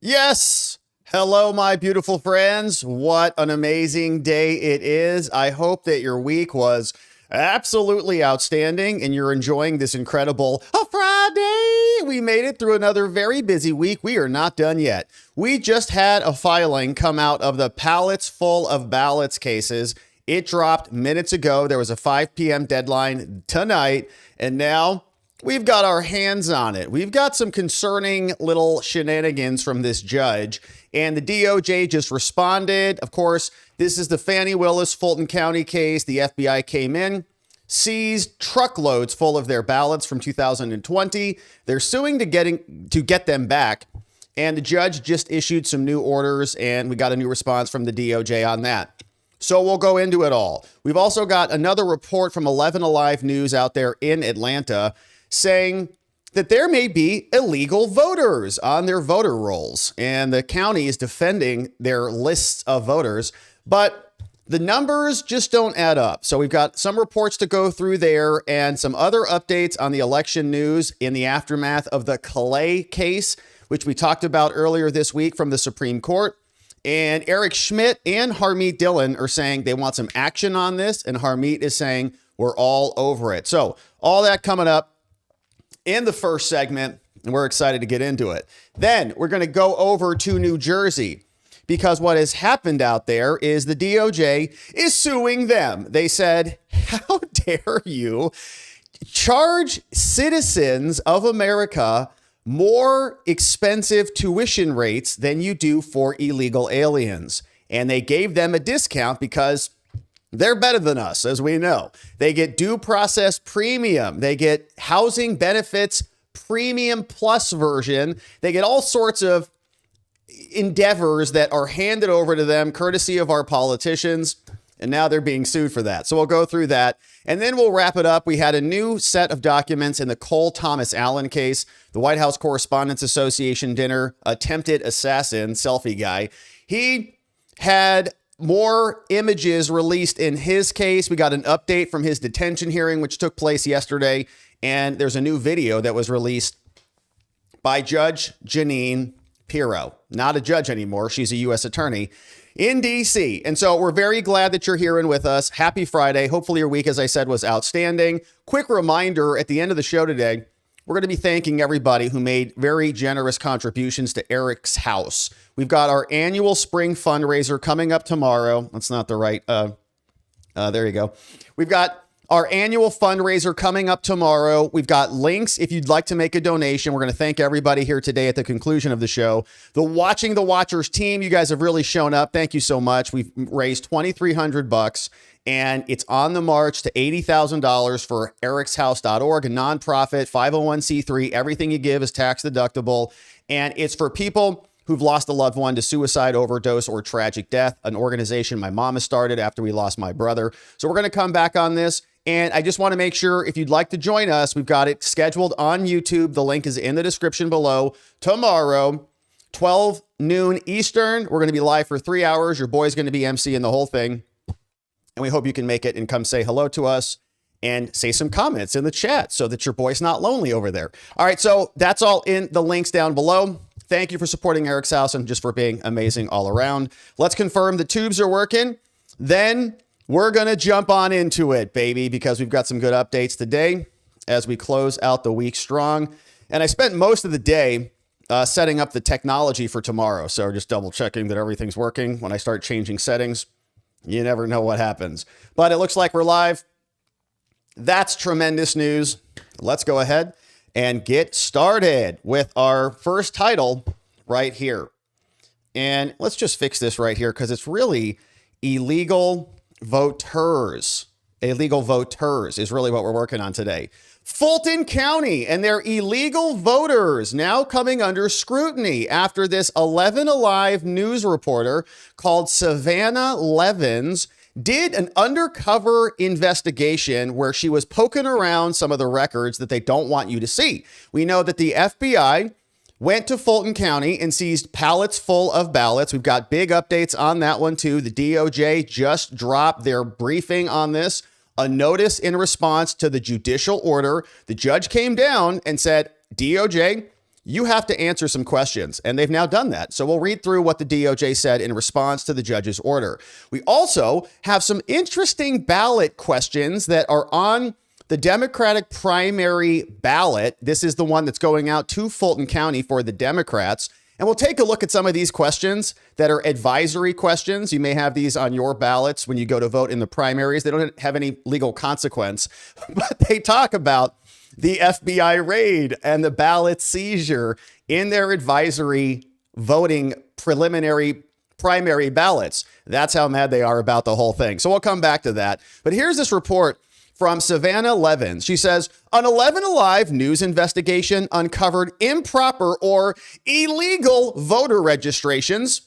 Yes. Hello, my beautiful friends. What an amazing day it is. I hope that your week was absolutely outstanding and you're enjoying this incredible Friday. We made it through another very busy week. We are not done yet. We just had a filing come out of the pallets full of ballots cases. It dropped minutes ago. There was a 5 p.m. deadline tonight, and now we've got our hands on it. We've got some concerning little shenanigans from this judge, and the DOJ just responded. Of course, this is the Fani Willis Fulton County case. The FBI came in, seized truckloads full of their ballots from 2020. They're suing to get them back, and the judge just issued some new orders, and we got a new response from the DOJ on that. So we'll go into it all. We've also got another report from 11 Alive News out there in Atlanta saying that there may be illegal voters on their voter rolls, and the county is defending their lists of voters, but the numbers just don't add up. So we've got some reports to go through there and some other updates on the election news in the aftermath of the Calais case, which we talked about earlier this week from the Supreme Court. And Eric Schmidt and Harmeet Dhillon are saying they want some action on this, and Harmeet is saying we're all over it. So all that coming up in the first segment, and we're excited to get into it. Then we're going to go over to New Jersey, because what has happened out there is the DOJ is suing them. They said, how dare you charge citizens of America more expensive tuition rates than you do for illegal aliens. And they gave them a discount because they're better than us, as we know. They get due process premium. They get housing benefits premium plus version. They get all sorts of endeavors that are handed over to them courtesy of our politicians. And now they're being sued for that. So we'll go through that. And then we'll wrap it up. We had a new set of documents in the Cole Thomas Allen case, the White House Correspondents Association dinner, attempted assassin, selfie guy. He had more images released in his case. We got an update from his detention hearing, which took place yesterday. And there's a new video that was released by Judge Jeanine Pirro. Not a judge anymore. She's a U.S. attorney in D.C. And so we're very glad that you're here and with us. Happy Friday. Hopefully your week, as I said, was outstanding. Quick reminder at the end of the show today, we're going to be thanking everybody who made very generous contributions to Eric's house. We've got our annual spring fundraiser coming up tomorrow. That's not the right. There you go. We've got our annual fundraiser coming up tomorrow. We've got links if you'd like to make a donation. We're going to thank everybody here today at the conclusion of the show. The Watching the Watchers team, you guys have really shown up. Thank you so much. We've raised $2,300 and it's on the march to $80,000 for ericshouse.org, a nonprofit 501c3. Everything you give is tax deductible. And it's for people who've lost a loved one to suicide, overdose, or tragic death, an organization my mom has started after we lost my brother. So we're going to come back on this. And I just want to make sure if you'd like to join us, we've got it scheduled on YouTube. The link is in the description below. Tomorrow, 12 noon Eastern, we're going to be live for 3 hours. Your boy's going to be emceeing the whole thing. And we hope you can make it and come say hello to us and say some comments in the chat so that your boy's not lonely over there. All right, so that's all in the links down below. Thank you for supporting Eric's house and just for being amazing all around. Let's confirm the tubes are working. Then we're going to jump on into it, baby, because we've got some good updates today as we close out the week strong. And I spent most of the day setting up the technology for tomorrow. So just double checking that everything's working. When I start changing settings, you never know what happens. But it looks like we're live. That's tremendous news. Let's go ahead and get started with our first title right here. And let's just fix this right here because it's really illegal voters. Illegal voters is really what we're working on today. Fulton County and their illegal voters now coming under scrutiny after this 11 Alive news reporter called Savannah Levins did an undercover investigation where she was poking around some of the records that they don't want you to see. We know that the FBI went to Fulton County and seized pallets full of ballots. We've got big updates on that one too. The DOJ just dropped their briefing on this, a notice in response to the judicial order. The judge came down and said, DOJ, you have to answer some questions, and they've now done that. So we'll read through what the DOJ said in response to the judge's order. We also have some interesting ballot questions that are on the Democratic primary ballot. This is the one that's going out to Fulton County for the Democrats. And we'll take a look at some of these questions that are advisory questions. You may have these on your ballots when you go to vote in the primaries. They don't have any legal consequence, but they talk about the FBI raid and the ballot seizure in their advisory voting preliminary primary ballots. That's how mad they are about the whole thing. So we'll come back to that. But here's this report from Savannah Levins. She says, an 11 Alive news investigation uncovered improper or illegal voter registrations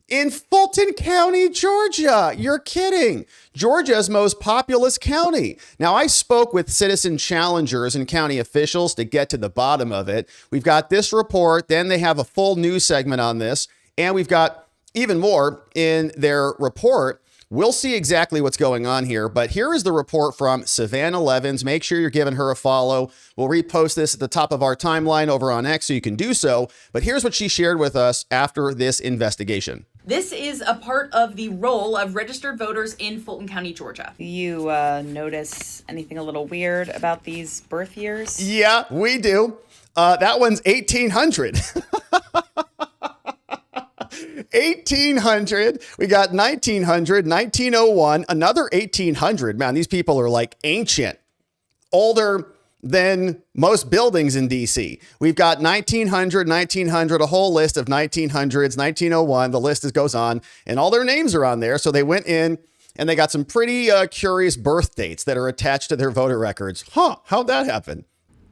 in Fulton County, Georgia. You're kidding. Georgia's most populous county. Now, I spoke with citizen challengers and county officials to get to the bottom of it. We've got this report. Then they have a full news segment on this. And we've got even more in their report. We'll see exactly what's going on here, but here is the report from Savannah Levins. Make sure you're giving her a follow. We'll repost this at the top of our timeline over on X so you can do so. But here's what she shared with us after this investigation. This is a part of the roll of registered voters in Fulton County, Georgia. You notice anything a little weird about these birth years? Yeah, we do. That one's 1800. 1800, we got 1900, 1901, another 1800. Man, these people are like ancient, older than most buildings in DC. We've got 1900, a whole list of 1900s, 1901. The list goes on, and all their names are on there. So they went in and they got some pretty curious birth dates that are attached to their voter records. How'd that happen?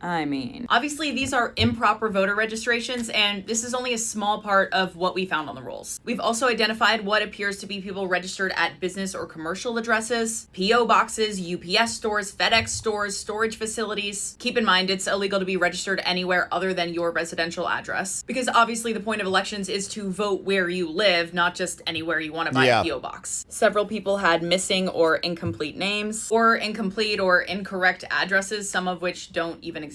I mean, obviously these are improper voter registrations, and this is only a small part of what we found on the rolls. We've also identified what appears to be people registered at business or commercial addresses, PO boxes, UPS stores, FedEx stores, storage facilities. Keep in mind, it's illegal to be registered anywhere other than your residential address, because obviously the point of elections is to vote where you live, not just anywhere you want to buy a PO box. Several people had missing or incomplete names, or incomplete or incorrect addresses, some of which don't even exist.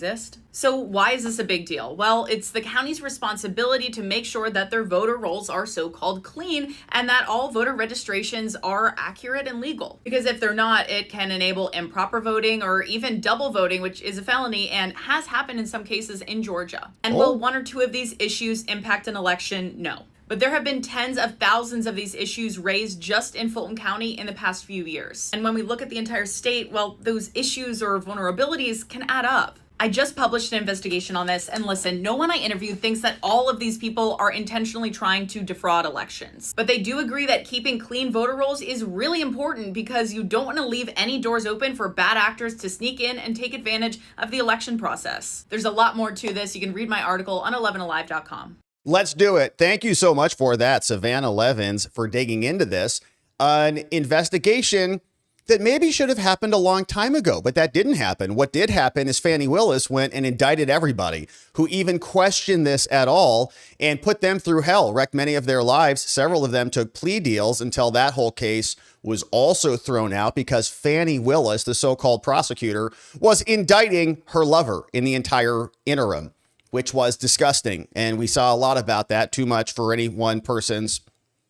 So why is this a big deal? Well, it's the county's responsibility to make sure that their voter rolls are so-called clean and that all voter registrations are accurate and legal. Because if they're not, it can enable improper voting or even double voting, which is a felony and has happened in some cases in Georgia. And will one or two of these issues impact an election? No. But there have been tens of thousands of these issues raised just in Fulton County in the past few years. And when we look at the entire state, well, those issues or vulnerabilities can add up. I just published an investigation on this, and listen, no one I interviewed thinks that all of these people are intentionally trying to defraud elections. But they do agree that keeping clean voter rolls is really important because you don't want to leave any doors open for bad actors to sneak in and take advantage of the election process. There's a lot more to this. You can read my article on 11alive.com. Let's do it. Thank you so much for that, Savannah Levins, for digging into this. An investigation that maybe should have happened a long time ago, but that didn't happen. What did happen is Fani Willis went and indicted everybody who even questioned this at all and put them through hell, wrecked many of their lives. Several of them took plea deals until that whole case was also thrown out because Fani Willis, the so-called prosecutor, was indicting her lover in the entire interim, which was disgusting. And we saw a lot about that, too much for any one person's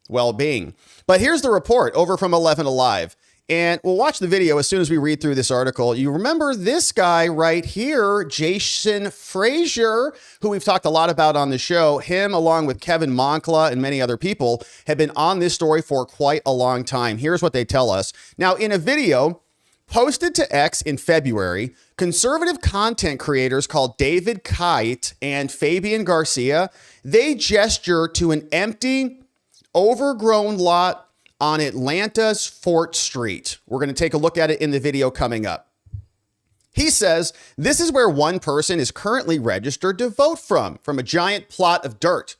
well-being. But here's the report over from 11 Alive. And we'll watch the video as soon as we read through this article. You remember this guy right here, Jason Frazier, who we've talked a lot about on the show. Him, along with Kevin Moncla and many other people, have been on this story for quite a long time. Here's what they tell us. Now, in a video posted to X in February, conservative content creators called David Kite and Fabian Garcia, they gesture to an empty, overgrown lot on Atlanta's Fort Street. We're going to take a look at it in the video coming up. He says this is where one person is currently registered to vote from a giant plot of dirt.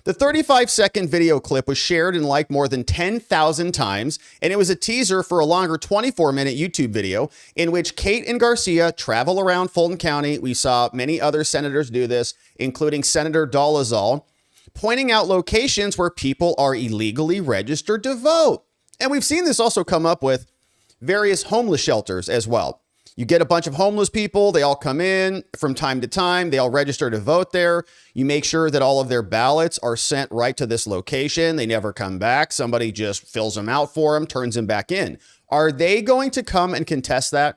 The 35-second video clip was shared and liked more than 10,000 times, and it was a teaser for a longer 24-minute YouTube video in which Kate and Garcia travel around Fulton County. We saw many other senators do this, including Senator Dolezal, pointing out locations where people are illegally registered to vote. And we've seen this also come up with various homeless shelters as well. You get a bunch of homeless people. They all come in from time to time. They all register to vote there. You make sure that all of their ballots are sent right to this location. They never come back. Somebody just fills them out for them, turns them back in. Are they going to come and contest that?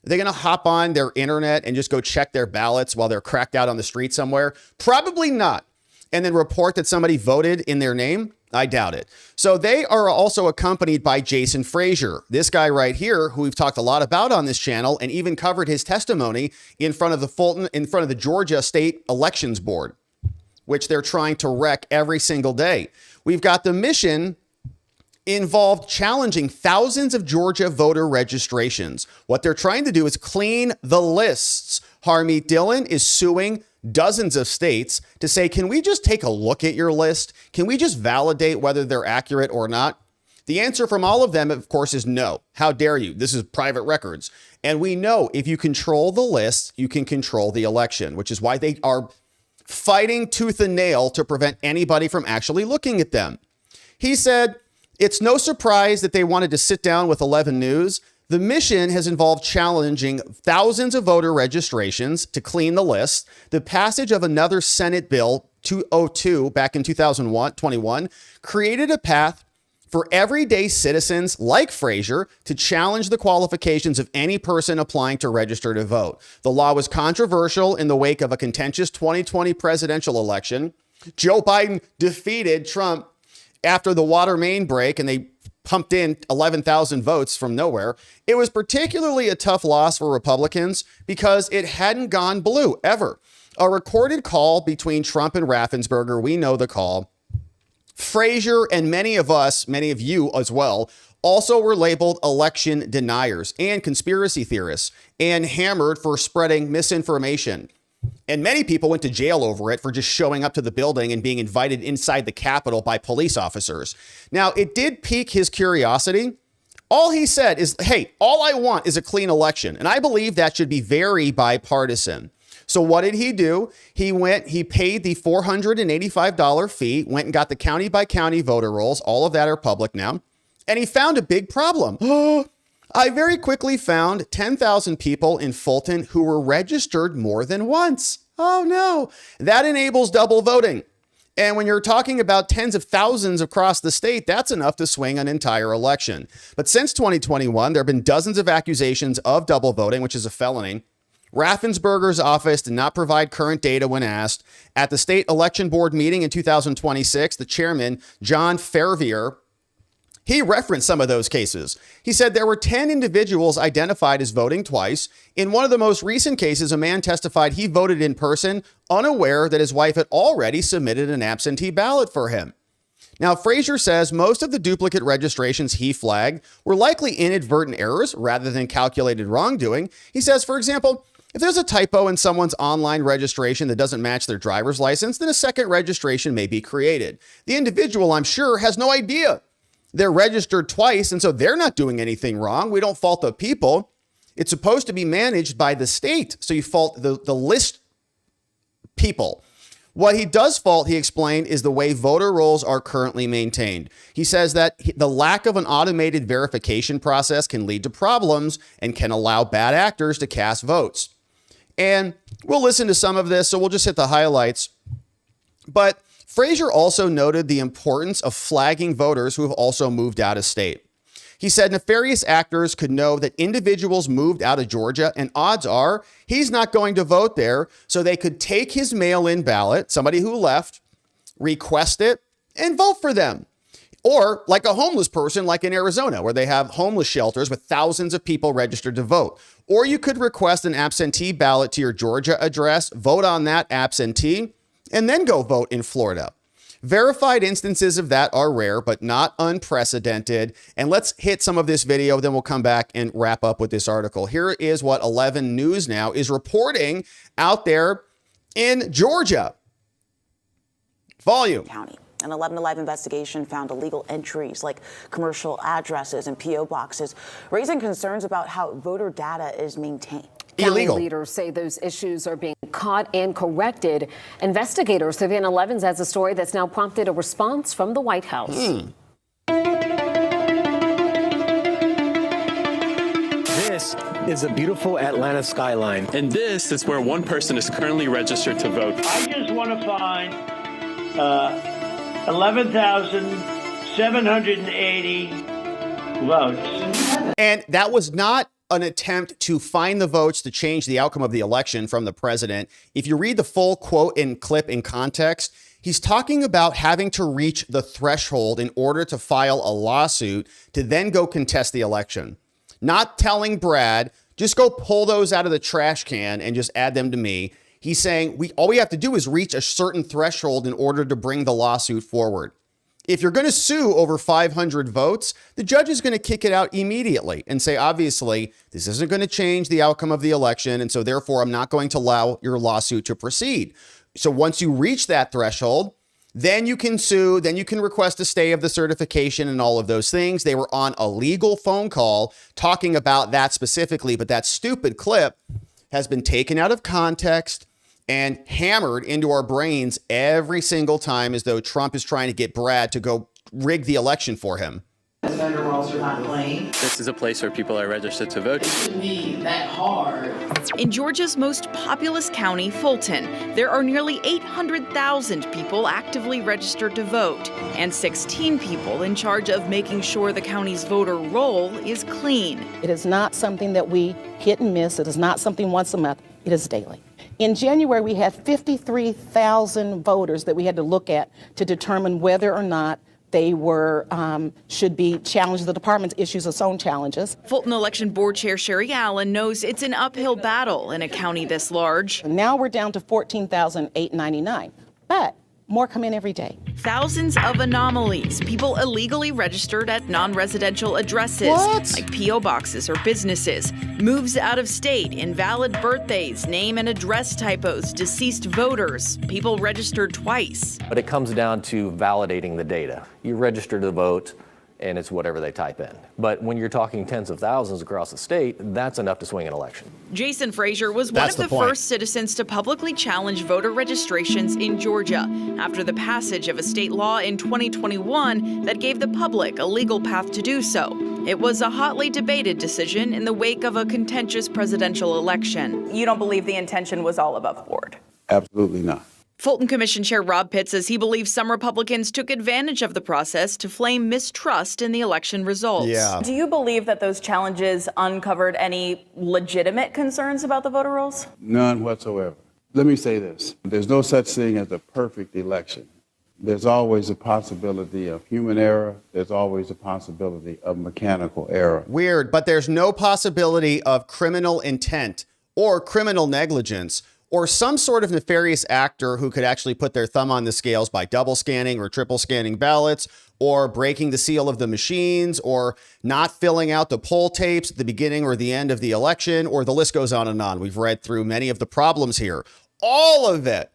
Are they going to hop on their internet and just go check their ballots while they're cracked out on the street somewhere? Probably not. And then report that somebody voted in their name? I doubt it. So they are also accompanied by Jason Frazier, this guy right here, who we've talked a lot about on this channel and even covered his testimony in front of the Fulton, in front of the Georgia State Elections Board, which they're trying to wreck every single day. We've got the mission involved challenging thousands of Georgia voter registrations. What they're trying to do is clean the lists. Harmeet Dhillon is suing dozens of states to say, can we just take a look at your list? Can we just validate whether they're accurate or not? The answer from all of them, of course, is no. How dare you? This is private records. And we know if you control the list, you can control the election, which is why they are fighting tooth and nail to prevent anybody from actually looking at them. He said, it's no surprise that they wanted to sit down with 11 News. The mission has involved challenging thousands of voter registrations to clean the list. The passage of another Senate bill, 202, back in 2021, created a path for everyday citizens like Frazier to challenge the qualifications of any person applying to register to vote. The law was controversial in the wake of a contentious 2020 presidential election. Joe Biden defeated Trump after the water main break, and they pumped in 11,000 votes from nowhere. It was particularly a tough loss for Republicans because it hadn't gone blue ever. A recorded call between Trump and Raffensperger, we know the call. Frazier and many of us, many of you as well, also were labeled election deniers and conspiracy theorists and hammered for spreading misinformation. And many people went to jail over it for just showing up to the building and being invited inside the Capitol by police officers. Now, it did pique his curiosity. All he said is, hey, all I want is a clean election. And I believe that should be very bipartisan. So what did he do? He paid the $485 fee, went and got the county by county voter rolls. All of that are public now. And he found a big problem. I very quickly found 10,000 people in Fulton who were registered more than once. Oh no, that enables double voting. And when you're talking about tens of thousands across the state, that's enough to swing an entire election. But since 2021, there have been dozens of accusations of double voting, which is a felony. Raffensperger's office did not provide current data when asked. At the state election board meeting in 2026, the chairman, John Fervier, he referenced some of those cases. He said there were 10 individuals identified as voting twice. In one of the most recent cases, a man testified he voted in person, unaware that his wife had already submitted an absentee ballot for him. Now, Frazier says most of the duplicate registrations he flagged were likely inadvertent errors rather than calculated wrongdoing. He says, for example, if there's a typo in someone's online registration that doesn't match their driver's license, then a second registration may be created. The individual, I'm sure, has no idea. They're registered twice, and so they're not doing anything wrong. We don't fault the people. It's supposed to be managed by the state, so you fault the list people. What he does fault, he explained, is the way voter rolls are currently maintained. He says that the lack of an automated verification process can lead to problems and can allow bad actors to cast votes. And we'll listen to some of this, so we'll just hit the highlights. But Frazier also noted the importance of flagging voters who have also moved out of state. He said nefarious actors could know that individuals moved out of Georgia, and odds are he's not going to vote there, so they could take his mail-in ballot, somebody who left, request it, and vote for them. Or like a homeless person, like in Arizona, where they have homeless shelters with thousands of people registered to vote. Or you could request an absentee ballot to your Georgia address, vote on that absentee, and then go vote in Florida. Verified instances of that are rare, but not unprecedented. And let's hit some of this video, then we'll come back and wrap up with this article. Here is what 11 News Now is reporting out there in Georgia. Volume. County. An 11/11 investigation found illegal entries like commercial addresses and P.O. boxes, raising concerns about how voter data is maintained. Illegal. County leaders say those issues are being caught and corrected. Investigators, Savannah Levins has a story that's now prompted a response from the White House. This This is a beautiful Atlanta skyline. And this is where one person is currently registered to vote. I just want to find 11,780 votes. And that was not an attempt to find the votes to change the outcome of the election from the president. If you read the full quote and clip in context, he's talking about having to reach the threshold in order to file a lawsuit to then go contest the election. Not telling Brad, just go pull those out of the trash can and just add them to me. He's saying all we have to do is reach a certain threshold in order to bring the lawsuit forward. If you're going to sue over 500 votes, the judge is going to kick it out immediately and say, obviously, this isn't going to change the outcome of the election. And so therefore, I'm not going to allow your lawsuit to proceed. So once you reach that threshold, then you can sue, then you can request a stay of the certification and all of those things. They were on a legal phone call talking about that specifically, but that stupid clip has been taken out of context and hammered into our brains every single time as though Trump is trying to get Brad to go rig the election for him. Voter rolls are not clean. This is a place where people are registered to vote. It shouldn't be that hard. In Georgia's most populous county, Fulton, there are nearly 800,000 people actively registered to vote, and 16 people in charge of making sure the county's voter roll is clean. It is not something that we hit and miss. It is not something once a month. It is daily. In January, we had 53,000 voters that we had to look at to determine whether or not they were should be challenged. The department issues its own challenges. Fulton Election Board Chair Sherry Allen knows it's an uphill battle in a county this large. Now we're down to 14,899, but more come in every day. Thousands of anomalies, people illegally registered at non-residential addresses, like P.O. boxes or businesses, moves out of state, invalid birthdays, name and address typos, deceased voters, people registered twice. But it comes down to validating the data. You register to vote, and it's whatever they type in. But when you're talking tens of thousands across the state, that's enough to swing an election. Jason Frazier was one of the first citizens to publicly challenge voter registrations in Georgia after the passage of a state law in 2021 that gave the public a legal path to do so. It was a hotly debated decision in the wake of a contentious presidential election. You don't believe the intention was all above board? Absolutely not. Fulton Commission Chair Rob Pitt says he believes some Republicans took advantage of the process to flame mistrust in the election results. Yeah. Do you believe that those challenges uncovered any legitimate concerns about the voter rolls? None whatsoever. Let me say this. There's no such thing as a perfect election. There's always a possibility of human error. There's always a possibility of mechanical error. Weird, but there's no possibility of criminal intent or criminal negligence or some sort of nefarious actor who could actually put their thumb on the scales by double scanning or triple scanning ballots or breaking the seal of the machines or not filling out the poll tapes at the beginning or the end of the election, or the list goes on and on. We've read through many of the problems here. All of it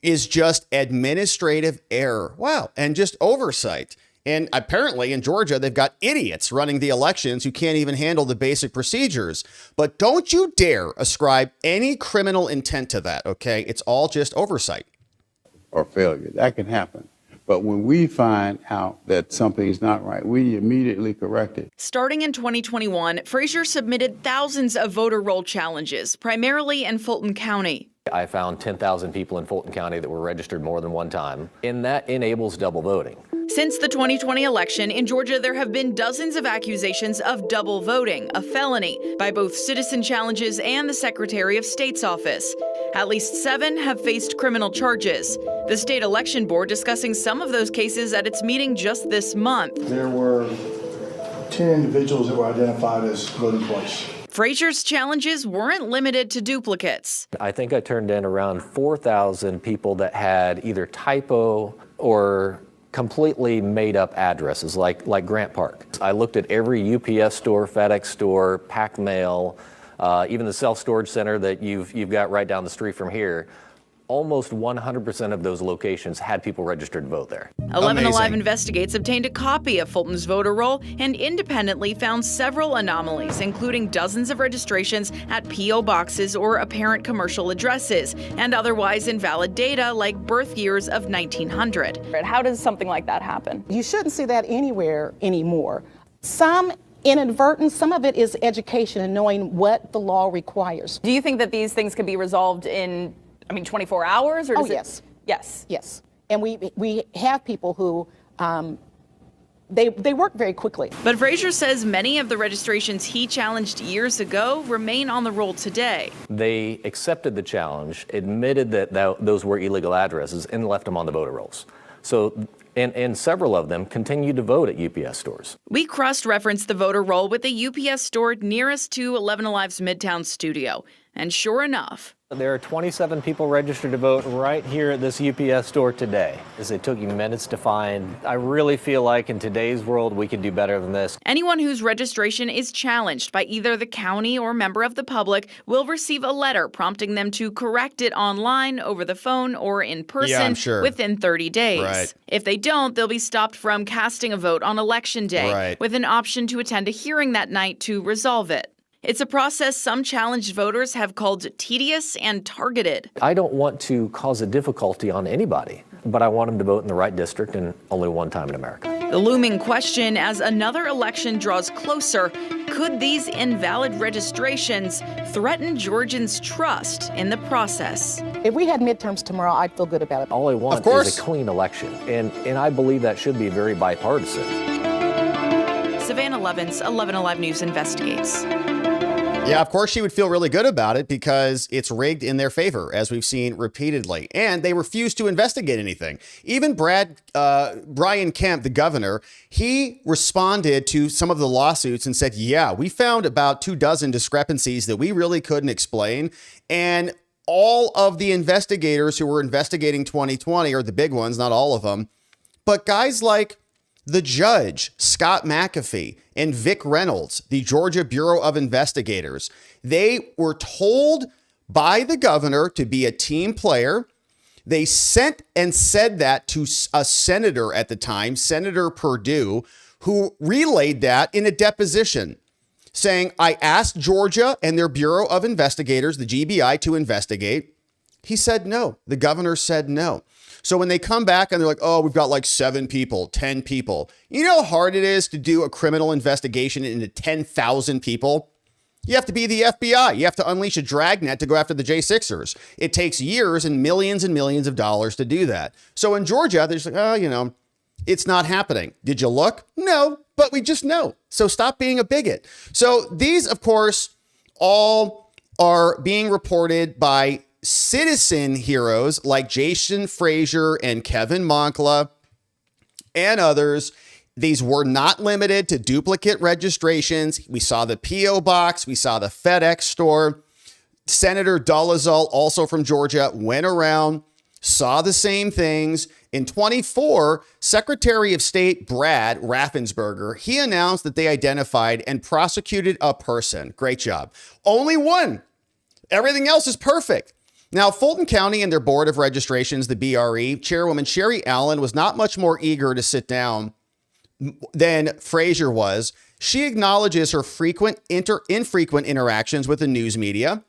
is just administrative error. Wow. And just oversight. And apparently in Georgia, they've got idiots running the elections who can't even handle the basic procedures. But don't you dare ascribe any criminal intent to that, okay? It's all just oversight. Or failure. That can happen. But when we find out that something is not right, we immediately correct it. Starting in 2021, Frazier submitted thousands of voter roll challenges, primarily in Fulton County. I found 10,000 people in Fulton County that were registered more than one time, and that enables double voting. Since the 2020 election in Georgia, there have been dozens of accusations of double voting, a felony, by both citizen challenges and the Secretary of State's office. At least 7 have faced criminal charges. The state election board discussing some of those cases at its meeting just this month. There were 10 individuals that were identified as voting twice. Frazier's challenges weren't limited to duplicates. I think I turned in around 4,000 people that had either typo or completely made up addresses like Grant Park. I looked at every UPS store, FedEx store, Pack Mail, even the self-storage center that you've got right down the street from here. Almost 100% of those locations had people registered to vote there. 11 Alive Investigates obtained a copy of Fulton's voter roll and independently found several anomalies, including dozens of registrations at P.O. boxes or apparent commercial addresses, and otherwise invalid data like birth years of 1900. How does something like that happen? You shouldn't see that anywhere anymore. Some Inadvertent, some of it is education and knowing what the law requires. Do you think that these things could be resolved in, 24 hours? Or does yes. Yes. Yes. And we have people who, they work very quickly. But Frazier says many of the registrations he challenged years ago remain on the roll today. They accepted the challenge, admitted that those were illegal addresses, and left them on the voter rolls. So, and several of them continue to vote at UPS stores. We cross-referenced the voter roll with the UPS store nearest to 11 Alive's Midtown studio. And sure enough, there are 27 people registered to vote right here at this UPS store today. It took you minutes to find. I really feel like in today's world, we can do better than this. Anyone whose registration is challenged by either the county or member of the public will receive a letter prompting them to correct it online, over the phone, or in person within 30 days. Right. If they don't, they'll be stopped from casting a vote on Election Day, with an option to attend a hearing that night to resolve it. It's a process some challenged voters have called tedious and targeted. I don't want to cause a difficulty on anybody, but I want them to vote in the right district and only one time in America. The looming question as another election draws closer, could these invalid registrations threaten Georgians' trust in the process? If we had midterms tomorrow, I'd feel good about it. All I want is a clean election, and I believe that should be very bipartisan. Savannah Levins, 11 Alive News investigates. Yeah, of course she would feel really good about it because it's rigged in their favor, as we've seen repeatedly. And they refuse to investigate anything. Even Brian Kemp, the governor, he responded to some of the lawsuits and said, yeah, we found about 24 discrepancies that we really couldn't explain. And all of the investigators who were investigating 2020 are the big ones, not all of them. But guys like the judge, Scott McAfee, and Vic Reynolds, the Georgia Bureau of Investigators, they were told by the governor to be a team player. They sent and said that to a senator at the time, Senator Perdue, who relayed that in a deposition, saying, I asked Georgia and their Bureau of Investigators, the GBI, to investigate. He said no. The governor said no. So when they come back and they're like, oh, we've got like 7 people, 10 people. You know how hard it is to do a criminal investigation into 10,000 people? You have to be the FBI. You have to unleash a dragnet to go after the J6ers. It takes years and millions of dollars to do that. So in Georgia, they're just like, oh, it's not happening. Did you look? No, but we just know. So stop being a bigot. So these, of course, all are being reported by citizen heroes like Jason Frazier and Kevin Moncla and others. These were not limited to duplicate registrations. We saw the P.O. box. We saw the FedEx store. Senator Dolezal, also from Georgia, went around, saw the same things. In 24, Secretary of State Brad Raffensperger, he announced that they identified and prosecuted a person. Great job. Only one. Everything else is perfect. Now, Fulton County and their Board of Registrations, the BRE, Chairwoman Sherry Allen was not much more eager to sit down than Frazier was. She acknowledges her infrequent interactions with the news media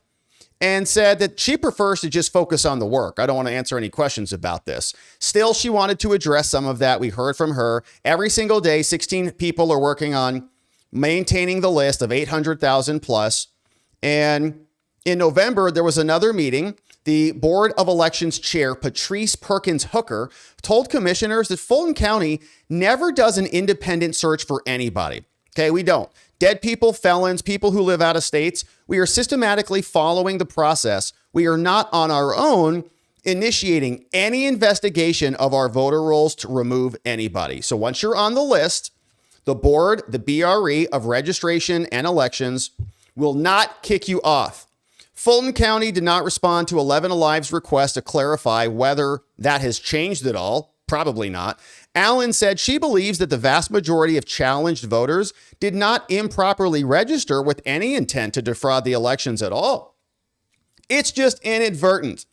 and said that she prefers to just focus on the work. I don't want to answer any questions about this. Still, she wanted to address some of that. We heard from her. Every single day, 16 people are working on maintaining the list of 800,000 plus. And in November, there was another meeting. The Board of Elections Chair, Patrice Perkins Hooker, told commissioners that Fulton County never does an independent search for anybody. Okay, we don't. Dead people, felons, people who live out of states. We are systematically following the process. We are not on our own initiating any investigation of our voter rolls to remove anybody. So once you're on the list, the board, the BRE of Registration and Elections, will not kick you off. Fulton County did not respond to 11 Alive's request to clarify whether that has changed at all. Probably not. Allen said she believes that the vast majority of challenged voters did not improperly register with any intent to defraud the elections at all. It's just inadvertent.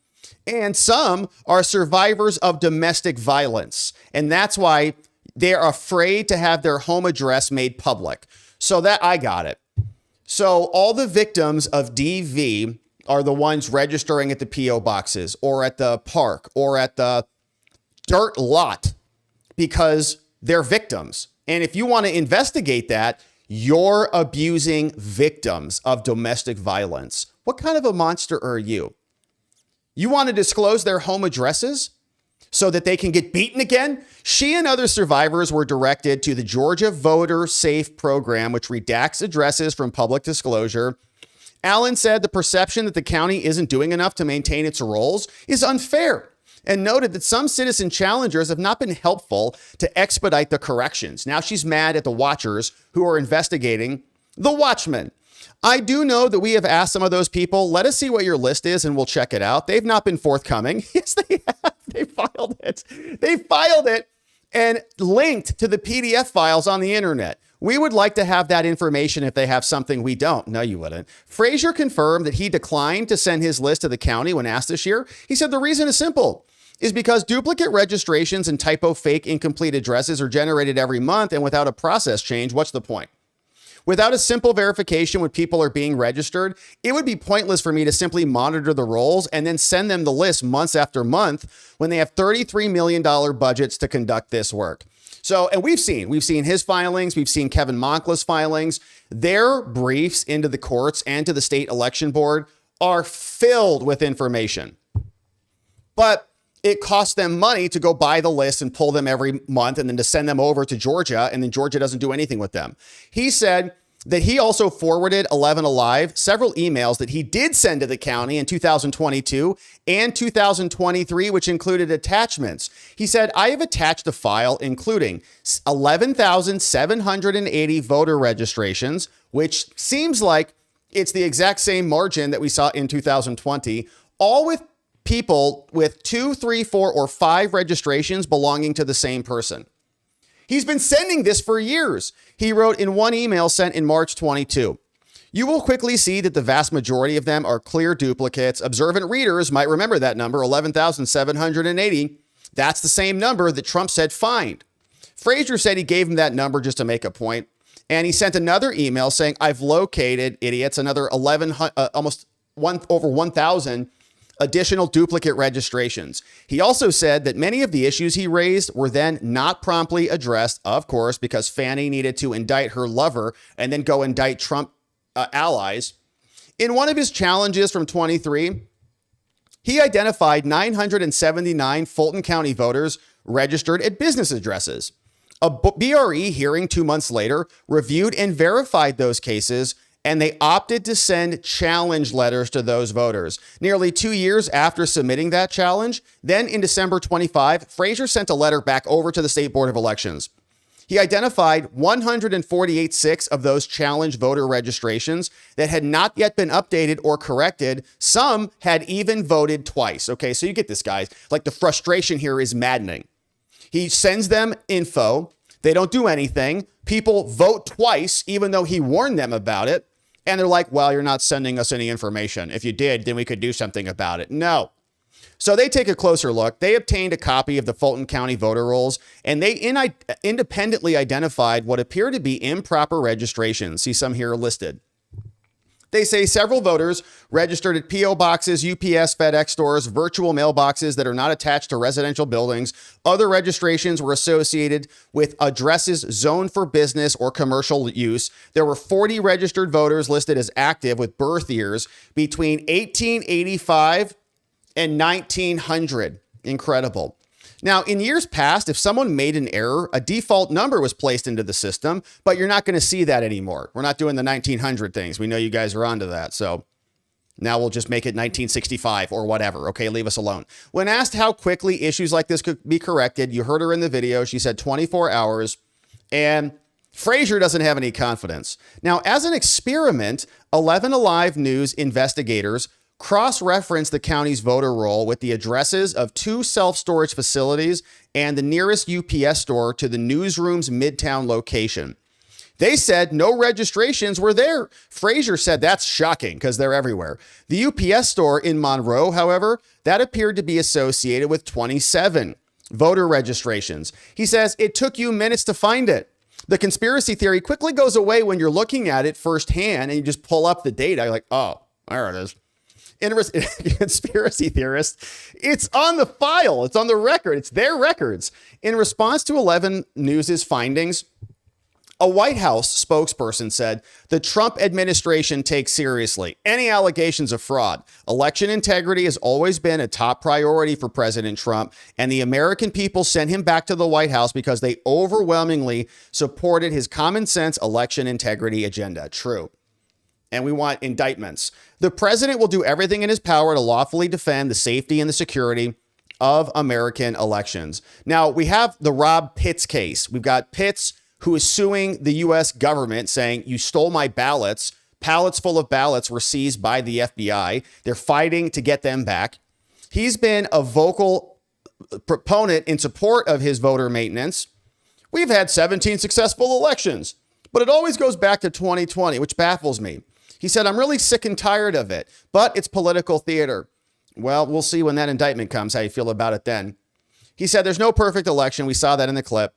And some are survivors of domestic violence. And that's why they're afraid to have their home address made public. So that I got it. So all the victims of DV are the ones registering at the P.O. boxes or at the park or at the dirt lot because they're victims. And if you want to investigate that, You're abusing victims of domestic violence. What kind of a monster are you? You want to disclose their home addresses so that they can get beaten again? She and other survivors were directed to the Georgia Voter Safe program, which redacts addresses from public disclosure. Allen said the perception that the county isn't doing enough to maintain its roles is unfair, and noted that some citizen challengers have not been helpful to expedite the corrections. Now she's mad at the watchers who are investigating the Watchmen. I do know that we have asked some of those people, let us see what your list is and we'll check it out. They've not been forthcoming. Yes, they have. They filed it. They filed it and linked to the PDF files on the internet. We would like to have that information if they have something we don't. No, you wouldn't. Frazier confirmed that he declined to send his list to the county when asked this year. He said the reason is simple, is because duplicate registrations and typo fake incomplete addresses are generated every month, and without a process change, what's the point? Without a simple verification when people are being registered, it would be pointless for me to simply monitor the rolls and then send them the list months after month when they have $33 million budgets to conduct this work. So, and we've seen his filings. We've seen Kevin Monkla's filings. Their briefs into the courts and to the state election board are filled with information. But it costs them money to go buy the list and pull them every month and then to send them over to Georgia, and then Georgia doesn't do anything with them. He said that he also forwarded 11 Alive several emails that he did send to the county in 2022 and 2023, which included attachments. He said, I have attached a file including 11,780 voter registrations, which seems like it's the exact same margin that we saw in 2020, all with people with 2, 3, 4, or 5 registrations belonging to the same person. He's been sending this for years. He wrote in one email sent in March 22, you will quickly see that the vast majority of them are clear duplicates. Observant readers might remember that number, 11,780. That's the same number that Trump said find. Frazier said he gave him that number just to make a point. And he sent another email saying, I've located, idiots, another almost over 1,000 additional duplicate registrations. He also said that many of the issues he raised were then not promptly addressed, of course, because Fani needed to indict her lover and then go indict Trump allies. In one of his challenges from 23, he identified 979 Fulton County voters registered at business addresses. A BRE hearing 2 months later reviewed and verified those cases, and they opted to send challenge letters to those voters. Nearly 2 years after submitting that challenge, then in December 25, Frazier sent a letter back over to the State Board of Elections. He identified 148.6 of those challenge voter registrations that had not yet been updated or corrected. Some had even voted twice. Okay, so you get this, guys. Like, the frustration here is maddening. He sends them info. They don't do anything. People vote twice, even though he warned them about it. And they're like, well, you're not sending us any information. If you did, then we could do something about it. No. So they take a closer look. They obtained a copy of the Fulton County voter rolls, and they independently identified what appear to be improper registrations. See some here listed. They say several voters registered at P.O. boxes, UPS, FedEx stores, virtual mailboxes that are not attached to residential buildings. Other registrations were associated with addresses zoned for business or commercial use. There were 40 registered voters listed as active with birth years between 1885 and 1900. Incredible. Now, in years past, if someone made an error, a default number was placed into the system, but you're not going to see that anymore. We're not doing the 1900 things. We know you guys are onto that. So now we'll just make it 1965 or whatever. Okay, leave us alone. When asked how quickly issues like this could be corrected, you heard her in the video. She said 24 hours. And Frazier doesn't have any confidence. Now, as an experiment, 11 Alive News investigators cross-reference the county's voter roll with the addresses of 2 self-storage facilities and the nearest UPS store to the newsroom's Midtown location. They said no registrations were there. Frazier said that's shocking because they're everywhere. The UPS store in Monroe, however, that appeared to be associated with 27 voter registrations. He says it took you minutes to find it. The conspiracy theory quickly goes away when you're looking at it firsthand and you just pull up the data. You're like, oh, there it is. Conspiracy theorists, it's on the file. It's on the record. It's their records. In response to 11 News' findings, A White House spokesperson said the Trump administration takes seriously any allegations of fraud. Election integrity has always been a top priority for President Trump, and the American people sent him back to the White House because they overwhelmingly supported his common sense election integrity agenda. True. And we want indictments. The president will do everything in his power to lawfully defend the safety and the security of American elections. Now, we have the Rob Pitts case. We've got Pitts, who is suing the U.S. government, saying, you stole my ballots. Pallets full of ballots were seized by the FBI. They're fighting to get them back. He's been a vocal proponent in support of his voter maintenance. We've had 17 successful elections, but it always goes back to 2020, which baffles me. He said, I'm really sick and tired of it, but it's political theater. Well, we'll see when that indictment comes, how you feel about it then. He said, there's no perfect election. We saw that in the clip.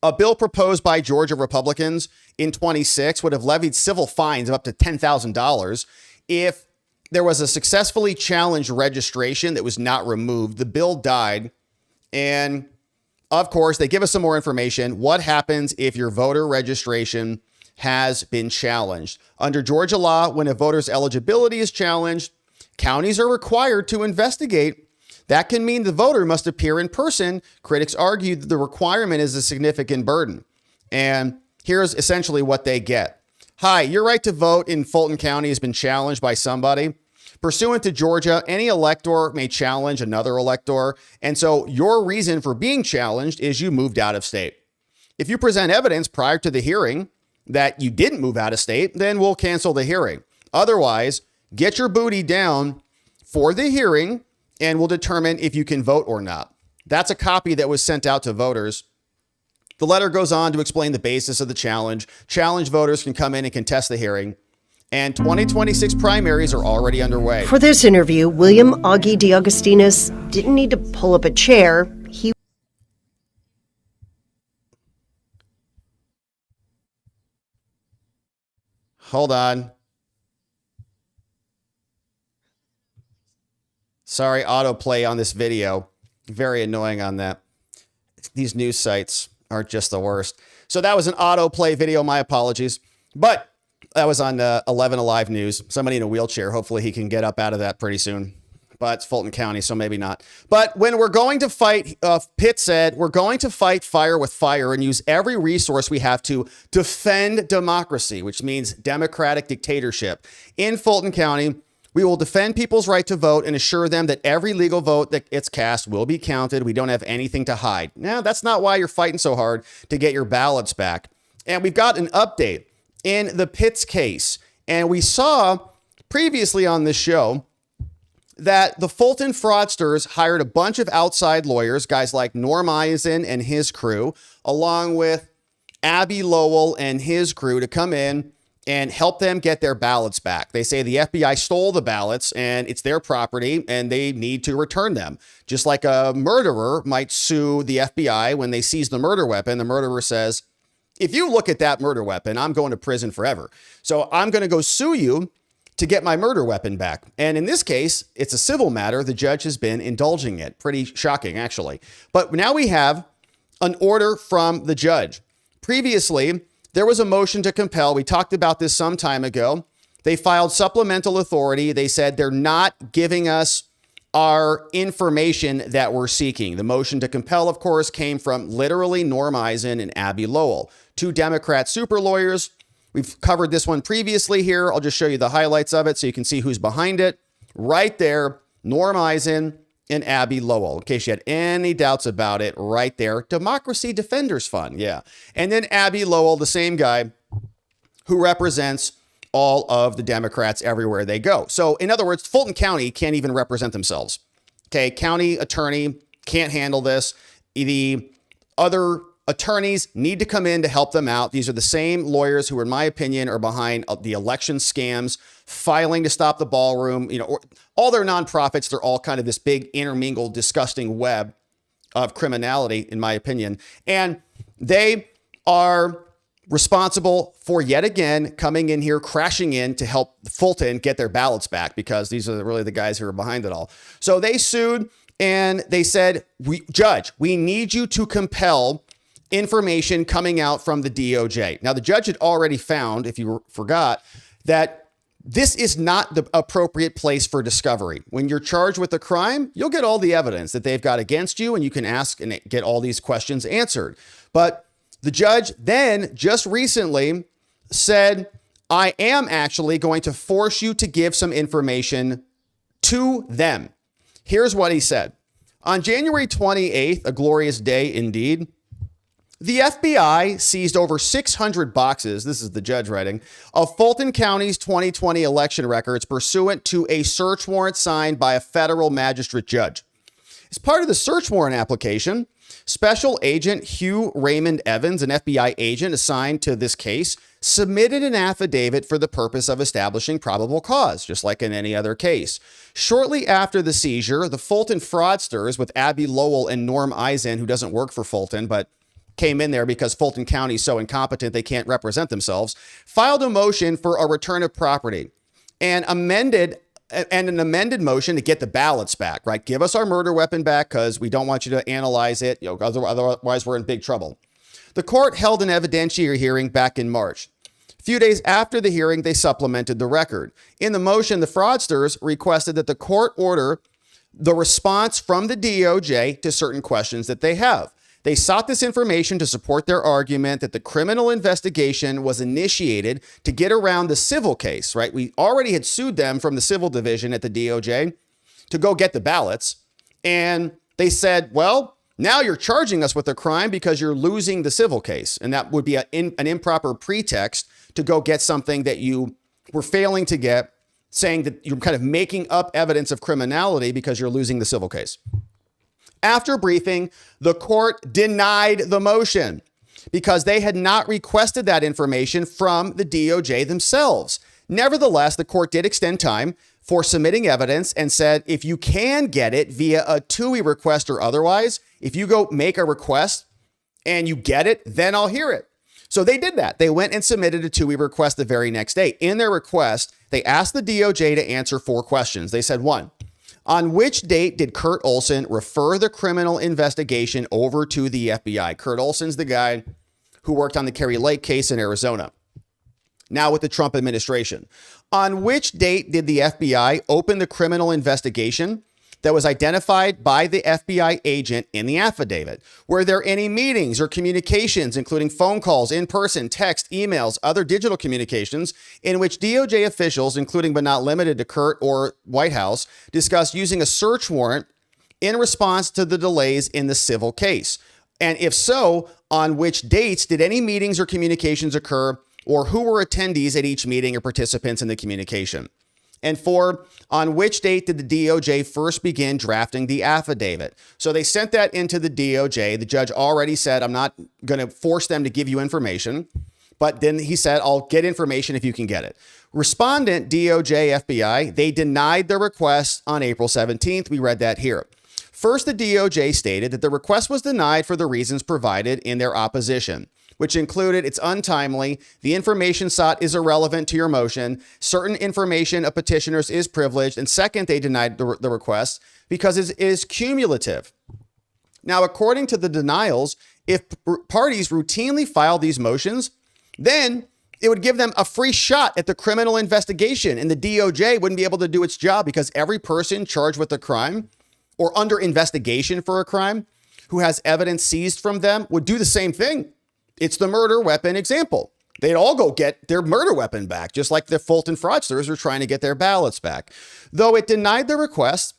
A bill proposed by Georgia Republicans in 26 would have levied civil fines of up to $10,000 if there was a successfully challenged registration that was not removed. The bill died. And of course, they give us some more information. What happens if your voter registration has been challenged? Under Georgia law, when a voter's eligibility is challenged, counties are required to investigate. That can mean the voter must appear in person. Critics argue that the requirement is a significant burden. And here's essentially what they get. Hi, your right to vote in Fulton County has been challenged by somebody. Pursuant to Georgia, any elector may challenge another elector. And so your reason for being challenged is you moved out of state. If you present evidence prior to the hearing that you didn't move out of state, then we'll cancel the hearing. Otherwise, get your booty down for the hearing and we'll determine if you can vote or not. That's a copy that was sent out to voters. The letter goes on to explain the basis of the challenge. Challenged voters can come in and contest the hearing. And 2026 primaries are already underway. For this interview, William Augie DeAugustinis didn't need to pull up a chair. He Hold on. Sorry, autoplay on this video. Very annoying on that. These news sites are just the worst. So that was an autoplay video. My apologies. But that was on 11 Alive News. Somebody in a wheelchair. Hopefully he can get up out of that pretty soon. But it's Fulton County, so maybe not. But when we're going to fight, Pitt said, we're going to fight fire with fire and use every resource we have to defend democracy, which means democratic dictatorship. In Fulton County, we will defend people's right to vote and assure them that every legal vote that gets cast will be counted. We don't have anything to hide. Now, that's not why you're fighting so hard to get your ballots back. And we've got an update in the Pitts case. And we saw previously on this show that the Fulton fraudsters hired a bunch of outside lawyers, guys like Norm Eisen and his crew, along with Abby Lowell and his crew, to come in and help them get their ballots back. They say the FBI stole the ballots and it's their property and they need to return them. Just like a murderer might sue the FBI when they seize the murder weapon. The murderer says, if you look at that murder weapon, I'm going to prison forever. So I'm going to go sue you to get my murder weapon back. And in this case, it's a civil matter. The judge has been indulging it. Pretty shocking, actually. But now we have an order from the judge. Previously, there was a motion to compel. We talked about this some time ago. They filed supplemental authority. They said they're not giving us our information that we're seeking. The motion to compel, of course, came from literally Norm Eisen and Abby Lowell, two Democrat super lawyers. We've covered this one previously here. I'll just show you the highlights of it so you can see who's behind it. Right there, Norm Eisen and Abby Lowell. In case you had any doubts about it, right there. Democracy Defenders Fund, yeah. And then Abby Lowell, the same guy who represents all of the Democrats everywhere they go. So in other words, Fulton County can't even represent themselves. Okay, county attorney can't handle this. The other attorneys need to come in to help them out. These are the same lawyers who, in my opinion, are behind the election scams, filing to stop the ballroom, all their nonprofits. They're all kind of this big intermingled, disgusting web of criminality, in my opinion. And they are responsible for yet again coming in here, crashing in to help Fulton get their ballots back, because these are really the guys who are behind it all. So they sued and they said, Judge, we need you to compel information coming out from the DOJ. Now, the judge had already found, if you forgot, that this is not the appropriate place for discovery. When you're charged with a crime, you'll get all the evidence that they've got against you, and you can ask and get all these questions answered. But the judge then just recently said, I am actually going to force you to give some information to them. Here's what he said. On January 28th, a glorious day indeed, the FBI seized over 600 boxes, this is the judge writing, of Fulton County's 2020 election records pursuant to a search warrant signed by a federal magistrate judge. As part of the search warrant application, Special Agent Hugh Raymond Evans, an FBI agent assigned to this case, submitted an affidavit for the purpose of establishing probable cause, just like in any other case. Shortly after the seizure, the Fulton fraudsters with Abby Lowell and Norm Eisen, who doesn't work for Fulton, but came in there because Fulton County is so incompetent they can't represent themselves, filed a motion for a return of property and an amended motion to get the ballots back, right? Give us our murder weapon back because we don't want you to analyze it. Otherwise we're in big trouble. The court held an evidentiary hearing back in March. A few days after the hearing, they supplemented the record. In the motion, the fraudsters requested that the court order the response from the DOJ to certain questions that they have. They sought this information to support their argument that the criminal investigation was initiated to get around the civil case, right? We already had sued them from the civil division at the DOJ to go get the ballots. And they said, well, now you're charging us with a crime because you're losing the civil case. And that would be an improper pretext to go get something that you were failing to get, saying that you're kind of making up evidence of criminality because you're losing the civil case. After briefing, the court denied the motion because they had not requested that information from the DOJ themselves. Nevertheless, the court did extend time for submitting evidence and said, if you can get it via a TUI request or otherwise, if you go make a request and you get it, then I'll hear it. So they did that. They went and submitted a TUI request the very next day. In their request, they asked the DOJ to answer 4 questions. They said, 1, on which date did Kurt Olson refer the criminal investigation over to the FBI? Kurt Olson's the guy who worked on the Kerry Lake case in Arizona, now with the Trump administration. On which date did the FBI open the criminal investigation that was identified by the FBI agent in the affidavit? Were there any meetings or communications, including phone calls, in-person, text, emails, other digital communications, in which DOJ officials, including but not limited to Kurt or White House, discussed using a search warrant in response to the delays in the civil case? And if so, on which dates did any meetings or communications occur, or who were attendees at each meeting or participants in the communication? And 4, on which date did the DOJ first begin drafting the affidavit? So they sent that into the DOJ. The judge already said, I'm not going to force them to give you information. But then he said, I'll get information if you can get it. Respondent, DOJ, FBI, they denied the request on April 17th. We read that here. First, the DOJ stated that the request was denied for the reasons provided in their opposition, which included it's untimely, the information sought is irrelevant to your motion, certain information of petitioners is privileged, and second, they denied the request because it is cumulative. Now, according to the denials, if parties routinely file these motions, then it would give them a free shot at the criminal investigation, and the DOJ wouldn't be able to do its job because every person charged with a crime or under investigation for a crime who has evidence seized from them would do the same thing. It's the murder weapon example. They'd all go get their murder weapon back, just like the Fulton fraudsters are trying to get their ballots back. Though it denied the request,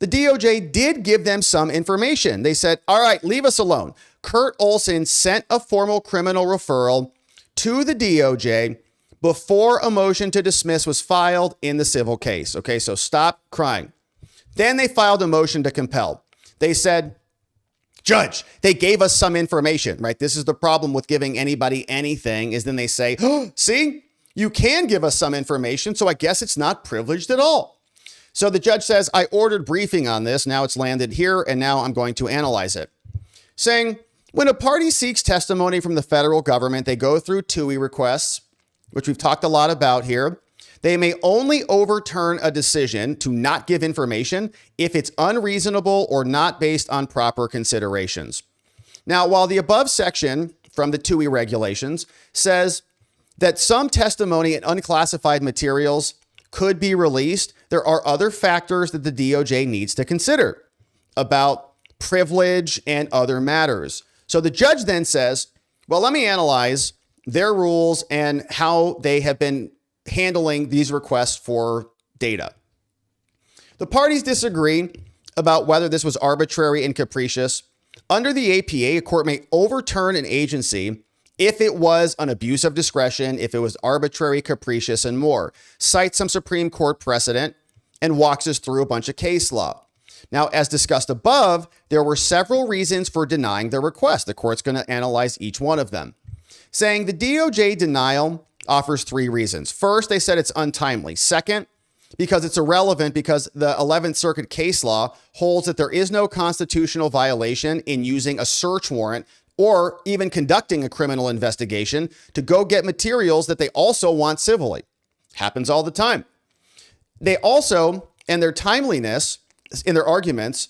the DOJ did give them some information. They said, all right, leave us alone. Kurt Olson sent a formal criminal referral to the DOJ before a motion to dismiss was filed in the civil case. Okay, so stop crying. Then they filed a motion to compel. They said, Judge, they gave us some information, right? This is the problem with giving anybody anything is then they say, oh, see, you can give us some information, so I guess it's not privileged at all. So the judge says, I ordered briefing on this. Now it's landed here, and now I'm going to analyze it. Saying, when a party seeks testimony from the federal government, they go through TUI requests, which we've talked a lot about here. They may only overturn a decision to not give information if it's unreasonable or not based on proper considerations. Now, while the above section from the TUI regulations says that some testimony and unclassified materials could be released, there are other factors that the DOJ needs to consider about privilege and other matters. So the judge then says, well, let me analyze their rules and how they have been handling these requests for data. The parties disagree about whether this was arbitrary and capricious. Under the APA, a court may overturn an agency if it was an abuse of discretion, if it was arbitrary, capricious, and more. Cite some Supreme Court precedent and walks us through a bunch of case law. Now, as discussed above, there were several reasons for denying the request. The court's going to analyze each one of them, saying the DOJ denial offers 3 reasons. First, they said it's untimely. Second, because it's irrelevant because the 11th Circuit case law holds that there is no constitutional violation in using a search warrant or even conducting a criminal investigation to go get materials that they also want civilly. Happens all the time. They also, and their timeliness in their arguments,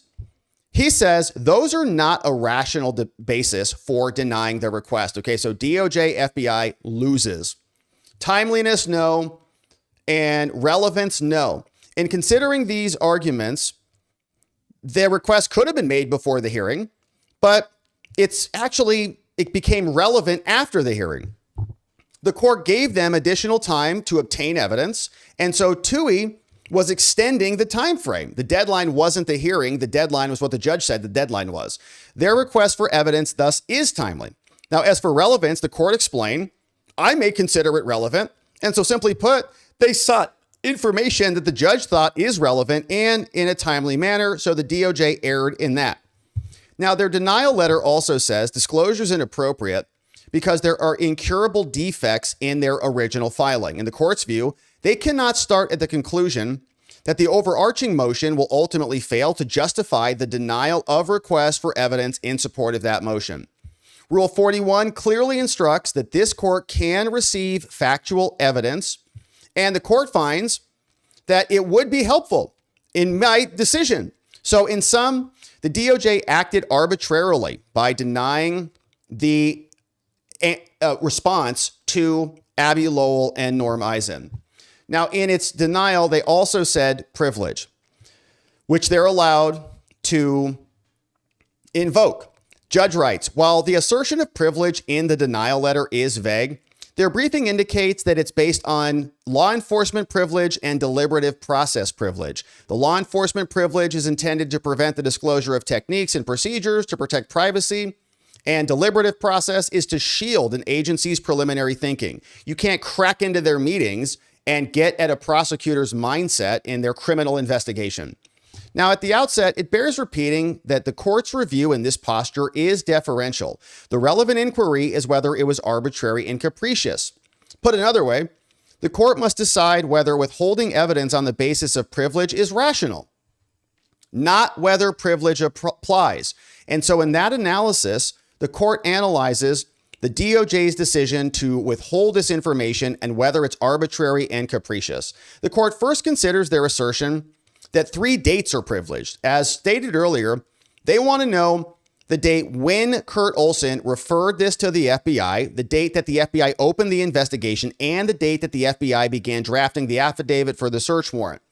he says those are not a rational basis for denying the request. Okay, so DOJ, FBI loses. Timeliness, no. And relevance, no. In considering these arguments, the request could have been made before the hearing, but it became relevant after the hearing. The court gave them additional time to obtain evidence, and so TUI was extending the time frame. The deadline wasn't the hearing. The deadline was what the judge said the deadline was. Their request for evidence thus is timely. Now, as for relevance, the court explained, I may consider it relevant. And so simply put, they sought information that the judge thought is relevant and in a timely manner. So the DOJ erred in that. Now, their denial letter also says disclosure is inappropriate because there are incurable defects in their original filing. In the court's view, they cannot start at the conclusion that the overarching motion will ultimately fail to justify the denial of request for evidence in support of that motion. Rule 41 clearly instructs that this court can receive factual evidence, and the court finds that it would be helpful in my decision. So in sum, the DOJ acted arbitrarily by denying the response to Abby Lowell and Norm Eisen. Now, in its denial, they also said privilege, which they're allowed to invoke. Judge writes, while the assertion of privilege in the denial letter is vague, their briefing indicates that it's based on law enforcement privilege and deliberative process privilege. The law enforcement privilege is intended to prevent the disclosure of techniques and procedures to protect privacy, and deliberative process is to shield an agency's preliminary thinking. You can't crack into their meetings and get at a prosecutor's mindset in their criminal investigation. Now, at the outset, it bears repeating that the court's review in this posture is deferential. The relevant inquiry is whether it was arbitrary and capricious. Put another way, the court must decide whether withholding evidence on the basis of privilege is rational, not whether privilege applies. And so in that analysis, the court analyzes the DOJ's decision to withhold this information and whether it's arbitrary and capricious. The court first considers their assertion that 3 dates are privileged. As stated earlier, they want to know the date when Kurt Olson referred this to the FBI, the date that the FBI opened the investigation, and the date that the FBI began drafting the affidavit for the search warrant.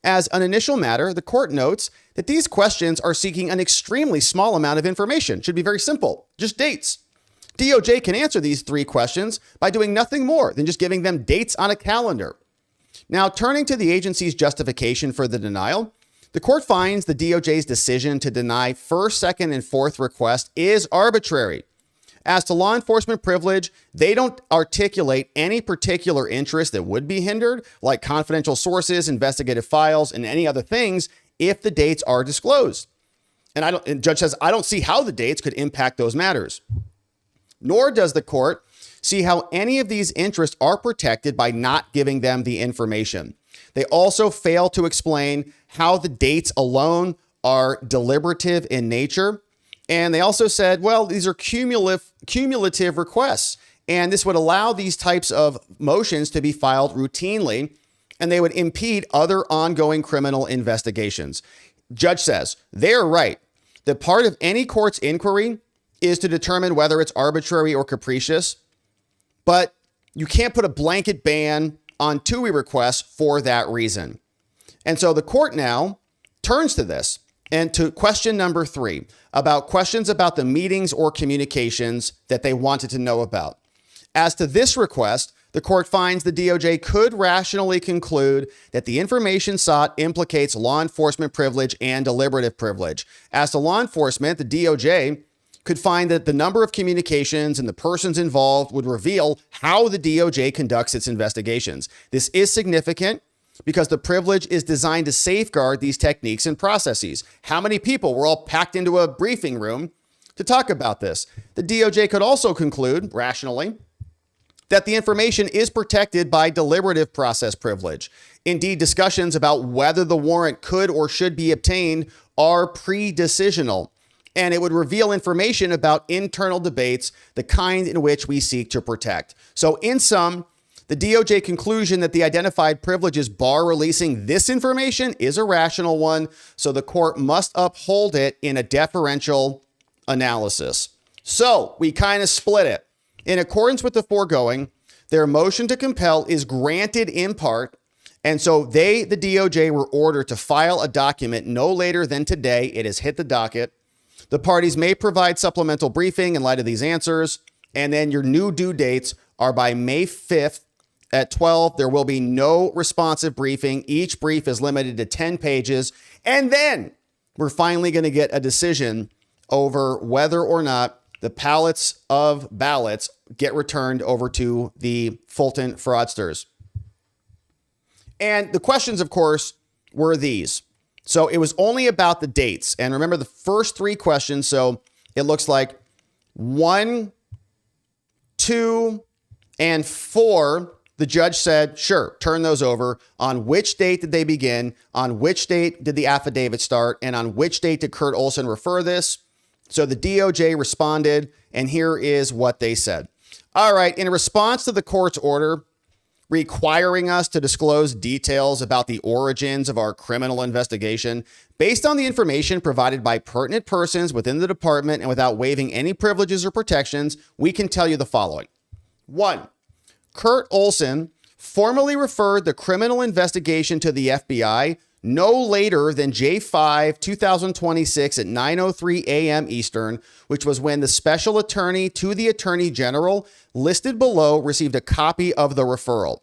As an initial matter, the court notes that these questions are seeking an extremely small amount of information. It should be very simple, just dates. DOJ can answer these 3 questions by doing nothing more than just giving them dates on a calendar. Now, turning to the agency's justification for the denial, the court finds the DOJ's decision to deny first, second, and fourth request is arbitrary. As to law enforcement privilege, they don't articulate any particular interest that would be hindered, like confidential sources, investigative files, and any other things, if the dates are disclosed. And the judge says, I don't see how the dates could impact those matters. Nor does the court see how any of these interests are protected by not giving them the information. They also fail to explain how the dates alone are deliberative in nature. And they also said, well, these are cumulative requests, and this would allow these types of motions to be filed routinely, and they would impede other ongoing criminal investigations. Judge says, they're right. The part of any court's inquiry is to determine whether it's arbitrary or capricious, but you can't put a blanket ban on TUI requests for that reason. And so the court now turns to this and to question number 3 about questions about the meetings or communications that they wanted to know about. As to this request, the court finds the DOJ could rationally conclude that the information sought implicates law enforcement privilege and deliberative privilege. As to law enforcement, the DOJ could find that the number of communications and the persons involved would reveal how the DOJ conducts its investigations. This is significant because the privilege is designed to safeguard these techniques and processes. How many people were all packed into a briefing room to talk about this? The DOJ could also conclude, rationally, that the information is protected by deliberative process privilege. Indeed, discussions about whether the warrant could or should be obtained are pre-decisional, and it would reveal information about internal debates, the kind in which we seek to protect. So in sum, the DOJ conclusion that the identified privileges bar releasing this information is a rational one, so the court must uphold it in a deferential analysis. So we kind of split it. In accordance with the foregoing, their motion to compel is granted in part, and so the DOJ, were ordered to file a document no later than today. It has hit the docket. The parties may provide supplemental briefing in light of these answers, and then your new due dates are by May 5th at 12. There will be no responsive briefing. Each brief is limited to 10 pages, and then we're finally going to get a decision over whether or not the pallets of ballots get returned over to the Fulton fraudsters. And the questions, of course, were these. So it was only about the dates. And remember the first 3 questions. So it looks like 1, 2, and 4. The judge said, sure, turn those over. On which date did they begin? On which date did the affidavit start? And on which date did Kurt Olson refer this? So the DOJ responded, and here is what they said. All right, in response to the court's order requiring us to disclose details about the origins of our criminal investigation, based on the information provided by pertinent persons within the department and without waiving any privileges or protections, we can tell you the following. 1, Kurt Olson formally referred the criminal investigation to the FBI no later than J5 2026 at 9:03 a.m. Eastern, which was when the special attorney to the attorney general listed below received a copy of the referral.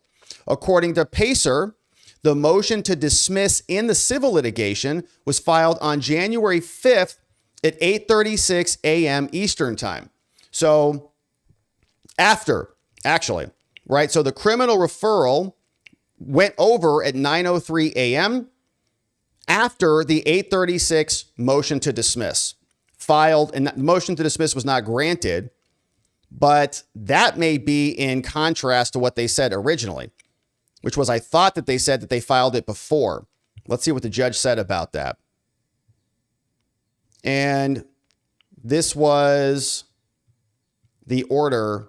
According to Pacer, the motion to dismiss in the civil litigation was filed on January 5th at 8:36 a.m. Eastern time. So after, actually, right? So the criminal referral went over at 9:03 a.m. after the 8:36 motion to dismiss filed, and that motion to dismiss was not granted, but that may be in contrast to what they said originally, which was I thought that they said that they filed it before. Let's see what the judge said about that. And this was the order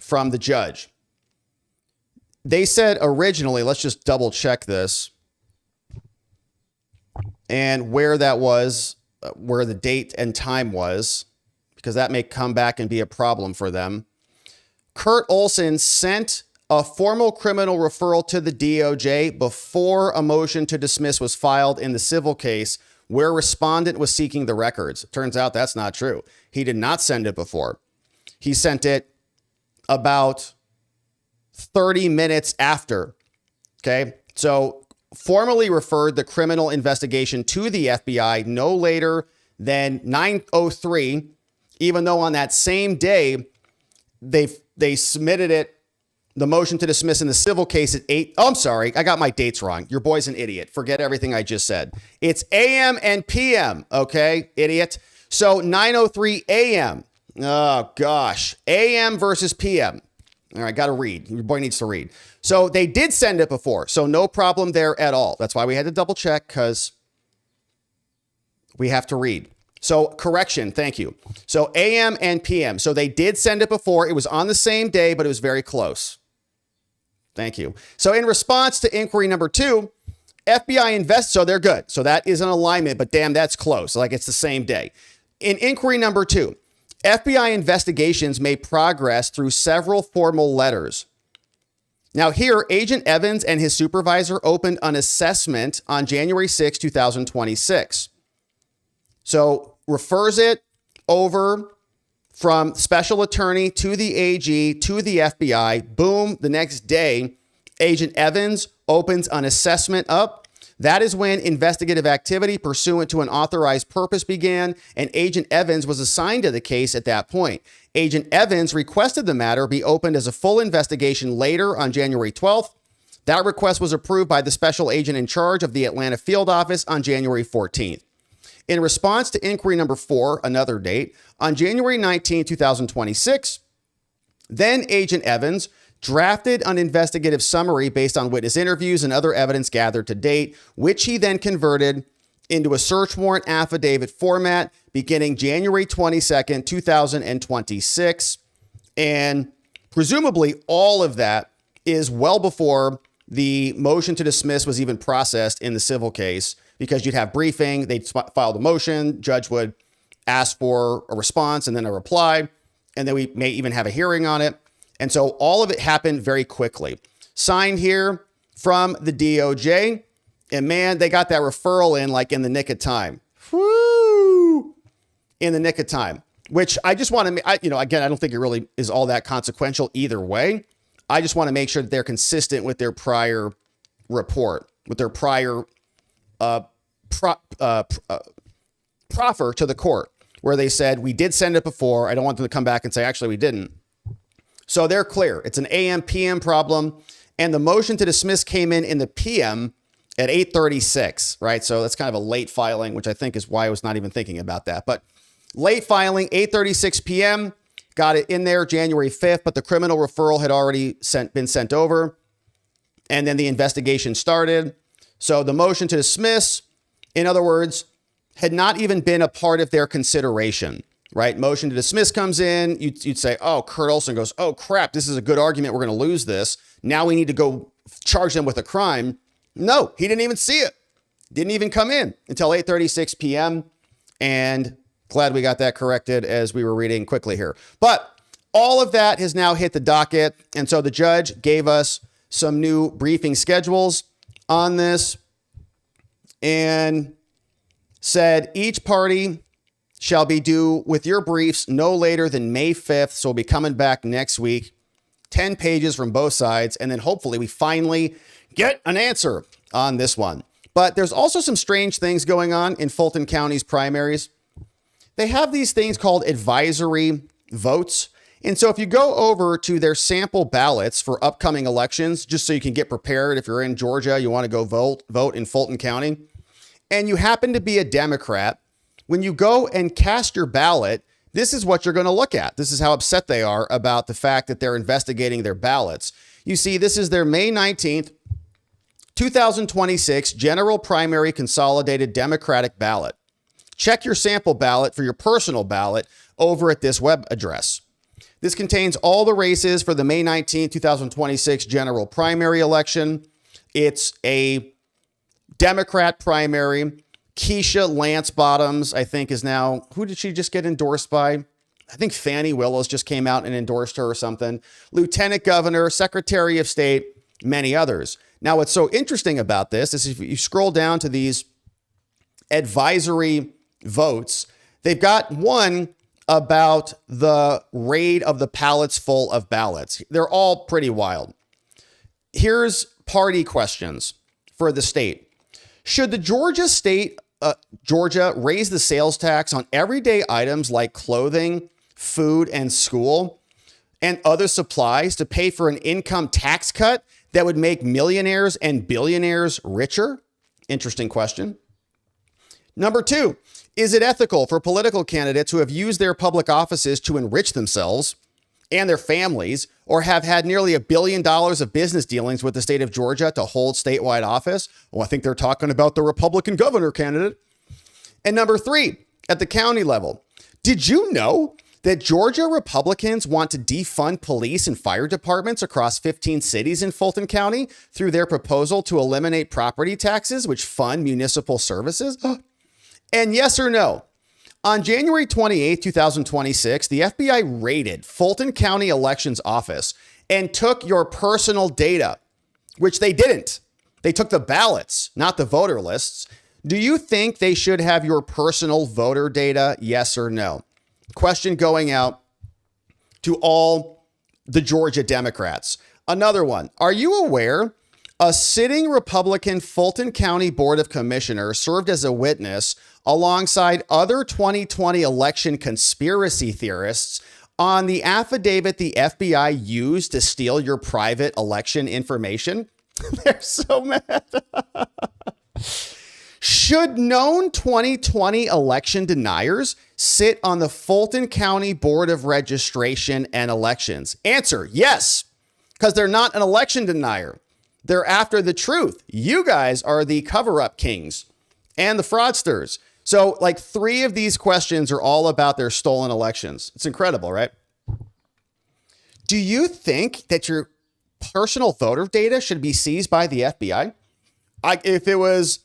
from the judge. They said originally, let's just double check this, and where that was, where the date and time was, because that may come back and be a problem for them. Kurt Olson sent a formal criminal referral to the DOJ before a motion to dismiss was filed in the civil case where respondent was seeking the records. It turns out that's not true. He did not send it before. He sent it about 30 minutes after. Okay, so formally referred the criminal investigation to the FBI no later than 9:03, even though on that same day they submitted it, the motion to dismiss in the civil case at 8. Oh, I'm sorry, I got my dates wrong. Your boy's an idiot. Forget everything I just said. It's AM and PM, okay, idiot. So 9:03 AM. Oh gosh, AM versus PM. All right, got to read. Your boy needs to read. So they did send it before, so no problem there at all. That's why we had to double check, because we have to read. So correction, thank you. So AM and PM. So they did send it before. It was on the same day, but it was very close. Thank you. So in response to inquiry number 2, FBI so they're good. So that is an alignment, but damn, that's close. Like it's the same day. In inquiry number 2, FBI investigations may progress through several formal letters. Now here, Agent Evans and his supervisor opened an assessment on January 6, 2026. So refers it over from special attorney to the AG to the FBI. Boom, the next day, Agent Evans opens an assessment up. That is when investigative activity pursuant to an authorized purpose began, and Agent Evans was assigned to the case at that point. Agent Evans requested the matter be opened as a full investigation later on January 12th. That request was approved by the special agent in charge of the Atlanta field office on January 14th. In response to inquiry number 4, another date, on January 19, 2026, then Agent Evans drafted an investigative summary based on witness interviews and other evidence gathered to date, which he then converted into a search warrant affidavit format beginning January 22nd, 2026. And presumably all of that is well before the motion to dismiss was even processed in the civil case, because you'd have briefing, they'd file the motion, judge would ask for a response and then a reply, and then we may even have a hearing on it. And so all of it happened very quickly. Signed here from the DOJ. And man, they got that referral in like in the nick of time. Woo! In the nick of time. Which I just want to, again, I don't think it really is all that consequential either way. I just want to make sure that they're consistent with their prior report, with their prior proffer to the court, where they said, we did send it before. I don't want them to come back and say, actually, we didn't. So they're clear. It's an AM PM problem. And the motion to dismiss came in the PM at 8:36, right? So that's kind of a late filing, which I think is why I was not even thinking about that. But late filing, 8:36 PM, got it in there January 5th, but the criminal referral had already been sent over. And then the investigation started. So the motion to dismiss, in other words, had not even been a part of their consideration. Right? Motion to dismiss comes in. You'd say, oh, Kurt Olson goes, oh, crap, this is a good argument. We're going to lose this. Now we need to go charge them with a crime. No, he didn't even see it. Didn't even come in until 8:36 p.m. And glad we got that corrected as we were reading quickly here. But all of that has now hit the docket. And so the judge gave us some new briefing schedules on this and said each party shall be due with your briefs no later than May 5th. So we'll be coming back next week, 10 pages from both sides. And then hopefully we finally get an answer on this one. But there's also some strange things going on in Fulton County's primaries. They have these things called advisory votes. And so if you go over to their sample ballots for upcoming elections, just so you can get prepared, if you're in Georgia, you want to go vote in Fulton County, and you happen to be a Democrat, when you go and cast your ballot, this is what you're going to look at. This is how upset they are about the fact that they're investigating their ballots. You see, this is their May 19th, 2026 General Primary Consolidated Democratic Ballot. Check your sample ballot for your personal ballot over at this web address. This contains all the races for the May 19th, 2026 General Primary election. It's a Democrat primary. Keisha Lance Bottoms, I think, is now, who did she just get endorsed by? I think Fani Willis just came out and endorsed her or something. Lieutenant Governor, Secretary of State, many others. Now, what's so interesting about this is if you scroll down to these advisory votes, they've got one about the raid of the pallets full of ballots. They're all pretty wild. Here's party questions for the state. Should the Georgia raise the sales tax on everyday items like clothing, food, and school, and other supplies to pay for an income tax cut that would make millionaires and billionaires richer? Interesting question. Number 2, is it ethical for political candidates who have used their public offices to enrich themselves and their families, or have had nearly $1 billion of business dealings with the state of Georgia to hold statewide office? Well, I think they're talking about the Republican governor candidate. And number 3, at the county level, did you know that Georgia Republicans want to defund police and fire departments across 15 cities in Fulton County through their proposal to eliminate property taxes, which fund municipal services? And yes or no, On January 28, 2026, the FBI raided Fulton County Elections Office and took your personal data, which they didn't. They took the ballots, not the voter lists. Do you think they should have your personal voter data? Yes or no? Question going out to all the Georgia Democrats. Another one. Are you aware a sitting Republican Fulton County Board of Commissioners served as a witness alongside other 2020 election conspiracy theorists on the affidavit the FBI used to steal your private election information? They're so mad. Should known 2020 election deniers sit on the Fulton County Board of Registration and Elections? Answer, yes, because they're not an election denier. They're after the truth. You guys are the cover-up kings and the fraudsters. So like 3 of these questions are all about their stolen elections. It's incredible, right? Do you think that your personal voter data should be seized by the FBI? If it was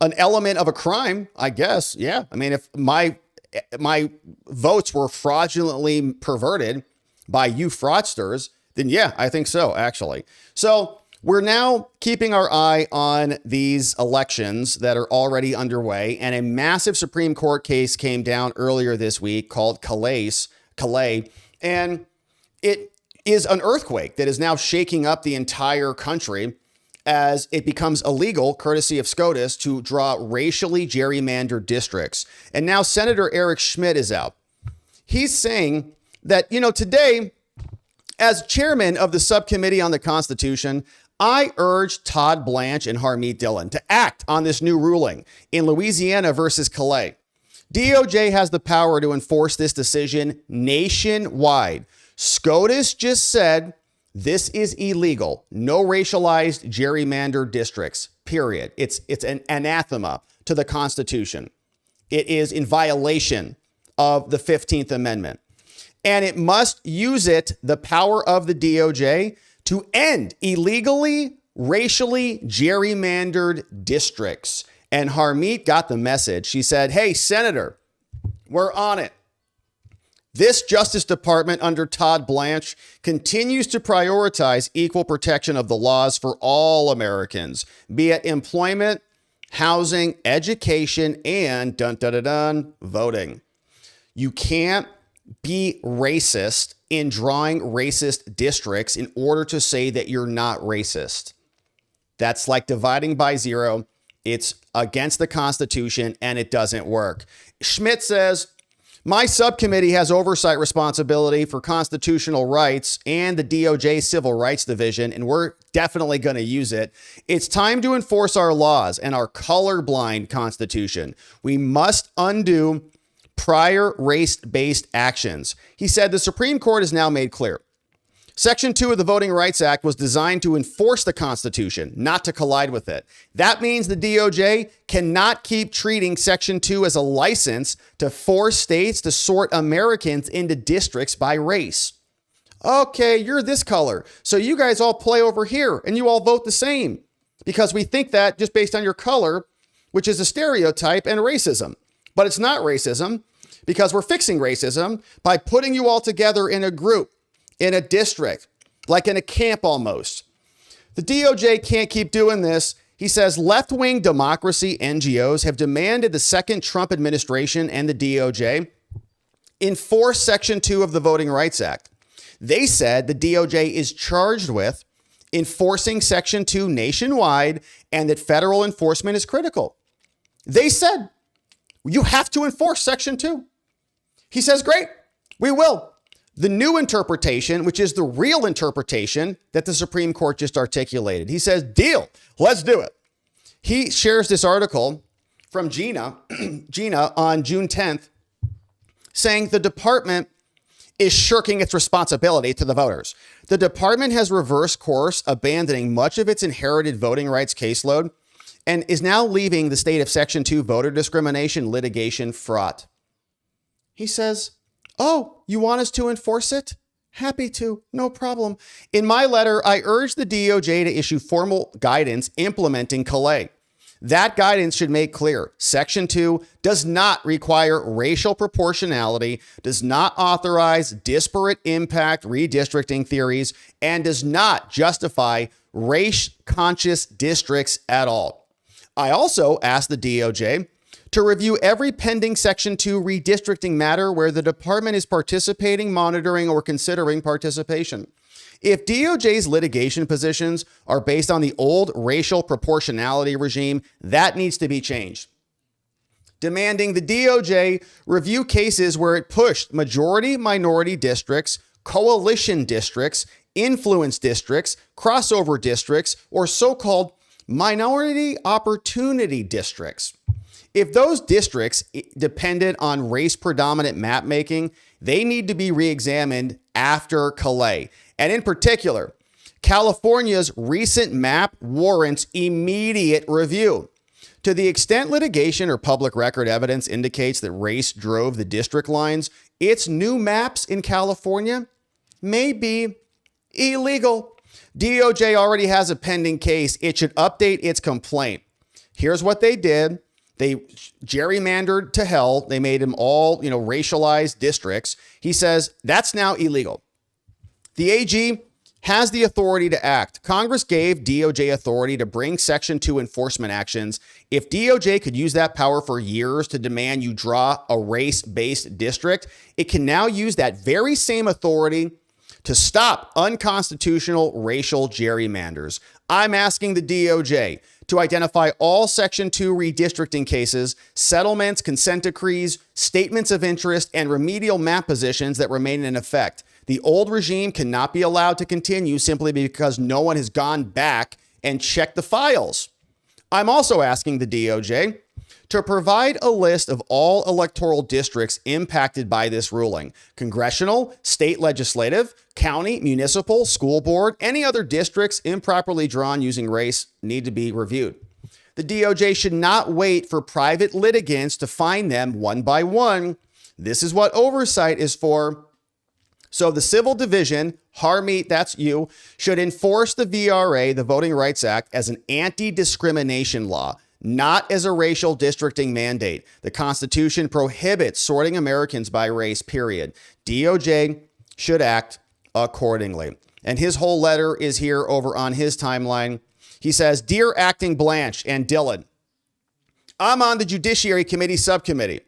an element of a crime, I guess, yeah. I mean, if my votes were fraudulently perverted by you fraudsters, then yeah, I think so, actually. So we're now keeping our eye on these elections that are already underway, and a massive Supreme Court case came down earlier this week called Calais, and it is an earthquake that is now shaking up the entire country as it becomes illegal, courtesy of SCOTUS, to draw racially gerrymandered districts. And now Senator Eric Schmitt is out. He's saying that, today, as chairman of the subcommittee on the Constitution, I urge Todd Blanche and Harmeet Dhillon to act on this new ruling in Louisiana versus Calais. DOJ has the power to enforce this decision nationwide. SCOTUS just said this is illegal. No racialized gerrymandered districts, period. It's an anathema to the Constitution. It is in violation of the 15th Amendment. And it must use the power of the DOJ to end illegally, racially gerrymandered districts. And Harmeet got the message. She said, hey, Senator, we're on it. This Justice Department under Todd Blanche continues to prioritize equal protection of the laws for all Americans, be it employment, housing, education, and voting. You can't be racist in drawing racist districts in order to say that you're not racist. That's like dividing by 0. It's against the Constitution and it doesn't work. Schmitt says, my subcommittee has oversight responsibility for constitutional rights and the DOJ Civil Rights Division, and we're definitely going to use it. It's time to enforce our laws and our colorblind Constitution. We must undo prior race-based actions. He said the Supreme Court has now made clear. Section 2 of the Voting Rights Act was designed to enforce the Constitution, not to collide with it. That means the DOJ cannot keep treating Section 2 as a license to force states to sort Americans into districts by race. Okay, you're this color, so you guys all play over here and you all vote the same because we think that just based on your color, which is a stereotype and racism. But it's not racism because we're fixing racism by putting you all together in a group, in a district, like in a camp almost. The DOJ can't keep doing this. He says left-wing democracy NGOs have demanded the second Trump administration and the DOJ enforce Section 2 of the Voting Rights Act. They said the DOJ is charged with enforcing Section 2 nationwide and that federal enforcement is critical. They said, you have to enforce Section 2. He says, great, we will. The new interpretation, which is the real interpretation that the Supreme Court just articulated. He says, deal, let's do it. He shares this article from Gina on June 10th, saying the department is shirking its responsibility to the voters. The department has reversed course, abandoning much of its inherited voting rights caseload, and is now leaving the state of Section 2 voter discrimination litigation fraught. He says, oh, you want us to enforce it? Happy to, no problem. In my letter, I urge the DOJ to issue formal guidance implementing Calais. That guidance should make clear Section 2 does not require racial proportionality, does not authorize disparate impact redistricting theories, and does not justify race-conscious districts at all. I also asked the DOJ to review every pending Section 2 redistricting matter where the department is participating, monitoring, or considering participation. If DOJ's litigation positions are based on the old racial proportionality regime, that needs to be changed. Demanding the DOJ review cases where it pushed majority-minority districts, coalition districts, influence districts, crossover districts, or so-called minority opportunity districts. If those districts depended on race-predominant map-making, they need to be re-examined after Calais. And in particular, California's recent map warrants immediate review. To the extent litigation or public record evidence indicates that race drove the district lines, its new maps in California may be illegal. DOJ already has a pending case. It should update its complaint. Here's what they did. They gerrymandered to hell. They made them all, racialized districts. He says that's now illegal. The AG has the authority to act. Congress gave DOJ authority to bring Section 2 enforcement actions. If DOJ could use that power for years to demand you draw a race-based district, it can now use that very same authority to stop unconstitutional racial gerrymanders. I'm asking the DOJ to identify all Section 2 redistricting cases, settlements, consent decrees, statements of interest, and remedial map positions that remain in effect. The old regime cannot be allowed to continue simply because no one has gone back and checked the files. I'm also asking the DOJ to provide a list of all electoral districts impacted by this ruling. Congressional, state legislative, county, municipal, school board, any other districts improperly drawn using race need to be reviewed. The DOJ should not wait for private litigants to find them one by one. This is what oversight is for. So the Civil Division, Harmeet, that's you, should enforce the VRA, the Voting Rights Act, as an anti-discrimination law, not as a racial districting mandate. The Constitution prohibits sorting Americans by race, period. DOJ should act accordingly. And his whole letter is here over on his timeline. He says, Dear Acting Blanche and Dhillon, I'm on the Judiciary Committee subcommittee,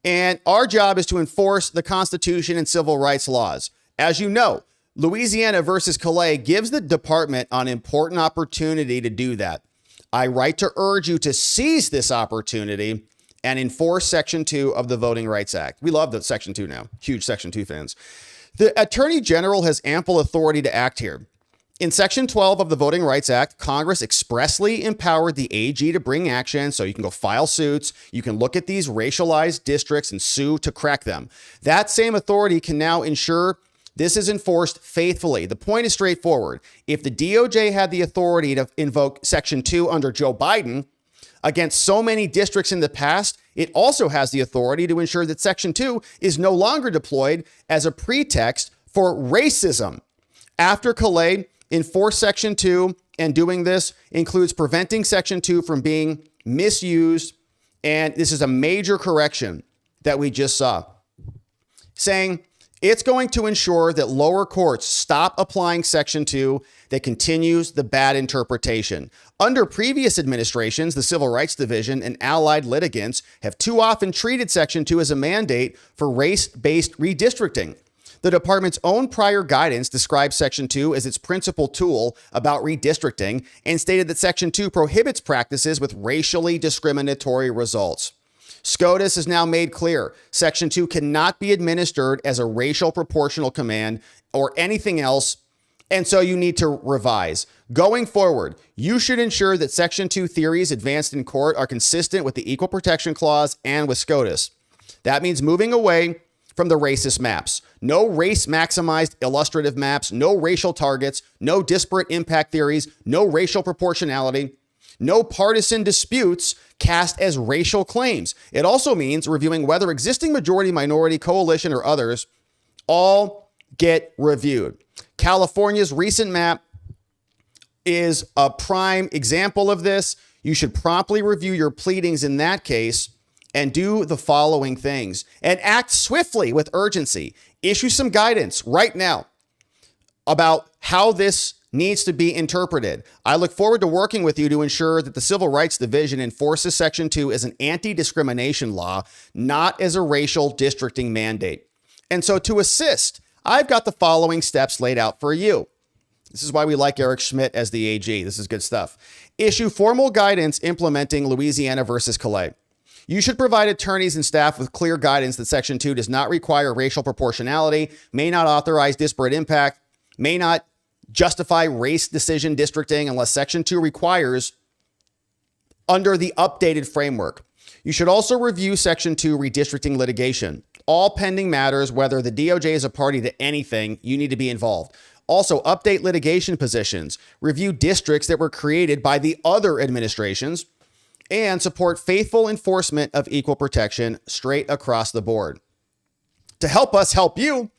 and our job is to enforce the Constitution and civil rights laws. As you know, Louisiana versus Calais gives the department an important opportunity to do that. I write to urge you to seize this opportunity and enforce Section 2 of the Voting Rights Act. We love the Section 2 now. Huge Section 2 fans. The Attorney General has ample authority to act here. In Section 12 of the Voting Rights Act, Congress expressly empowered the AG to bring action, so you can go file suits. You can look at these racialized districts and sue to crack them. That same authority can now ensure this is enforced faithfully. The point is straightforward. If the DOJ had the authority to invoke Section 2 under Joe Biden against so many districts in the past, it also has the authority to ensure that Section 2 is no longer deployed as a pretext for racism. After Calais, enforce Section 2, and doing this includes preventing Section 2 from being misused. And this is a major correction that we just saw, saying it's going to ensure that lower courts stop applying Section 2 that continues the bad interpretation. Under previous administrations, the Civil Rights Division and allied litigants have too often treated Section 2 as a mandate for race-based redistricting. The department's own prior guidance described Section 2 as its principal tool about redistricting and stated that Section 2 prohibits practices with racially discriminatory results. SCOTUS has now made clear Section 2 cannot be administered as a racial proportional command or anything else, and so you need to revise. Going forward, you should ensure that Section 2 theories advanced in court are consistent with the Equal Protection Clause and with SCOTUS. That means moving away from the racist maps. No race-maximized illustrative maps, no racial targets, no disparate impact theories, no racial proportionality, no partisan disputes cast as racial claims. It also means reviewing whether existing majority, minority, coalition, or others all get reviewed. California's recent map is a prime example of this. You should promptly review your pleadings in that case and do the following things and act swiftly with urgency. Issue some guidance right now about how this needs to be interpreted. I look forward to working with you to ensure that the Civil Rights Division enforces Section 2 as an anti-discrimination law, not as a racial districting mandate. And so to assist, I've got the following steps laid out for you. This is why we like Eric Schmidt as the AG. This is good stuff. Issue formal guidance implementing Louisiana versus Calais. You should provide attorneys and staff with clear guidance that Section 2 does not require racial proportionality, may not authorize disparate impact, may not justify race decision districting unless Section 2 requires under the updated framework. You should also review Section 2 redistricting litigation. All pending matters, whether the DOJ is a party to anything, you need to be involved. Also, update litigation positions, review districts that were created by the other administrations, and support faithful enforcement of equal protection straight across the board. To help us help you,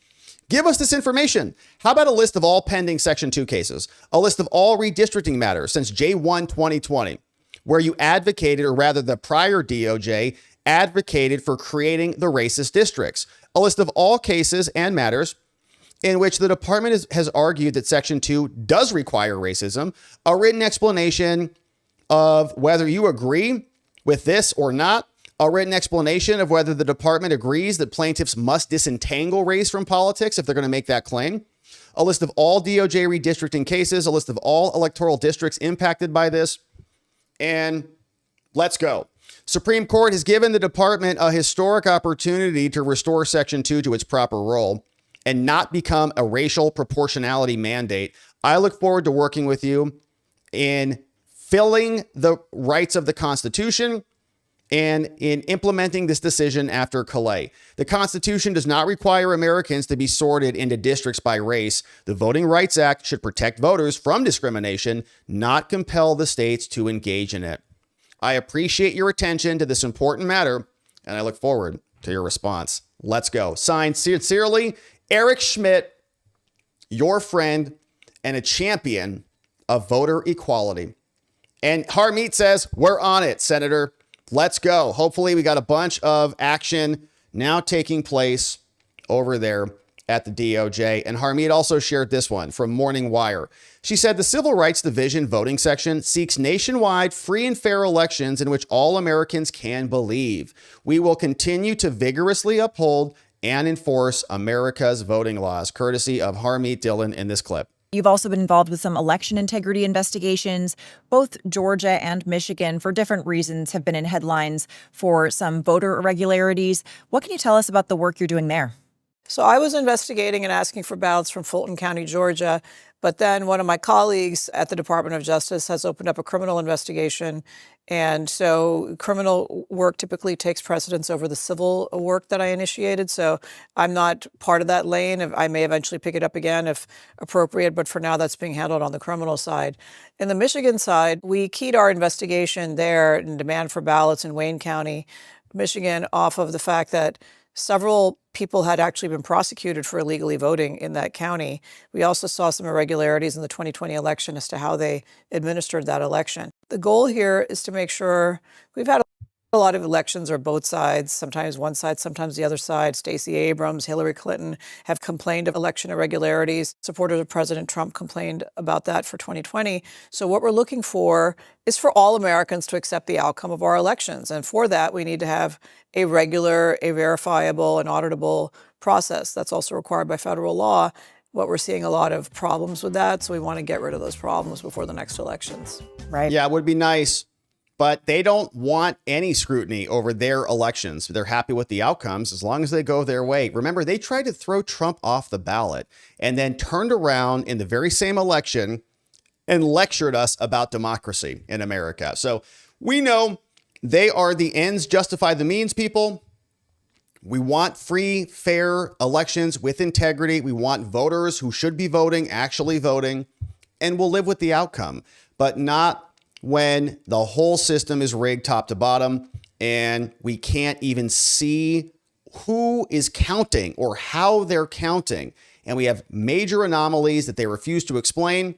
give us this information. How about a list of all pending Section 2 cases, a list of all redistricting matters since J1 2020, where you advocated, or rather the prior DOJ advocated for creating the racist districts, a list of all cases and matters in which the department has argued that Section 2 does require racism, a written explanation of whether you agree with this or not, a written explanation of whether the department agrees that plaintiffs must disentangle race from politics if they're going to make that claim, a list of all DOJ redistricting cases, a list of all electoral districts impacted by this, and let's go. Supreme Court has given the department a historic opportunity to restore Section 2 to its proper role and not become a racial proportionality mandate. I look forward to working with you in filling the rights of the Constitution and in implementing this decision after Calais. The Constitution does not require Americans to be sorted into districts by race. The Voting Rights Act should protect voters from discrimination, not compel the states to engage in it. I appreciate your attention to this important matter, and I look forward to your response. Let's go. Signed, sincerely, Eric Schmidt, your friend and a champion of voter equality. And Harmeet says, we're on it, Senator. Let's go. Hopefully we got a bunch of action now taking place over there at the DOJ. And Harmeet also shared this one from Morning Wire. She said the Civil Rights Division voting section seeks nationwide free and fair elections in which all Americans can believe. We will continue to vigorously uphold and enforce America's voting laws, courtesy of Harmeet Dhillon in this clip. You've also been involved with some election integrity investigations. Both Georgia and Michigan, for different reasons, have been in headlines for some voter irregularities. What can you tell us about the work you're doing there? So I was investigating and asking for ballots from Fulton County, Georgia. But then one of my colleagues at the Department of Justice has opened up a criminal investigation. And so criminal work typically takes precedence over the civil work that I initiated. So I'm not part of that lane. I may eventually pick it up again if appropriate, but for now that's being handled on the criminal side. In the Michigan side, we keyed our investigation there in demand for ballots in Wayne County, Michigan, off of the fact that several people had actually been prosecuted for illegally voting in that county. We also saw some irregularities in the 2020 election as to how they administered that election. The goal here is to make sure we've had a lot of elections or both sides, sometimes one side, sometimes the other side. Stacey Abrams, Hillary Clinton have complained of election irregularities. Supporters of President Trump complained about that for 2020. So what we're looking for is for all Americans to accept the outcome of our elections. And for that, we need to have a regular, a verifiable, and auditable process. That's also required by federal law. What we're seeing a lot of problems with that. So we want to get rid of those problems before the next elections. Right. Yeah, it would be nice. But they don't want any scrutiny over their elections. They're happy with the outcomes as long as they go their way. Remember, they tried to throw Trump off the ballot and then turned around in the very same election and lectured us about democracy in America. So we know they are the ends justify the means people. We want free, fair elections with integrity. We want voters who should be voting, actually voting, and we'll live with the outcome, but not when the whole system is rigged top to bottom and we can't even see who is counting or how they're counting. And we have major anomalies that they refuse to explain.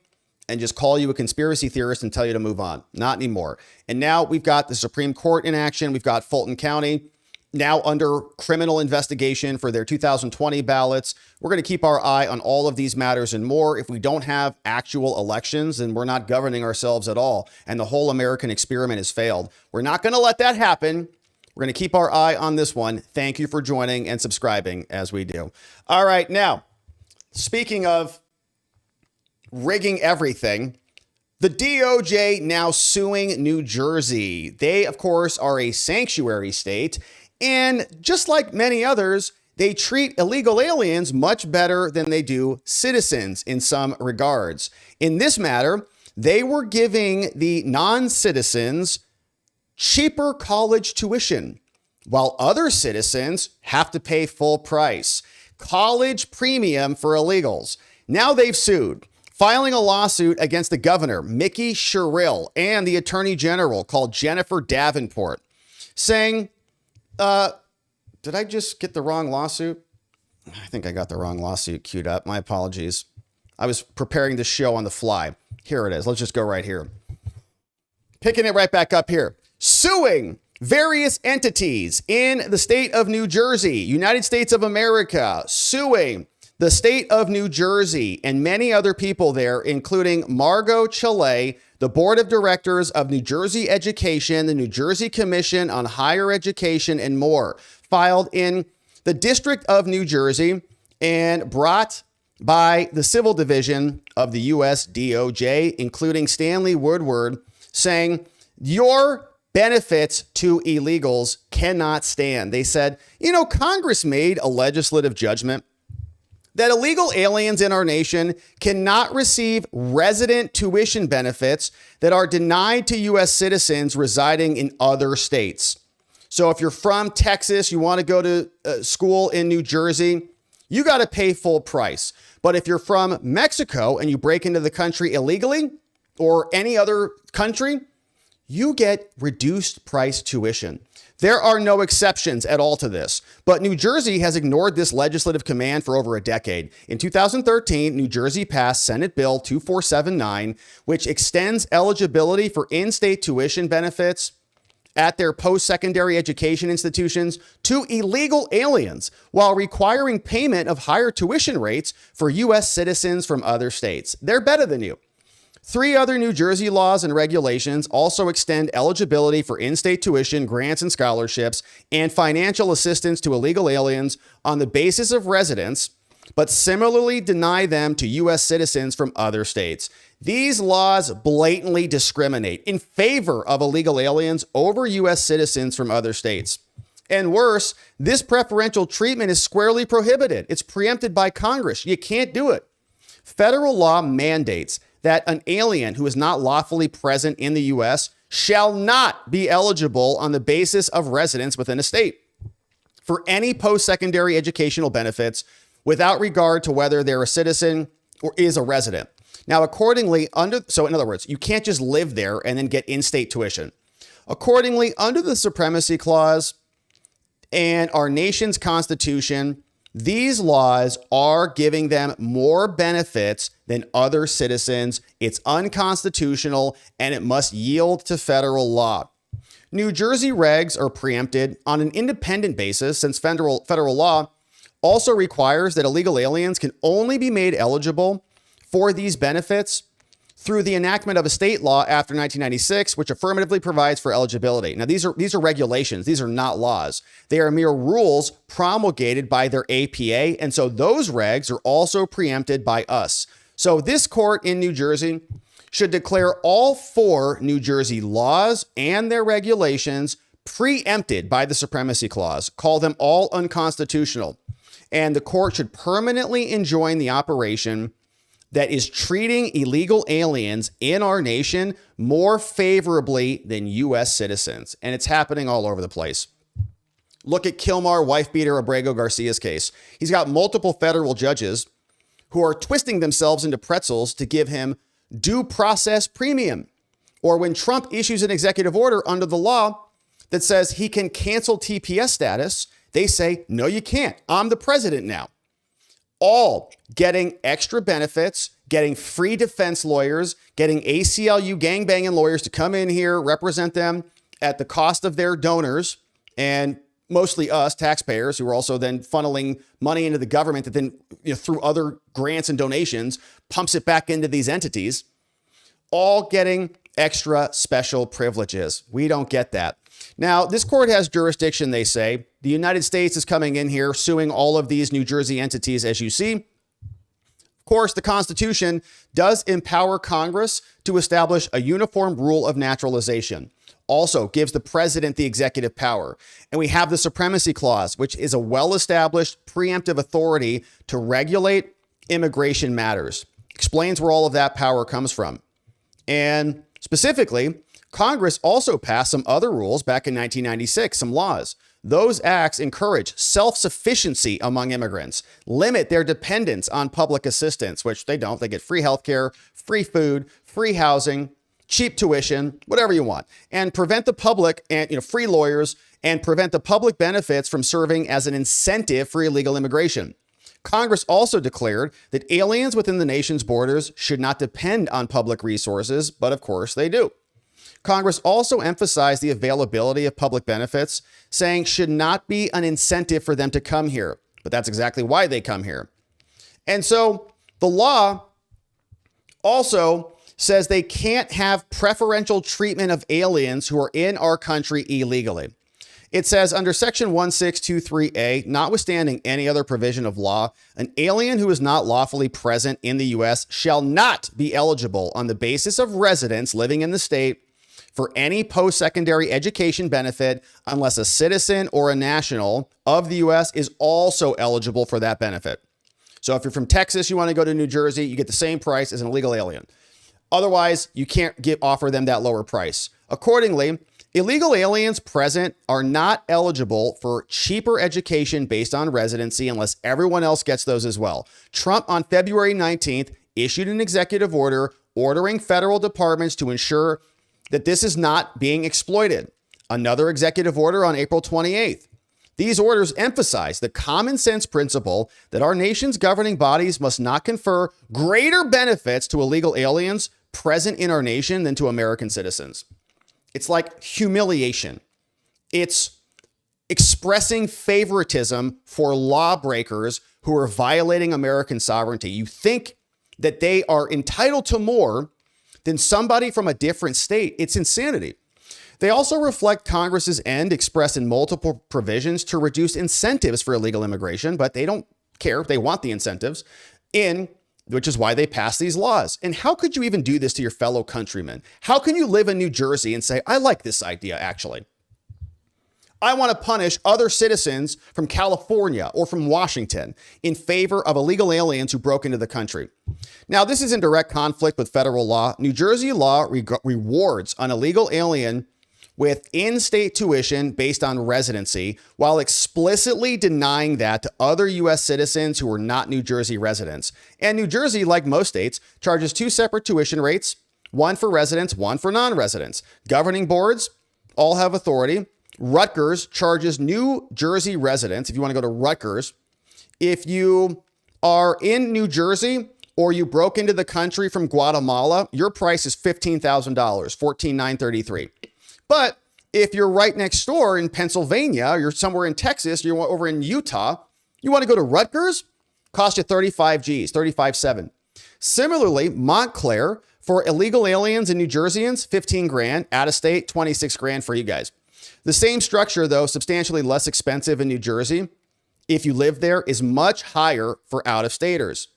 and just call you a conspiracy theorist and tell you to move on. Not anymore. And now we've got the Supreme Court in action. We've got Fulton County now under criminal investigation for their 2020 ballots. We're going to keep our eye on all of these matters and more. If we don't have actual elections, then we're not governing ourselves at all, and the whole American experiment has failed. We're not going to let that happen. We're going to keep our eye on this one. Thank you for joining and subscribing as we do. All right, now, speaking of rigging everything, the DOJ now suing New Jersey. They, of course, are a sanctuary state. And just like many others, they treat illegal aliens much better than they do citizens in some regards. In this matter, they were giving the non-citizens cheaper college tuition, while other citizens have to pay full price. College premium for illegals. Now they've sued, filing a lawsuit against the governor, Mickey Sherrill, and the attorney general called Jennifer Davenport, saying, did I just get the wrong lawsuit? I think I got the wrong lawsuit queued up. My apologies. I was preparing this show on the fly. Here it is. Let's just go right here. Picking it right back up here. Suing various entities in the state of New Jersey, United States of America, suing the state of New Jersey and many other people there, including Margot Chalet, the board of directors of New Jersey Education, the New Jersey Commission on Higher Education, and more, filed in the District of New Jersey and brought by the Civil Division of the U.S. DOJ, including Stanley Woodward, saying, your benefits to illegals cannot stand. They said, Congress made a legislative judgment that illegal aliens in our nation cannot receive resident tuition benefits that are denied to U.S. citizens residing in other states. So if you're from Texas, you want to go to school in New Jersey, you got to pay full price. But if you're from Mexico and you break into the country illegally or any other country, you get reduced price tuition. There are no exceptions at all to this, but New Jersey has ignored this legislative command for over a decade. In 2013, New Jersey passed Senate Bill 2479, which extends eligibility for in-state tuition benefits at their post-secondary education institutions to illegal aliens while requiring payment of higher tuition rates for U.S. citizens from other states. They're better than you. 3 other New Jersey laws and regulations also extend eligibility for in-state tuition, grants and scholarships, and financial assistance to illegal aliens on the basis of residence, but similarly deny them to U.S. citizens from other states. These laws blatantly discriminate in favor of illegal aliens over U.S. citizens from other states. And worse, this preferential treatment is squarely prohibited. It's preempted by Congress. You can't do it. Federal law mandates that an alien who is not lawfully present in the U.S. shall not be eligible on the basis of residence within a state for any post-secondary educational benefits without regard to whether they're a citizen or is a resident. Now, accordingly, so in other words, you can't just live there and then get in-state tuition. Accordingly, under the Supremacy Clause and our nation's Constitution, these laws are giving them more benefits than other citizens. It's unconstitutional and it must yield to federal law. New Jersey regs are preempted on an independent basis since federal law also requires that illegal aliens can only be made eligible for these benefits through the enactment of a state law after 1996, which affirmatively provides for eligibility. Now, these are regulations. These are not laws. They are mere rules promulgated by their APA. And so those regs are also preempted by us. So this court in New Jersey should declare all 4 New Jersey laws and their regulations preempted by the Supremacy Clause, call them all unconstitutional. And the court should permanently enjoin the operation that is treating illegal aliens in our nation more favorably than U.S. citizens. And it's happening all over the place. Look at Kilmar wife-beater Abrego Garcia's case. He's got multiple federal judges who are twisting themselves into pretzels to give him due process premium. Or when Trump issues an executive order under the law that says he can cancel TPS status, they say, no, you can't. I'm the president now. All getting extra benefits getting free defense lawyers, getting ACLU gangbanging lawyers to come in here, represent them at the cost of their donors, and mostly us taxpayers who are also then funneling money into the government that then, through other grants and donations, pumps it back into these entities, all getting extra special privileges. We don't get that. Now, this court has jurisdiction, they say. The United States is coming in here suing all of these New Jersey entities, as you see. Of course, the Constitution does empower Congress to establish a uniform rule of naturalization. Also gives the president the executive power. And we have the Supremacy Clause, which is a well-established preemptive authority to regulate immigration matters. Explains where all of that power comes from. And specifically, Congress also passed some other rules back in 1996, some laws. Those acts encourage self-sufficiency among immigrants, limit their dependence on public assistance, which they don't. They get free healthcare, free food, free housing, cheap tuition, whatever you want, and prevent the public and free lawyers and prevent the public benefits from serving as an incentive for illegal immigration. Congress also declared that aliens within the nation's borders should not depend on public resources, but of course they do. Congress also emphasized the availability of public benefits, saying should not be an incentive for them to come here, but that's exactly why they come here. And so the law also says they can't have preferential treatment of aliens who are in our country illegally. It says under Section 1623A, notwithstanding any other provision of law, an alien who is not lawfully present in the U.S. shall not be eligible on the basis of residence living in the state for any post-secondary education benefit unless a citizen or a national of the U.S. is also eligible for that benefit. So if you're from Texas, you want to go to New Jersey, you get the same price as an illegal alien. Otherwise, you can't offer them that lower price. Accordingly, illegal aliens present are not eligible for cheaper education based on residency unless everyone else gets those as well. Trump on February 19th issued an executive order ordering federal departments to ensure that this is not being exploited. Another executive order on April 28th. These orders emphasize the common sense principle that our nation's governing bodies must not confer greater benefits to illegal aliens present in our nation than to American citizens. It's like humiliation. It's expressing favoritism for lawbreakers who are violating American sovereignty. You think that they are entitled to more than somebody from a different state. It's insanity. They also reflect Congress's end expressed in multiple provisions to reduce incentives for illegal immigration, but they don't care. They want the incentives which is why they pass these laws. And how could you even do this to your fellow countrymen? How can you live in New Jersey and say, I like this idea, actually? I want to punish other citizens from California or from Washington in favor of illegal aliens who broke into the country. Now, this is in direct conflict with federal law. New Jersey law rewards an illegal alien with in-state tuition based on residency, while explicitly denying that to other U.S. citizens who are not New Jersey residents. And New Jersey, like most states, charges two separate tuition rates, one for residents, one for non-residents. Governing boards all have authority. Rutgers charges New Jersey residents, if you want to go to Rutgers, if you are in New Jersey or you broke into the country from Guatemala, your price is $15,000, $14,933. But if you're right next door in Pennsylvania, you're somewhere in Texas, you're over in Utah, you want to go to Rutgers, cost you 35 G's, 35.7. Similarly, Montclair for illegal aliens and New Jerseyans, 15 grand, out of state, 26 grand for you guys. The same structure, though, substantially less expensive in New Jersey, if you live there, is much higher for out-of-staters.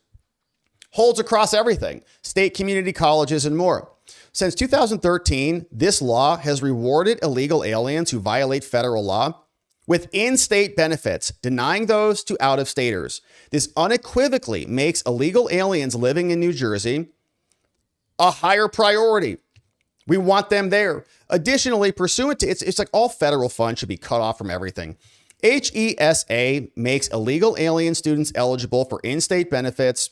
Holds across everything, state community colleges and more. Since 2013, this law has rewarded illegal aliens who violate federal law with in-state benefits, denying those to out-of-staters. This unequivocally makes illegal aliens living in New Jersey a higher priority. We want them there. Additionally, pursuant to it's like all federal funds should be cut off from everything. HESA makes illegal alien students eligible for in-state benefits,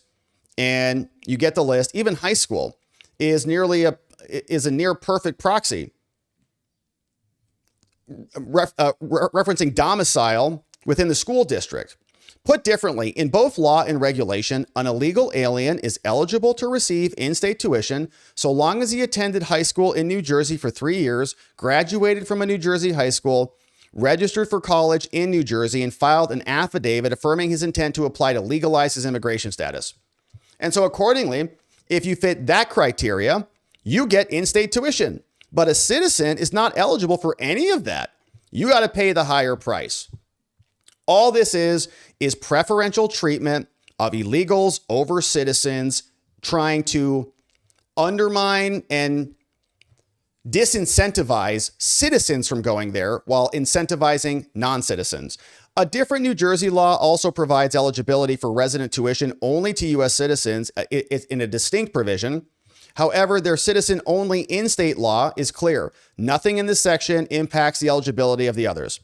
and you get the list. Even high school is a near perfect proxy. Referencing domicile within the school district. Put differently, in both law and regulation, an illegal alien is eligible to receive in-state tuition so long as he attended high school in New Jersey for 3 years, graduated from a New Jersey high school, registered for college in New Jersey, and filed an affidavit affirming his intent to apply to legalize his immigration status. And so accordingly, if you fit that criteria, you get in-state tuition. But a citizen is not eligible for any of that. You got to pay the higher price. All this is preferential treatment of illegals over citizens, trying to undermine and disincentivize citizens from going there while incentivizing non-citizens. A different New Jersey law also provides eligibility for resident tuition only to U.S. citizens in a distinct provision. However, their citizen-only in-state law is clear. Nothing in this section impacts the eligibility of the others.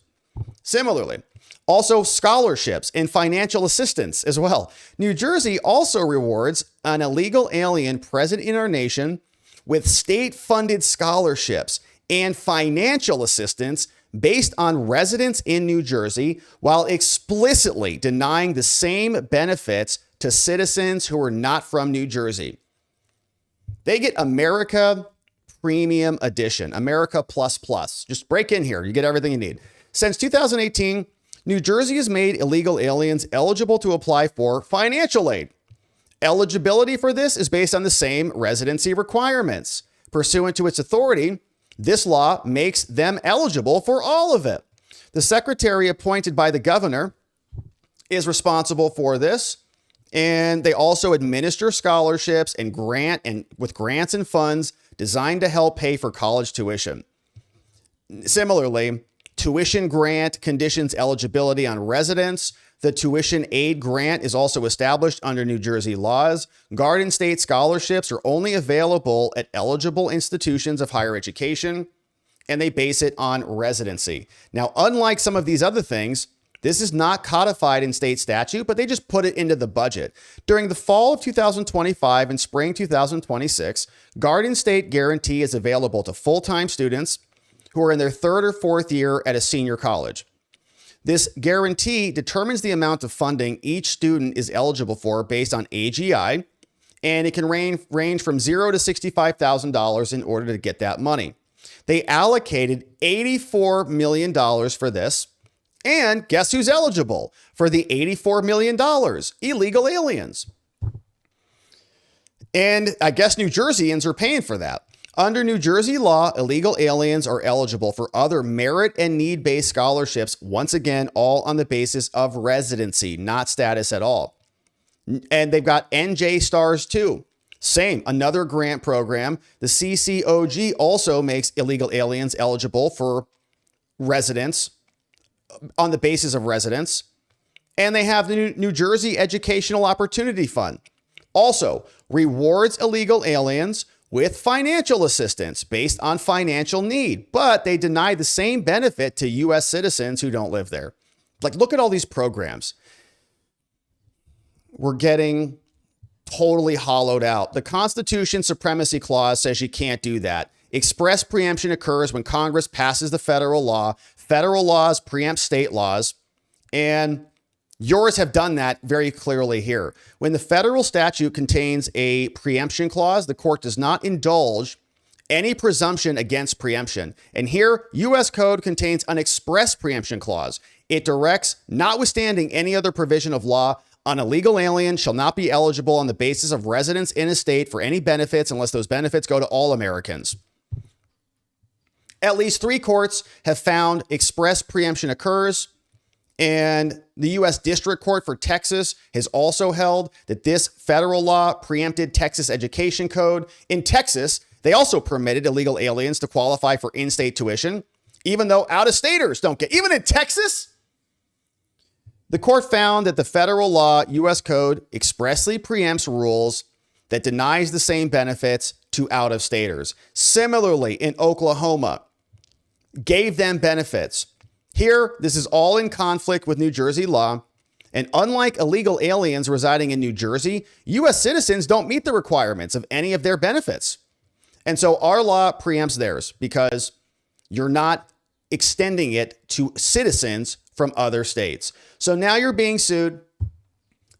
Similarly, also scholarships and financial assistance as well. New Jersey also rewards an illegal alien present in our nation with state-funded scholarships and financial assistance based on residence in New Jersey, while explicitly denying the same benefits to citizens who are not from New Jersey. They get America Premium Edition, America Plus Plus. Just break in here. You get everything you need. Since 2018, New Jersey has made illegal aliens eligible to apply for financial aid. Eligibility for this is based on the same residency requirements. Pursuant to its authority, this law makes them eligible for all of it. The secretary appointed by the governor is responsible for this, and they also administer scholarships and with grants and funds designed to help pay for college tuition. Similarly, tuition grant conditions eligibility on residents. The tuition aid grant is also established under New Jersey laws. Garden State scholarships are only available at eligible institutions of higher education, and they base it on residency. Now, unlike some of these other things, this is not codified in state statute, but they just put it into the budget. During the fall of 2025 and spring 2026, Garden State Guarantee is available to full-time students who are in their 3rd or 4th year at a senior college. This guarantee determines the amount of funding each student is eligible for based on AGI, and it can range from $0 to $65,000 in order to get that money. They allocated $84 million for this, and guess who's eligible for the $84 million? Illegal aliens. And I guess New Jerseyans are paying for that. Under New Jersey law, illegal aliens are eligible for other merit and need-based scholarships, once again, all on the basis of residency, not status at all. And they've got NJ Stars too. Same, another grant program. The CCOG also makes illegal aliens eligible for residence on the basis of residence. And they have the New Jersey Educational Opportunity Fund. Also rewards illegal aliens with financial assistance based on financial need, but they deny the same benefit to U.S. citizens who don't live there. Like, look at all these programs. We're getting totally hollowed out. The Constitution Supremacy Clause says you can't do that. Express preemption occurs when Congress passes the federal law. Federal laws preempt state laws, and yours have done that very clearly here. When the federal statute contains a preemption clause, the court does not indulge any presumption against preemption. And here, U.S. Code contains an express preemption clause. It directs, notwithstanding any other provision of law, an illegal alien shall not be eligible on the basis of residence in a state for any benefits unless those benefits go to all Americans. At least 3 courts have found express preemption occurs. And the U.S. District Court for Texas has also held that this federal law preempted Texas Education Code. In Texas, they also permitted illegal aliens to qualify for in-state tuition, even though out-of-staters don't get. Even in Texas, the court found that the federal law, U.S. Code, expressly preempts rules that denies the same benefits to out-of-staters. Similarly, in Oklahoma, gave them benefits. Here, this is all in conflict with New Jersey law. And unlike illegal aliens residing in New Jersey, U.S. citizens don't meet the requirements of any of their benefits. And so our law preempts theirs because you're not extending it to citizens from other states. So now you're being sued.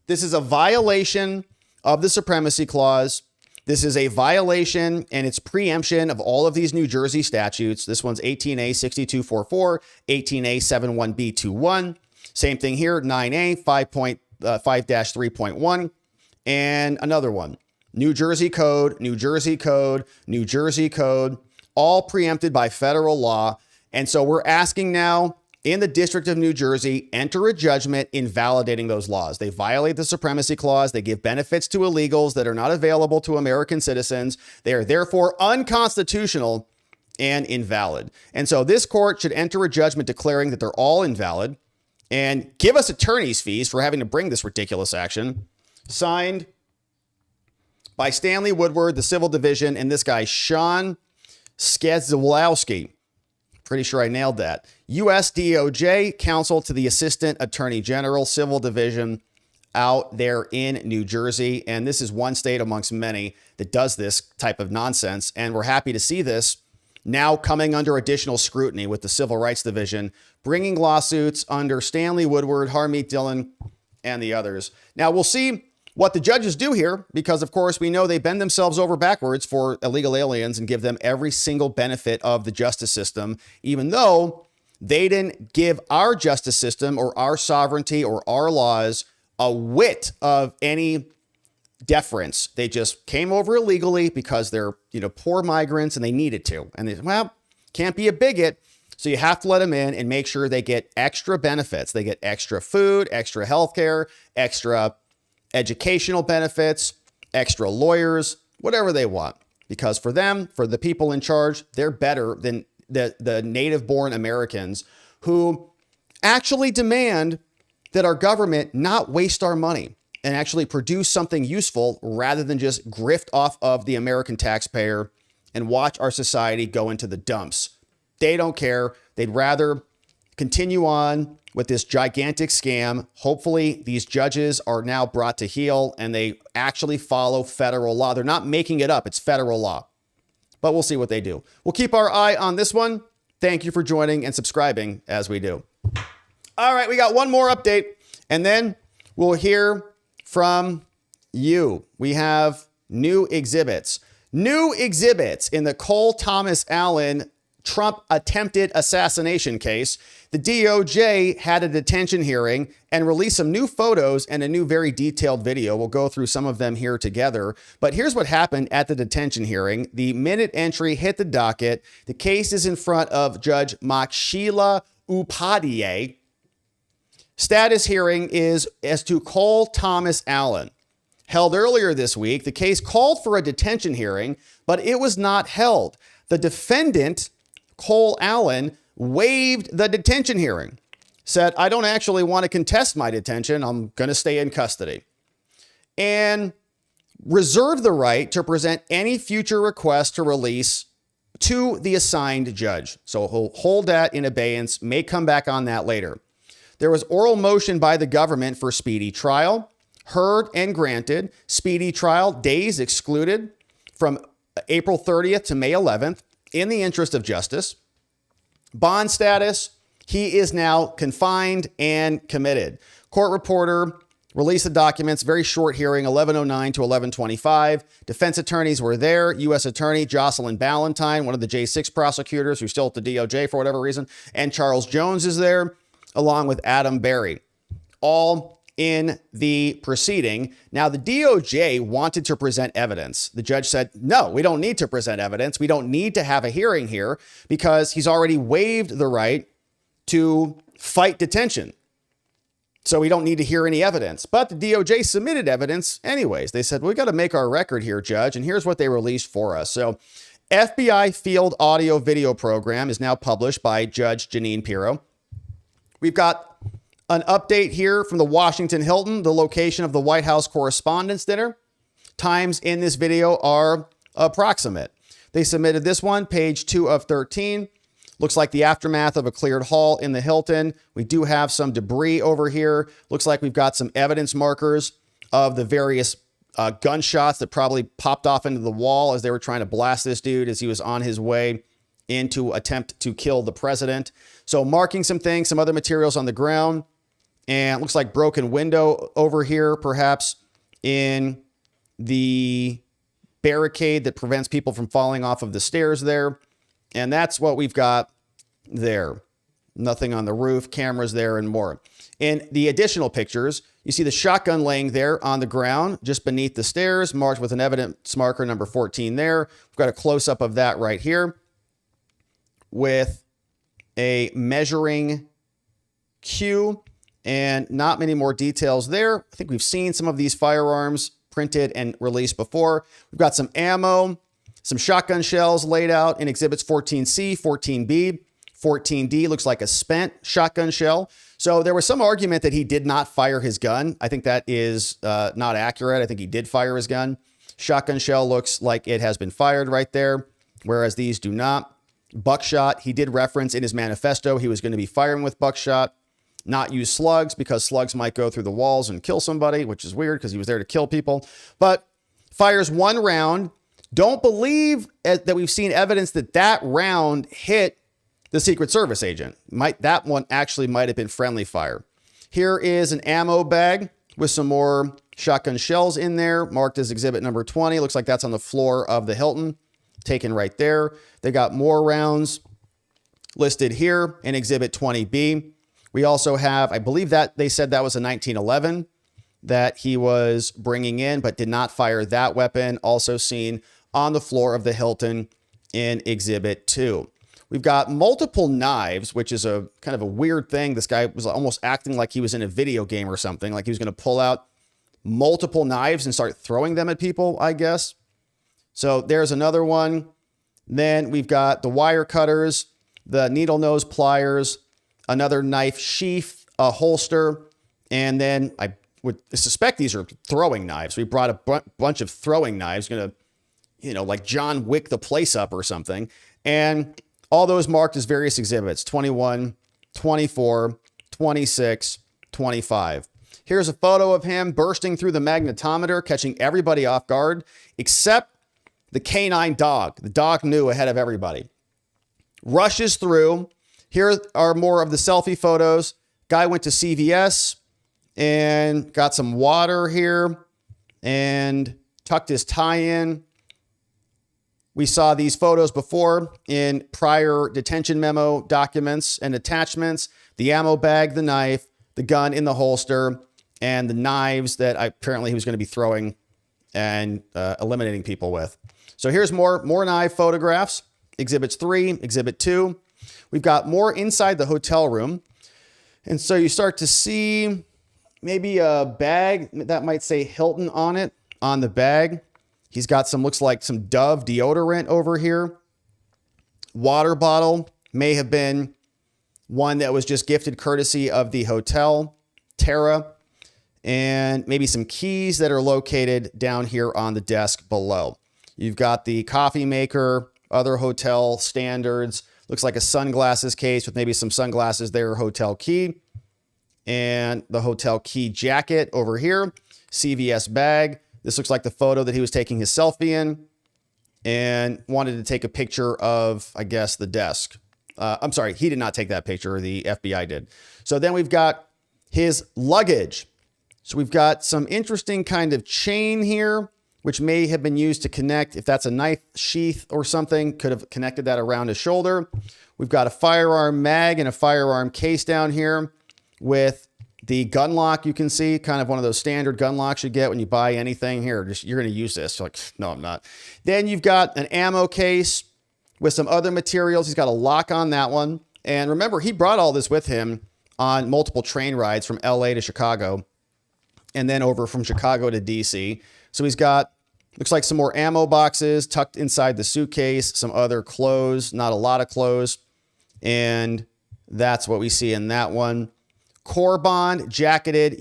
This is a violation of the Supremacy Clause. This is a violation and it's preemption of all of these New Jersey statutes. This one's 18A 6244, 18A 71B21. Same thing here, 9A 5.5-3.1, and another one. New Jersey Code, New Jersey Code, New Jersey Code, all preempted by federal law. And so we're asking now in the District of New Jersey, enter a judgment invalidating those laws. They violate the Supremacy Clause. They give benefits to illegals that are not available to American citizens. They are therefore unconstitutional and invalid. And so this court should enter a judgment declaring that they're all invalid and give us attorney's fees for having to bring this ridiculous action. Signed by Stanley Woodward, the Civil Division, and this guy, Sean Skedzulowski. Pretty sure I nailed that. U.S. DOJ, counsel to the Assistant Attorney General, Civil Division out there in New Jersey. And this is one state amongst many that does this type of nonsense. And we're happy to see this now coming under additional scrutiny with the Civil Rights Division, bringing lawsuits under Stanley Woodward, Harmeet, Dhillon, and the others. Now, we'll see what the judges do here, because, of course, we know they bend themselves over backwards for illegal aliens and give them every single benefit of the justice system, even though they didn't give our justice system or our sovereignty or our laws a whit of any deference. They just came over illegally because they're, poor migrants and they needed to. And they, can't be a bigot. So you have to let them in and make sure they get extra benefits. They get extra food, extra healthcare, extra educational benefits, extra lawyers, whatever they want. Because for them, for the people in charge, they're better than the native-born Americans who actually demand that our government not waste our money and actually produce something useful rather than just grift off of the American taxpayer and watch our society go into the dumps. They don't care. They'd rather continue on with this gigantic scam. Hopefully these judges are now brought to heel and they actually follow federal law. They're not making it up. It's federal law. But we'll see what they do. We'll keep our eye on this one. Thank you for joining and subscribing as we do. All right, we got one more update and then we'll hear from you. We have new exhibits. New exhibits in the Cole Thomas Allen Trump attempted assassination case. The DOJ had a detention hearing and released some new photos and a new very detailed video. We'll go through some of them here together. But here's what happened at the detention hearing. The minute entry hit the docket. The case is in front of Judge Makshila Upadhyay. Status hearing is as to Cole Thomas Allen. Held earlier this week, the case called for a detention hearing, but it was not held. The defendant, Cole Allen, waived the detention hearing, said, I don't actually want to contest my detention. I'm going to stay in custody, and reserved the right to present any future request to release to the assigned judge. So he'll hold that in abeyance, may come back on that later. There was oral motion by the government for speedy trial, heard and granted. Speedy trial days excluded from April 30th to May 11th in the interest of justice. Bond status, he is now confined and committed. Court reporter released the documents, very short hearing, 11:09 to 11:25. Defense attorneys were there. U.S. Attorney Jocelyn Ballantyne, one of the J6 prosecutors who's still at the DOJ for whatever reason, and Charles Jones is there, along with Adam Berry, all in the proceeding. Now, the DOJ wanted to present evidence. The judge said, no, we don't need to present evidence. We don't need to have a hearing here because he's already waived the right to fight detention. So we don't need to hear any evidence. But the DOJ submitted evidence anyways. They said, well, we got to make our record here, Judge. And here's what they released for us. So FBI field audio video program is now published by Judge Jeanine Pirro. We've got an update here from the Washington Hilton, the location of the White House Correspondents' Dinner. Times in this video are approximate. They submitted this one, page 2 of 13. Looks like the aftermath of a cleared hall in the Hilton. We do have some debris over here. Looks like we've got some evidence markers of the various gunshots that probably popped off into the wall as they were trying to blast this dude as he was on his way into attempt to kill the president. So marking some things, some other materials on the ground. and looks like broken window over here, perhaps in the barricade that prevents people from falling off of the stairs there. And that's what we've got there. Nothing on the roof, cameras there, and more. In the additional pictures, you see the shotgun laying there on the ground just beneath the stairs, marked with an evidence marker number 14 there. We've got a close-up of that right here with a measuring cue and not many more details there. I think we've seen some of these firearms printed and released before. We've got some ammo, some shotgun shells laid out in exhibits 14C, 14B. 14D looks like a spent shotgun shell. So there was some argument that he did not fire his gun. I think that is not accurate. I think he did fire his gun. Shotgun shell looks like it has been fired right there, whereas these do not. Buckshot, he did reference in his manifesto he was going to be firing with buckshot, not use slugs because slugs might go through the walls and kill somebody, which is weird because he was there to kill people. But fires one round. Don't believe that we've seen evidence that that round hit the Secret Service agent. That one actually might have been friendly fire. Here is an ammo bag with some more shotgun shells in there, marked as exhibit number 20. Looks like that's on the floor of the Hilton, taken right there. They got more rounds listed here in exhibit 20B. We also have, I believe that they said that was a 1911 that he was bringing in, but did not fire that weapon. Also seen on the floor of the Hilton in exhibit 2. We've got multiple knives, which is a kind of a weird thing. This guy was almost acting like he was in a video game or something, like he was going to pull out multiple knives and start throwing them at people, I guess. So there's another one. Then we've got the wire cutters, the needle nose pliers, another knife sheath, a holster, and then I would suspect these are throwing knives. We brought a bunch of throwing knives, going to, like John Wick the place up or something. And all those marked as various exhibits, 21, 24, 26, 25. Here's a photo of him bursting through the magnetometer, catching everybody off guard, except the canine dog. The dog knew ahead of everybody. Rushes through. Here are more of the selfie photos. Guy went to CVS and got some water here and tucked his tie in. We saw these photos before in prior detention memo documents and attachments, the ammo bag, the knife, the gun in the holster, and the knives that apparently he was going to be throwing and eliminating people with. So here's more knife photographs, exhibits 3, exhibit 2. We've got more inside the hotel room. And so you start to see maybe a bag that might say Hilton on it, on the bag. He's got looks like some Dove deodorant over here. Water bottle may have been one that was just gifted courtesy of the hotel, Terra, and maybe some keys that are located down here on the desk below. You've got the coffee maker, other hotel standards. Looks like a sunglasses case with maybe some sunglasses there, hotel key, and the hotel key jacket over here, CVS bag. This looks like the photo that he was taking his selfie in and wanted to take a picture of, I guess, the desk. I'm sorry, he did not take that picture. The FBI did. So then we've got his luggage. So we've got some interesting kind of chain here, which may have been used to connect. If that's a knife sheath or something, could have connected that around his shoulder. We've got a firearm mag and a firearm case down here with the gun lock. You can see kind of one of those standard gun locks you get when you buy anything here. You're going to use this. You're like, no, I'm not. Then you've got an ammo case with some other materials. He's got a lock on that one. And remember, he brought all this with him on multiple train rides from LA to Chicago and then over from Chicago to DC. So he's got, looks like some more ammo boxes tucked inside the suitcase, some other clothes, not a lot of clothes. And that's what we see in that one. Corbond jacketed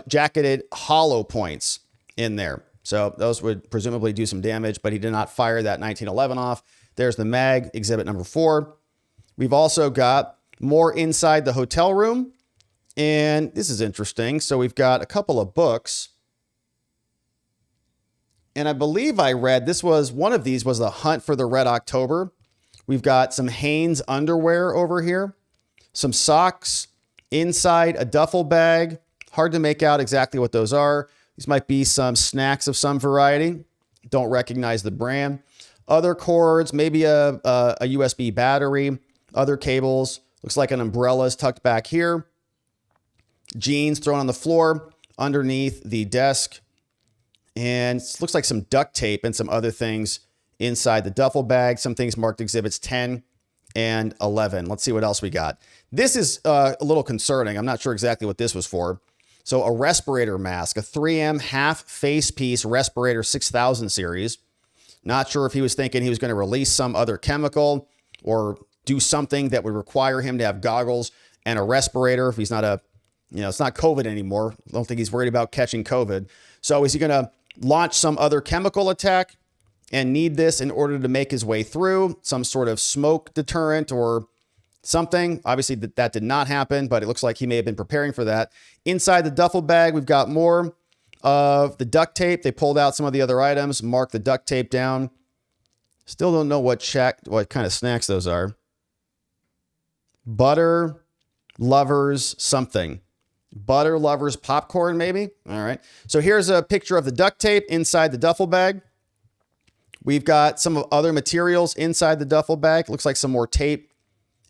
jacketed hollow points in there. So those would presumably do some damage, but he did not fire that 1911 off. There's the mag, exhibit number 4. We've also got more inside the hotel room. And this is interesting. So we've got a couple of books. And I believe I read one of these was The Hunt for the Red October. We've got some Hanes underwear over here, some socks, Inside a duffel bag, hard to make out exactly what those are. These might be some snacks of some variety. Don't recognize the brand. Other cords, maybe a USB battery, other cables. Looks like an umbrella is tucked back here. Jeans thrown on the floor underneath the desk. And it looks like some duct tape and some other things inside the duffel bag. Some things marked exhibits 10 and 11. Let's see what else we got. This is a little concerning. I'm not sure exactly what this was for. So a respirator mask, a 3M half face piece respirator 6000 series. Not sure if he was thinking he was going to release some other chemical or do something that would require him to have goggles and a respirator if he's not it's not COVID anymore. I don't think he's worried about catching COVID. So is he going to launch some other chemical attack and need this in order to make his way through? Some sort of smoke deterrent or something? Obviously that did not happen, but it looks like he may have been preparing for that. Inside the duffel bag, we've got more of the duct tape. They pulled out some of the other items, marked the duct tape down. Still don't know what kind of snacks those are. Butter lovers something. Butter lovers popcorn, maybe? All right. So here's a picture of the duct tape inside the duffel bag. We've got some other materials inside the duffel bag. Looks like some more tape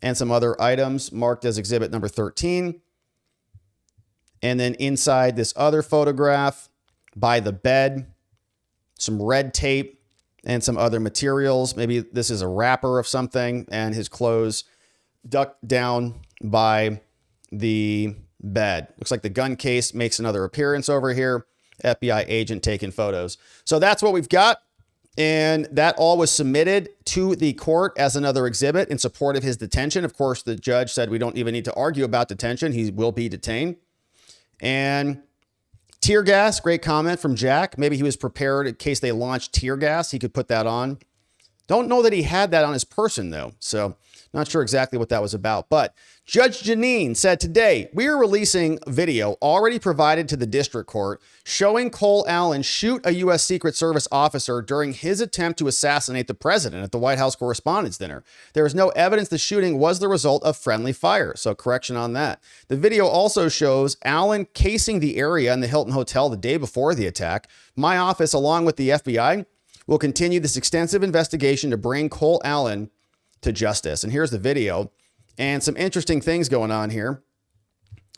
and some other items marked as exhibit number 13. And then inside this other photograph by the bed, some red tape and some other materials. Maybe this is a wrapper of something, and his clothes ducked down by the bed. Looks like the gun case makes another appearance over here. FBI agent taking photos. So that's what we've got. And that all was submitted to the court as another exhibit in support of his detention. Of course, the judge said we don't even need to argue about detention. He will be detained. And tear gas, great comment from Jack. Maybe he was prepared in case they launched tear gas. He could put that on. Don't know that he had that on his person, though. So not sure exactly what that was about. But Judge Janine said today, we are releasing video already provided to the district court showing Cole Allen shoot a U.S. Secret Service officer during his attempt to assassinate the president at the White House Correspondents' Dinner. There is no evidence the shooting was the result of friendly fire. So correction on that. The video also shows Allen casing the area in the Hilton Hotel the day before the attack. My office, along with the FBI, will continue this extensive investigation to bring Cole Allen to justice. And here's the video and some interesting things going on here.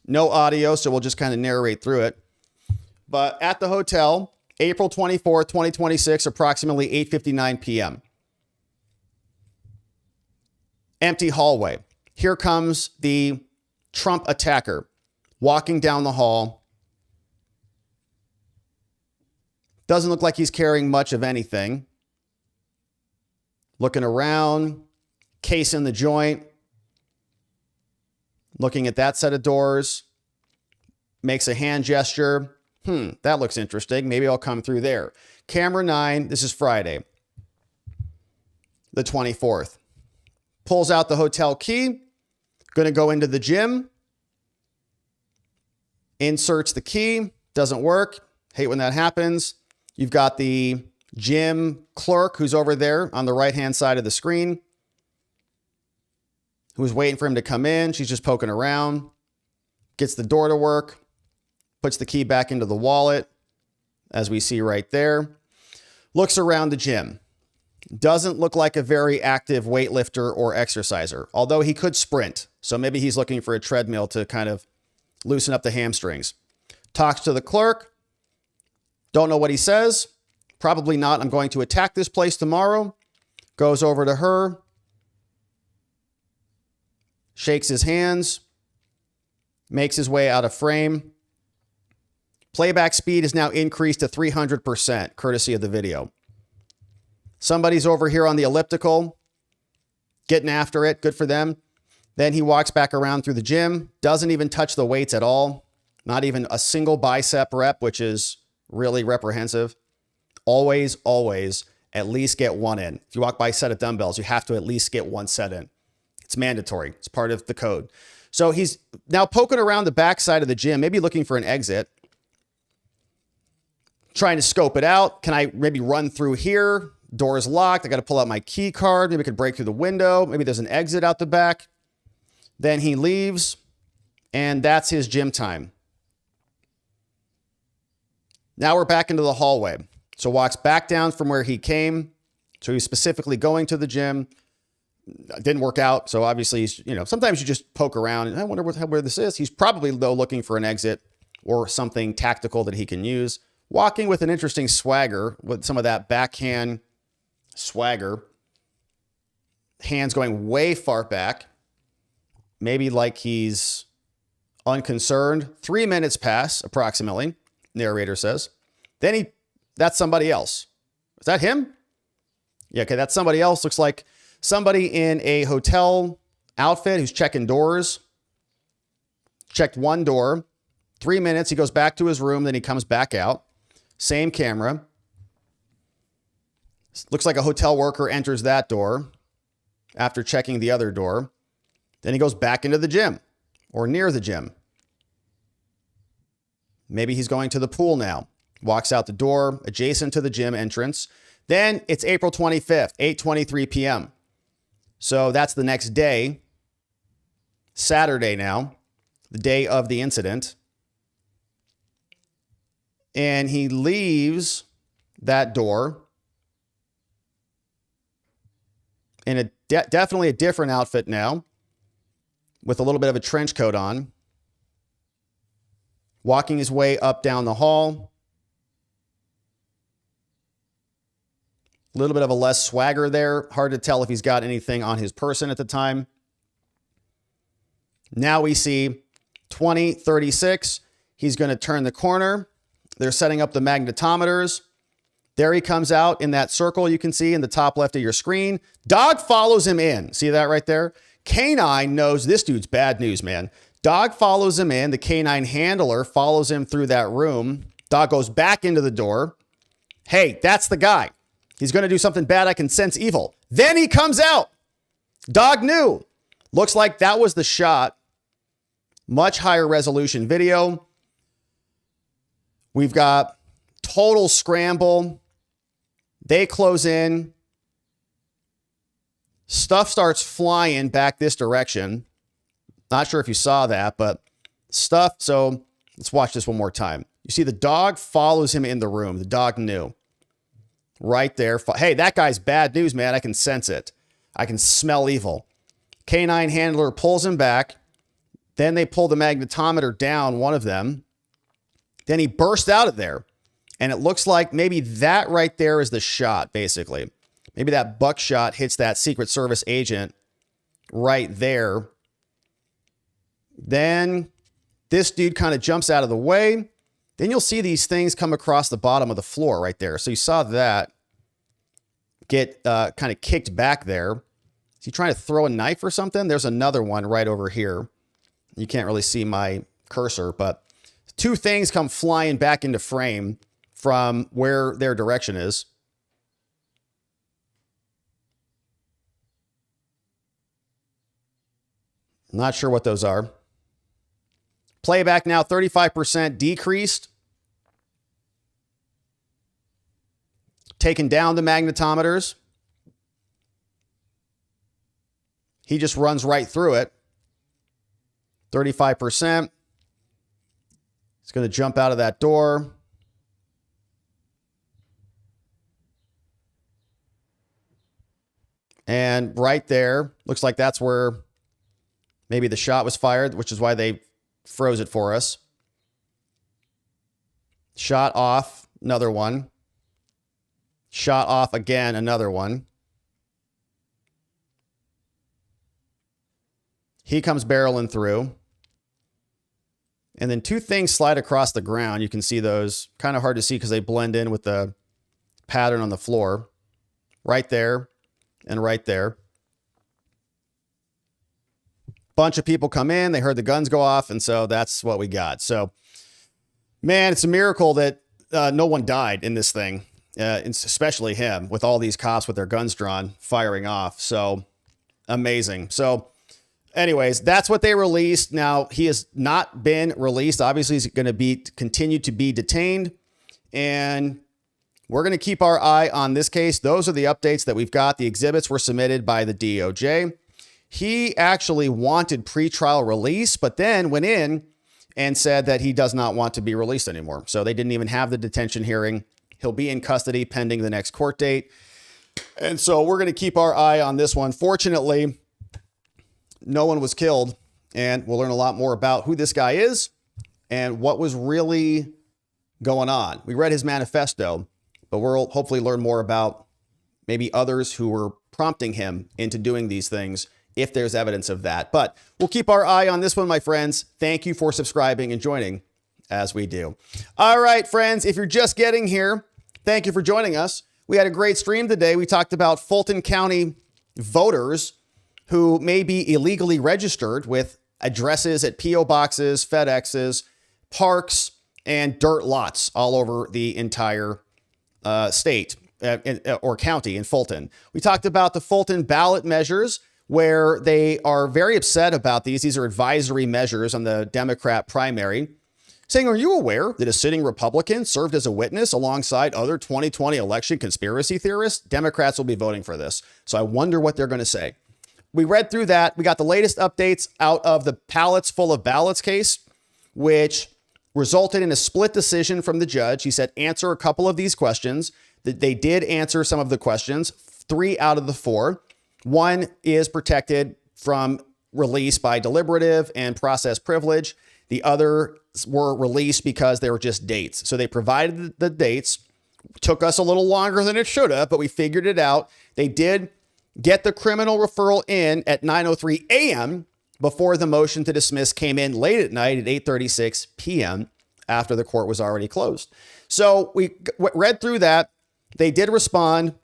No audio, so we'll just kind of narrate through it. But at the hotel, April 24th, 2026, approximately 8:59 p.m. Empty hallway. Here comes the Trump attacker walking down the hall. Doesn't look like he's carrying much of anything. Looking around, case in the joint. Looking at that set of doors. Makes a hand gesture. That looks interesting. Maybe I'll come through there. Camera 9, this is Friday, the 24th. Pulls out the hotel key. Going to go into the gym. Inserts the key. Doesn't work. Hate when that happens. You've got the gym clerk who's over there on the right-hand side of the screen, who's waiting for him to come in. She's just poking around, gets the door to work, puts the key back into the wallet, as we see right there. Looks around the gym. Doesn't look like a very active weightlifter or exerciser, although he could sprint. So maybe he's looking for a treadmill to kind of loosen up the hamstrings. Talks to the clerk. Don't know what he says. Probably not. I'm going to attack this place tomorrow. Goes over to her. Shakes his hands. Makes his way out of frame. Playback speed is now increased to 300%, courtesy of the video. Somebody's over here on the elliptical, getting after it. Good for them. Then he walks back around through the gym. Doesn't even touch the weights at all. Not even a single bicep rep, which is really reprehensive. Always, always at least get one in. If you walk by a set of dumbbells, you have to at least get one set in. It's mandatory. It's part of the code. So he's now poking around the backside of the gym, maybe looking for an exit. Trying to scope it out. Can I maybe run through here? Door is locked. I got to pull out my key card. Maybe I could break through the window. Maybe there's an exit out the back. Then he leaves, And that's his gym time. Now we're back into the hallway. So walks back down from where he came. So he's specifically going to the gym. Didn't work out. So obviously, he's, sometimes you just poke around and I wonder where this is. He's probably, though, looking for an exit or something tactical that he can use. Walking with an interesting swagger, with some of that backhand swagger. Hands going way far back. Maybe like he's unconcerned. 3 minutes pass, approximately, narrator says. Then that's somebody else. Is that him? Yeah, okay, that's somebody else. Looks like somebody in a hotel outfit who's checking doors. Checked one door. 3 minutes, he goes back to his room, then he comes back out. Same camera. Looks like a hotel worker enters that door after checking the other door. Then he goes back into the gym or near the gym. Maybe he's going to the pool now. Walks out the door adjacent to the gym entrance. Then it's April 25th, 8:23 p.m. So that's the next day, Saturday now, the day of the incident. And he leaves that door in definitely a different outfit now, with a little bit of a trench coat on, walking his way up down the hall. A little bit of a less swagger there. Hard to tell if he's got anything on his person at the time. Now we see 20:36. He's going to turn the corner. They're setting up the magnetometers. There he comes out in that circle you can see in the top left of your screen. Dog follows him in. See that right there? Canine knows this dude's bad news, man. Dog follows him in. The canine handler follows him through that room. Dog goes back into the door. Hey, that's the guy. He's going to do something bad. I can sense evil. Then he comes out. Dog knew. Looks like that was the shot. Much higher resolution video. We've got total scramble. They close in. Stuff starts flying back this direction. Not sure if you saw that, but stuff. So let's watch this one more time. You see the dog follows him in the room. The dog knew. Right there. Hey, that guy's bad news, man. I can sense it. I can smell evil. Canine handler pulls him back. Then they pull the magnetometer down, one of them. Then he burst out of there. And it looks like maybe that right there is the shot, basically. Maybe that buckshot hits that Secret Service agent right there. Then this dude kind of jumps out of the way. Then you'll see these things come across the bottom of the floor right there. So you saw that get kind of kicked back there. Is he trying to throw a knife or something? There's another one right over here. You can't really see my cursor, but two things come flying back into frame from where their direction is. Not sure what those are. Playback now 35% decreased. Taking down the magnetometers. He just runs right through it. 35%. He's going to jump out of that door. And right there, looks like that's where maybe the shot was fired, which is why they froze it for us. Shot off, another one. Shot off again, another one. He comes barreling through. And then two things slide across the ground. You can see those. Kind of hard to see because they blend in with the pattern on the floor. Right there and right there. Bunch of people come in. They heard the guns go off. And so that's what we got. So, man, it's a miracle that no one died in this thing. Especially him with all these cops with their guns drawn, firing off. So amazing. So anyways, that's what they released. Now he has not been released. Obviously he's going to continue to be detained, and we're going to keep our eye on this case. Those are the updates that we've got. The exhibits were submitted by the DOJ. He actually wanted pretrial release, but then went in and said that he does not want to be released anymore. So they didn't even have the detention hearing. He'll be in custody pending the next court date. And so we're going to keep our eye on this one. Fortunately, no one was killed, and we'll learn a lot more about who this guy is and what was really going on. We read his manifesto, but we'll hopefully learn more about maybe others who were prompting him into doing these things if there's evidence of that. But we'll keep our eye on this one, my friends. Thank you for subscribing and joining as we do. All right, friends, if you're just getting here, thank you for joining us. We had a great stream today. We talked about Fulton County voters who may be illegally registered with addresses at P.O. boxes, FedExes, parks, and dirt lots all over the entire state or county in Fulton. We talked about the Fulton ballot measures, where they are very upset about these. These are advisory measures on the Democrat primary, saying, are you aware that a sitting Republican served as a witness alongside other 2020 election conspiracy theorists? Democrats will be voting for this. So I wonder what they're going to say. We read through that. We got the latest updates out of the pallets full of ballots case, which resulted in a split decision from the judge. He said, answer a couple of these questions. They did answer some of the questions, 3 out of the 4. One is protected from release by deliberative and process privilege. The others were released because they were just dates. So they provided the dates. Took us a little longer than it should have, but we figured it out. They did get the criminal referral in at 9:03 a.m. before the motion to dismiss came in late at night at 8:36 p.m. after the court was already closed. So we read through that. They did respond.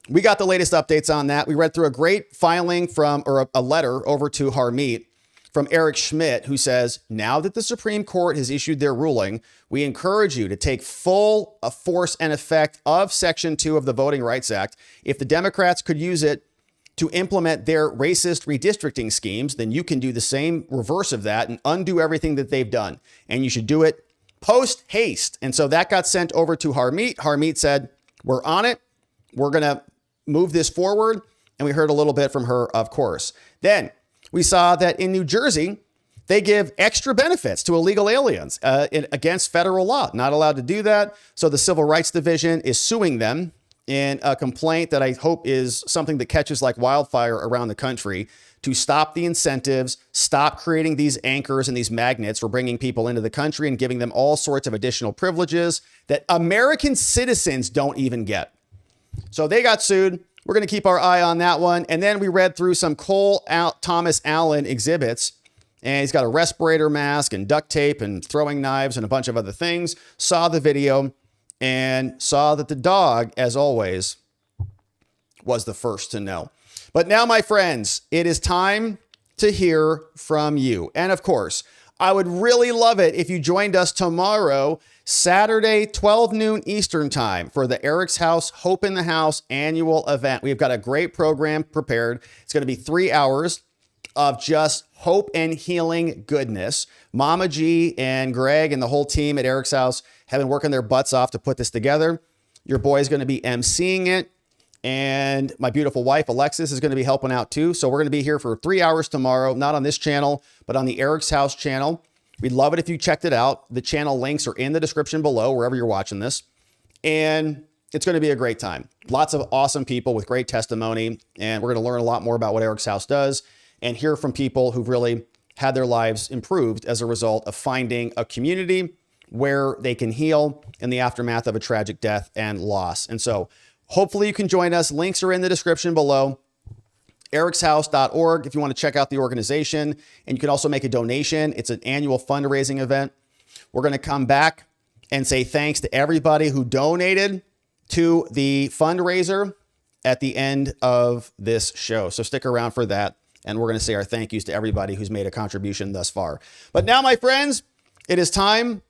We got the latest updates on that. We read through a great filing from, or a letter over to Harmeet from Eric Schmidt, who says, now that the Supreme Court has issued their ruling, we encourage you to take full force and effect of Section 2 of the Voting Rights Act. If the Democrats could use it to implement their racist redistricting schemes, then you can do the same reverse of that and undo everything that they've done. And you should do it post haste. And so that got sent over to Harmeet. Harmeet said, we're on it. We're going to move this forward. And we heard a little bit from her, of course. Then we saw that in New Jersey, they give extra benefits to illegal aliens against federal law. Not allowed to do that. So the Civil Rights Division is suing them in a complaint that I hope is something that catches like wildfire around the country to stop the incentives, stop creating these anchors and these magnets for bringing people into the country and giving them all sorts of additional privileges that American citizens don't even get. So they got sued. We're going to keep our eye on that one. And then we read through some Cole Thomas Allen exhibits, and he's got a respirator mask and duct tape and throwing knives and a bunch of other things. Saw the video and saw that the dog, as always, was the first to know. But now, my friends, it is time to hear from you. And of course, I would really love it if you joined us tomorrow, Saturday, 12 noon Eastern time, for the Eric's House Hope in the House annual event. We've got a great program prepared. It's going to be 3 hours of just hope and healing goodness. Mama G and Greg and the whole team at Eric's House have been working their butts off to put this together. Your boy is going to be emceeing it. And my beautiful wife, Alexis, is going to be helping out too. So we're going to be here for 3 hours tomorrow, not on this channel, but on the Eric's House channel. We'd love it if you checked it out. The channel links are in the description below, wherever you're watching this. And it's going to be a great time. Lots of awesome people with great testimony. And we're going to learn a lot more about what Eric's House does and hear from people who've really had their lives improved as a result of finding a community where they can heal in the aftermath of a tragic death and loss. And so hopefully you can join us. Links are in the description below. ericshouse.org if you want to check out the organization. And you can also make a donation. It's an annual fundraising event. We're going to come back and say thanks to everybody who donated to the fundraiser at the end of this show. So stick around for that. And we're going to say our thank yous to everybody who's made a contribution thus far. But now, my friends, it is time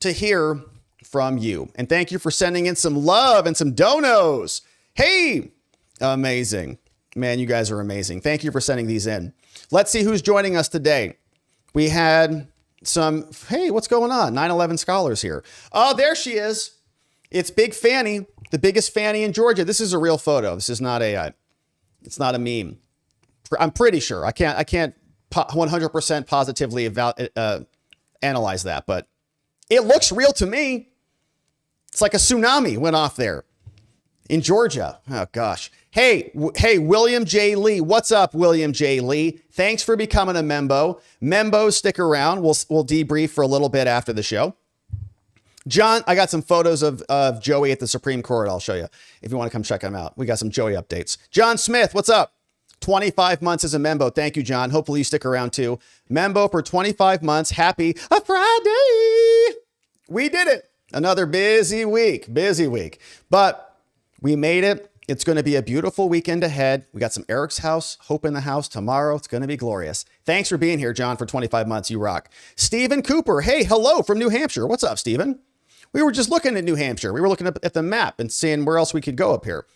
to hear from you. And thank you for sending in some love and some donos. Hey, amazing. Man, you guys are amazing. Thank you for sending these in. Let's see who's joining us today. We had some, hey, what's going on? 9/11 scholars here. Oh, there she is. It's Big Fani, the biggest Fani in Georgia. This is a real photo. This is not AI. It's not a meme. I'm pretty sure. I can't 100% positively analyze that, but it looks real to me. It's like a tsunami went off there in Georgia. Oh gosh. Hey, William J. Lee. What's up, William J. Lee? Thanks for becoming a membo. Membos, stick around. We'll debrief for a little bit after the show. John, I got some photos of Joey at the Supreme Court. I'll show you if you want to come check them out. We got some Joey updates. John Smith, what's up? 25 months as a membo. Thank you, John. Hopefully you stick around too. Membo for 25 months. Happy a Friday. We did it. Another busy week, but we made it. It's going to be a beautiful weekend ahead. We got some Eric's House, Hope in the House tomorrow. It's going to be glorious. Thanks for being here, John, for 25 months. You rock. Stephen Cooper. Hey, hello from New Hampshire. What's up, Stephen? We were just looking at New Hampshire. We were looking at the map and seeing where else we could go up here.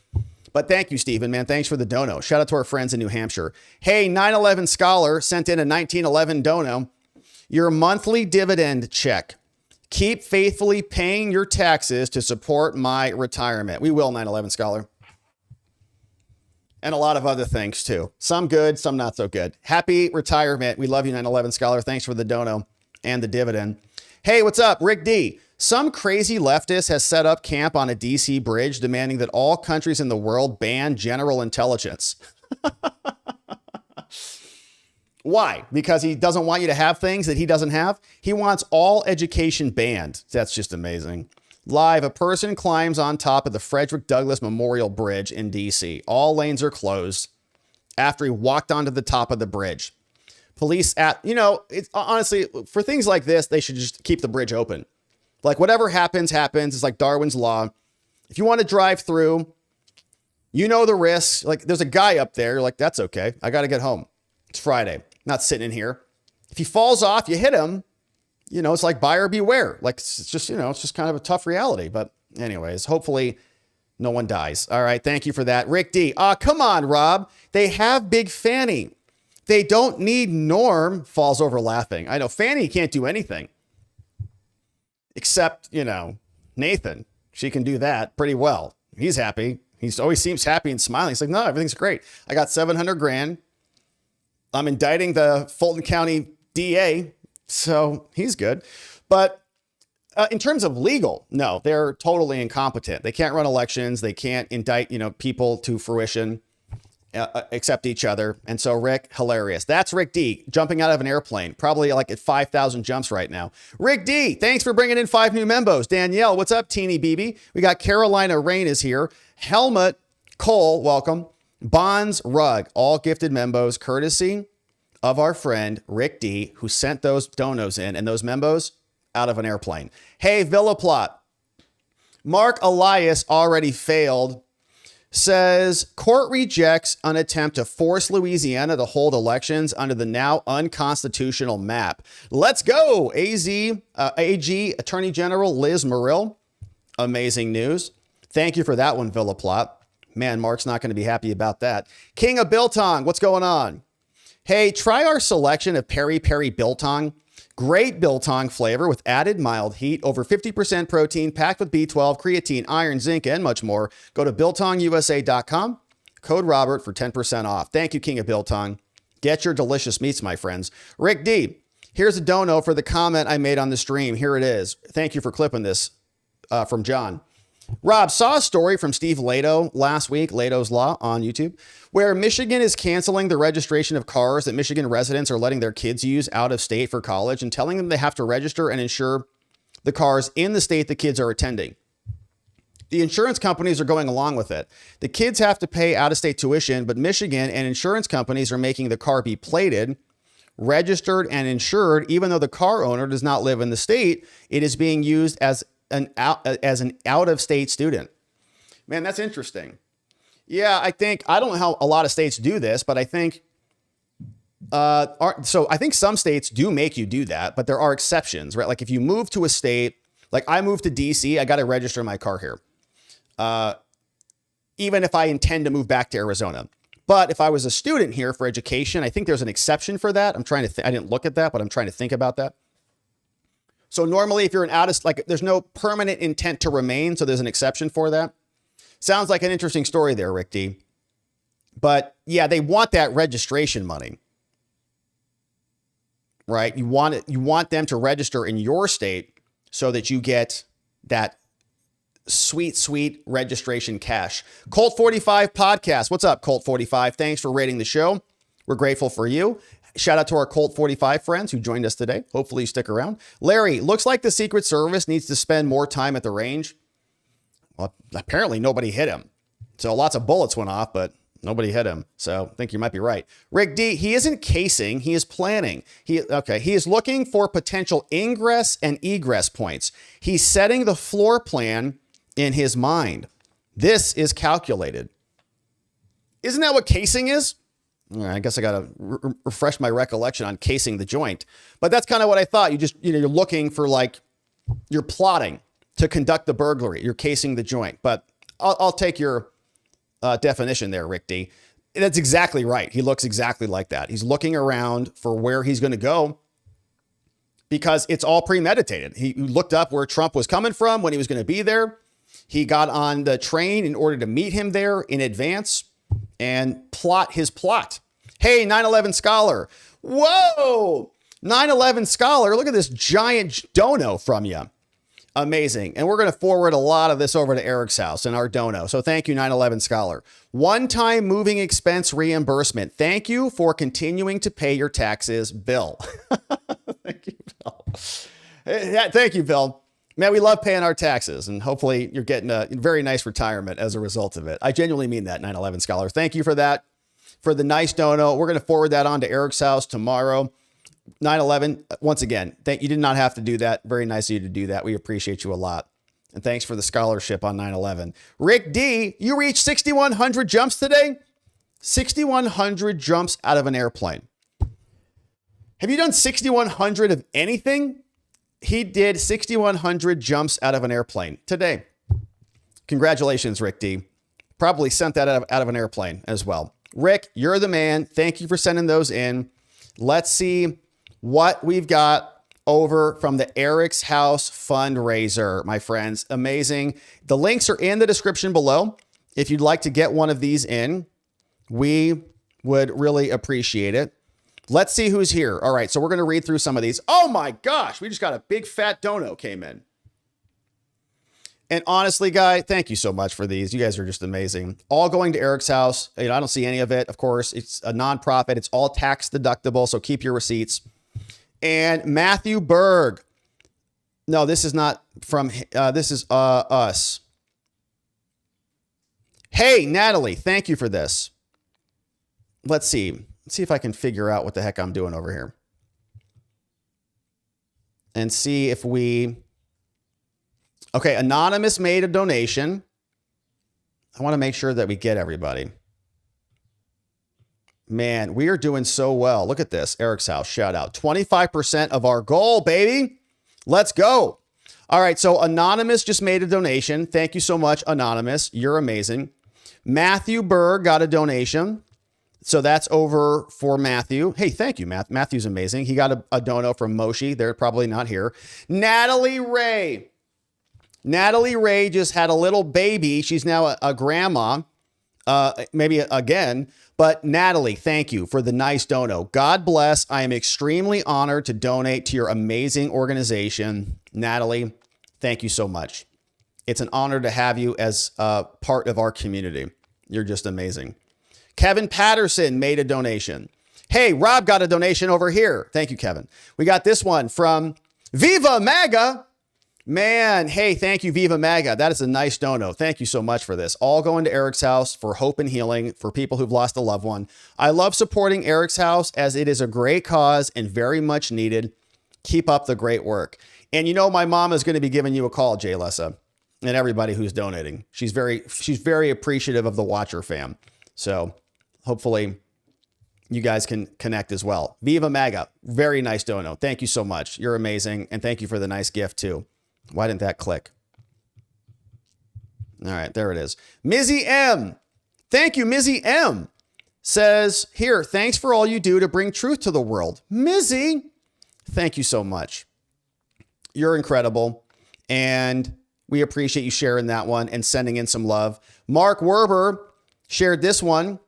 But thank you, Stephen, man. Thanks for the dono. Shout out to our friends in New Hampshire. Hey, 9/11 Scholar sent in a 1911 dono. Your monthly dividend check. Keep faithfully paying your taxes to support my retirement. We will, 9/11 Scholar. And a lot of other things too. Some good, some not so good. Happy retirement. We love you, 9/11 Scholar. Thanks for the dono and the dividend. Hey, what's up? Rick D. Some crazy leftist has set up camp on a DC bridge demanding that all countries in the world ban general intelligence. Why? Because he doesn't want you to have things that he doesn't have? He wants all education banned. That's just amazing. Live, a person climbs on top of the Frederick Douglass Memorial Bridge in DC. All lanes are closed after he walked onto the top of the bridge. Police it's honestly, for things like this, they should just keep the bridge open. Like whatever happens. It's like Darwin's Law. If you want to drive through, you know the risks. Like there's a guy up there. You're like, that's okay. I got to get home. It's Friday. I'm not sitting in here. If he falls off, you hit him. It's like buyer beware. Like it's just kind of a tough reality. But anyways, hopefully no one dies. All right. Thank you for that. Rick D. Come on, Rob. They have Big Fani. They don't need Norm. Falls over laughing. I know Fani can't do anything. Except, Nathan. She can do that pretty well. He's happy. He always seems happy and smiling. He's like, no, everything's great. I got $700,000. I'm indicting the Fulton County DA. So he's good. But in terms of legal, no, they're totally incompetent. They can't run elections. They can't indict, people to fruition. Except each other. And so Rick, hilarious. That's Rick D jumping out of an airplane, probably like at 5,000 jumps right now. Rick D, thanks for bringing in 5 new membos. Danielle, what's up, Teeny BB? We got Carolina Rain is here. Helmut Cole, welcome. Bonds Rug, all gifted membos, courtesy of our friend Rick D, who sent those donos in and those membos out of an airplane. Hey, Villa Plot. Mark Elias already failed. Says court rejects an attempt to force Louisiana to hold elections under the now unconstitutional map. Let's go. AG Attorney General Liz Murill. Amazing news. Thank you for that one, Villa Plot. Man, Mark's not going to be happy about that. King of Biltong, what's going on? Hey, try our selection of Peri Peri Biltong. Great biltong flavor with added mild heat, over 50% protein, packed with B12, creatine, iron, zinc, and much more. Go to BiltongUSA.com. Code Robert for 10% off. Thank you, King of Biltong. Get your delicious meats, my friends. Rick D, here's a dono for the comment I made on the stream. Here it is. Thank you for clipping this from John. Rob, saw a story from Steve Lehto last week, Lehto's Law on YouTube, where Michigan is canceling the registration of cars that Michigan residents are letting their kids use out of state for college and telling them they have to register and insure the cars in the state the kids are attending. The insurance companies are going along with it. The kids have to pay out-of-state tuition, but Michigan and insurance companies are making the car be plated, registered, and insured, even though the car owner does not live in the state. It is being used as an out-of-state student. Man, that's interesting. Yeah, I don't know how a lot of states do this, but I think, I think some states do make you do that, but there are exceptions, right? Like if you move to a state, like I moved to DC, I got to register my car here. Even if I intend to move back to Arizona. But if I was a student here for education, I think there's an exception for that. I'm trying to I didn't look at that, but I'm trying to think about that. So normally if you're there's no permanent intent to remain. So there's an exception for that. Sounds like an interesting story there, Rick D. But yeah, they want that registration money, right? You want them to register in your state so that you get that sweet, sweet registration cash. Colt 45 podcast. What's up, Colt 45? Thanks for rating the show. We're grateful for you. Shout out to our Colt 45 friends who joined us today. Hopefully you stick around. Larry, looks like the Secret Service needs to spend more time at the range. Well, apparently nobody hit him. So lots of bullets went off, but nobody hit him. So I think you might be right. Rick D, he isn't casing, he is planning. He is looking for potential ingress and egress points. He's setting the floor plan in his mind. This is calculated. Isn't that what casing is? I guess I got to refresh my recollection on casing the joint. But that's kind of what I thought. You're looking for, like, you're plotting to conduct the burglary. You're casing the joint. But I'll take your definition there, Rick D. That's exactly right. He looks exactly like that. He's looking around for where he's going to go because it's all premeditated. He looked up where Trump was coming from when he was going to be there. He got on the train in order to meet him there in advance and plot his plot. Hey, 9/11 Scholar. Whoa! 9/11 Scholar, look at this giant dono from you. Amazing. And we're going to forward a lot of this over to Eric's house in our dono. So thank you, 9/11 Scholar. One-time moving expense reimbursement. Thank you for continuing to pay your taxes, Bill. Thank you, Bill. Thank you, Bill. Man, we love paying our taxes, and hopefully you're getting a very nice retirement as a result of it. I genuinely mean that, 9/11 Scholar. Thank you for that, for the nice dono. We're going to forward that on to Eric's house tomorrow. 9/11, once again, you did not have to do that. Very nice of you to do that. We appreciate you a lot. And thanks for the scholarship on 9/11. Rick D, you reached 6,100 jumps today? 6,100 jumps out of an airplane. Have you done 6,100 of anything? He did 6,100 jumps out of an airplane today. Congratulations, Rick D. Probably sent that out of an airplane as well. Rick, you're the man. Thank you for sending those in. Let's see what we've got over from the Eric's House fundraiser, my friends. Amazing. The links are in the description below. If you'd like to get one of these in, we would really appreciate it. Let's see who's here. All right, so we're going to read through some of these. Oh my gosh, we just got a big fat dono came in. And honestly, Guy, thank you so much for these. You guys are just amazing. All going to Eric's house. I don't see any of it. Of course, it's a nonprofit. It's all tax deductible, so keep your receipts. And Matthew Berg. No, this is not from, this is us. Hey, Natalie, thank you for this. Let's see. Let's see if I can figure out what the heck I'm doing over here. And see if we... Okay, Anonymous made a donation. I want to make sure that we get everybody. Man, we are doing so well. Look at this. Eric's house, shout out. 25% of our goal, baby. Let's go. All right, so Anonymous just made a donation. Thank you so much, Anonymous. You're amazing. Matthew Berg got a donation. So that's over for Matthew. Hey, thank you, Matthew's amazing. He got a dono from Moshi. They're probably not here. Natalie Ray. Natalie Ray just had a little baby. She's now a grandma, maybe again. But Natalie, thank you for the nice dono. God bless. I am extremely honored to donate to your amazing organization. Natalie, thank you so much. It's an honor to have you as part of our community. You're just amazing. Kevin Patterson made a donation. Hey, Rob got a donation over here. Thank you, Kevin. We got this one from Viva MAGA. Man, hey, thank you, Viva MAGA. That is a nice dono. Thank you so much for this. All going to Eric's house for hope and healing for people who've lost a loved one. I love supporting Eric's house as it is a great cause and very much needed. Keep up the great work. And you know, my mom is going to be giving you a call, Jay Lessa, and everybody who's donating. She's very appreciative of the Watcher fam. So hopefully you guys can connect as well. Viva MAGA. Very nice dono. Thank you so much. You're amazing. And thank you for the nice gift too. Why didn't that click? All right, there it is. Mizzy M. Thank you, Mizzy M. Says here, thanks for all you do to bring truth to the world. Mizzy, thank you so much. You're incredible. And we appreciate you sharing that one and sending in some love. Mark Werber shared this one.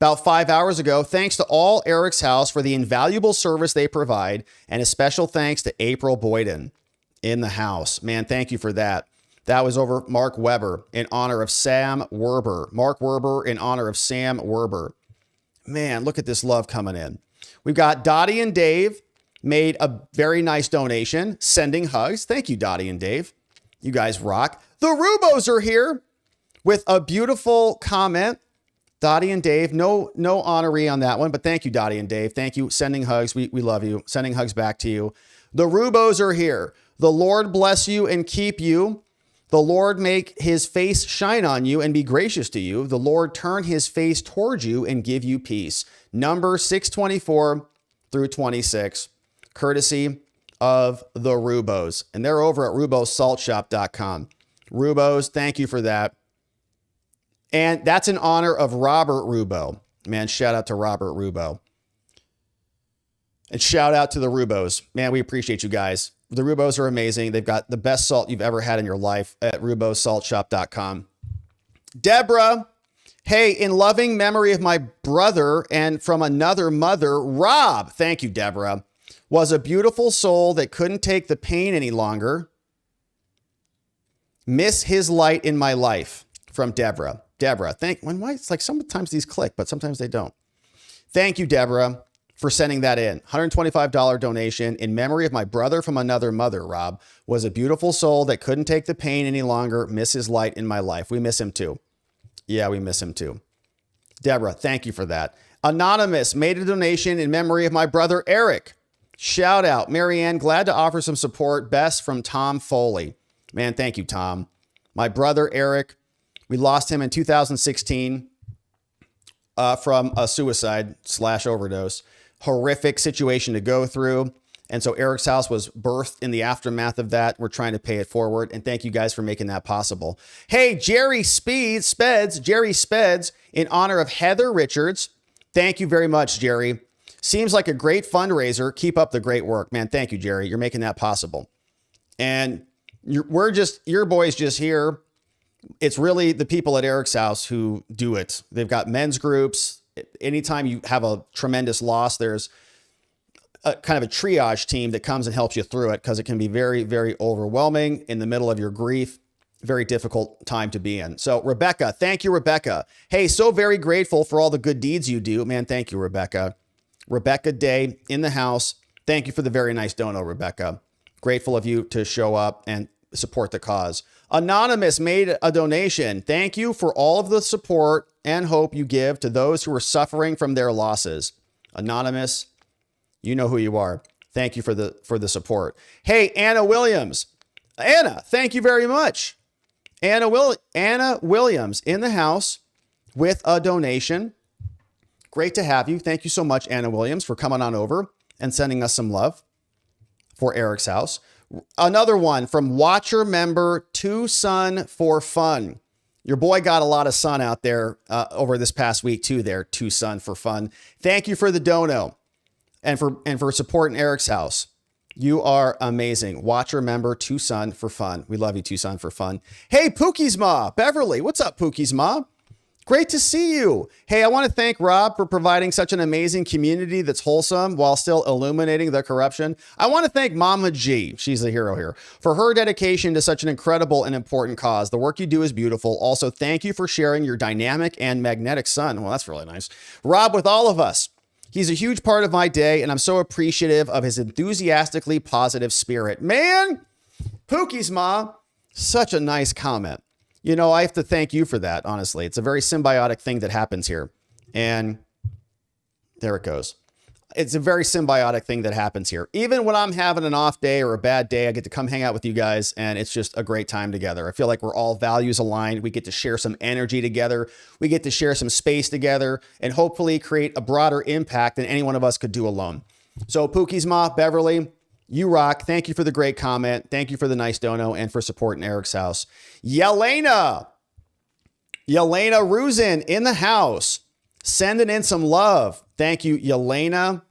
about 5 hours ago. Thanks to all Eric's House for the invaluable service they provide. And a special thanks to April Boyden in the house. Man, thank you for that. That was over Mark Weber in honor of Sam Werber. Mark Werber in honor of Sam Werber. Man, look at this love coming in. We've got Dottie and Dave made a very nice donation, sending hugs. Thank you, Dottie and Dave. You guys rock. The Rubos are here with a beautiful comment. Dottie and Dave, no honoree on that one, but thank you, Dottie and Dave. Thank you. Sending hugs. We love you. Sending hugs back to you. The Rubos are here. The Lord bless you and keep you. The Lord make his face shine on you and be gracious to you. The Lord turn his face towards you and give you peace. Number 624 through 26, courtesy of the Rubos. And they're over at rubosaltshop.com. Rubos, thank you for that. And that's in honor of Robert Rubo. Man, shout out to Robert Rubo. And shout out to the Rubos. Man, we appreciate you guys. The Rubos are amazing. They've got the best salt you've ever had in your life at rubosaltshop.com. Deborah, hey, in loving memory of my brother and from another mother, Rob, thank you, Deborah, was a beautiful soul that couldn't take the pain any longer. Miss his light in my life, from Deborah. Deborah, why? It's like sometimes these click, but sometimes they don't. Thank you, Deborah, for sending that in. $125 donation in memory of my brother from another mother, Rob, was a beautiful soul that couldn't take the pain any longer. Miss his light in my life. We miss him too. Yeah, we miss him too. Deborah, thank you for that. Anonymous made a donation in memory of my brother, Eric. Shout out. Marianne, glad to offer some support. Best from Tom Foley. Man, thank you, Tom. My brother, Eric, we lost him in 2016 from a suicide/overdose. Horrific situation to go through. And so Eric's House was birthed in the aftermath of that. We're trying to pay it forward. And thank you guys for making that possible. Hey, Jerry Speds, in honor of Heather Richards. Thank you very much, Jerry. Seems like a great fundraiser. Keep up the great work, man. Thank you, Jerry. You're making that possible. And your boys just here. It's really the people at Eric's House who do it. They've got men's groups. Anytime you have a tremendous loss, there's a kind of a triage team that comes and helps you through it, because it can be very, very overwhelming in the middle of your grief. Very difficult time to be in. So Rebecca, thank you, Rebecca. Hey, so very grateful for all the good deeds you do. Man, thank you, Rebecca. Rebecca Day in the house. Thank you for the very nice dono, Rebecca. Grateful of you to show up and support the cause. Anonymous made a donation. Thank you for all of the support and hope you give to those who are suffering from their losses. Anonymous, you know who you are. Thank you for the support. Hey, Anna Williams. Anna, thank you very much. Anna Williams in the house with a donation. Great to have you. Thank you so much, Anna Williams, for coming on over and sending us some love for Eric's House. Another one from Watcher member 2 Sun for Fun. Your boy got a lot of sun out there over this past week too there, 2 Sun for Fun. Thank you for the dono and for supporting Eric's House. You are amazing. Watcher member 2 Sun for Fun. We love you, 2 Sun for Fun. Hey, Pookie's Ma, Beverly. What's up, Pookie's Ma? Great to see you. Hey, I want to thank Rob for providing such an amazing community that's wholesome while still illuminating the corruption. I want to thank Mama G, she's the hero here, for her dedication to such an incredible and important cause. The work you do is beautiful. Also, thank you for sharing your dynamic and magnetic son. Well, that's really nice. Rob, with all of us. He's a huge part of my day, and I'm so appreciative of his enthusiastically positive spirit. Man, Pookie's Ma, such a nice comment. You know, I have to thank you for that, honestly. It's a very symbiotic thing that happens here. And there it goes. It's a very symbiotic thing that happens here. Even when I'm having an off day or a bad day, I get to come hang out with you guys, and it's just a great time together. I feel like we're all values aligned. We get to share some energy together. We get to share some space together and hopefully create a broader impact than any one of us could do alone. So Pookie's Ma, Beverly, you rock. Thank you for the great comment. Thank you for the nice dono and for supporting Eric's House. Yelena Ruzin in the house, sending in some love. Thank you, Yelena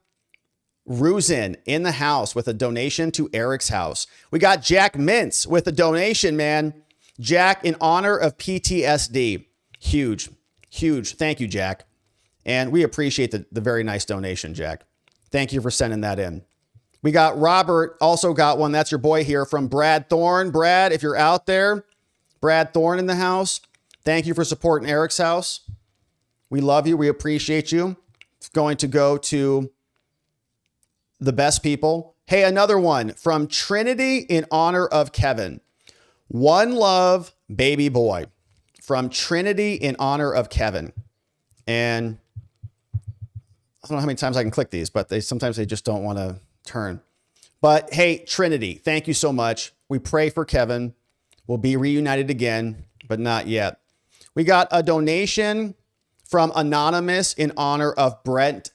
Ruzin in the house with a donation to Eric's House. We got Jack Mintz with a donation, man. Jack, in honor of PTSD. Huge. Thank you, Jack. And we appreciate the very nice donation, Jack. Thank you for sending that in. We got Robert, also got one. That's your boy here from Brad Thorne. Brad, if you're out there, Brad Thorne in the house. Thank you for supporting Eric's house. We love you. We appreciate you. It's going to go to the best people. Hey, another one from Trinity in honor of Kevin. One love, baby boy. From Trinity in honor of Kevin. And I don't know how many times I can click these, but sometimes they just don't want to turn. But hey, Trinity, thank you so much. We pray for Kevin. We'll be reunited again, but not yet. We got a donation from Anonymous in honor of Brent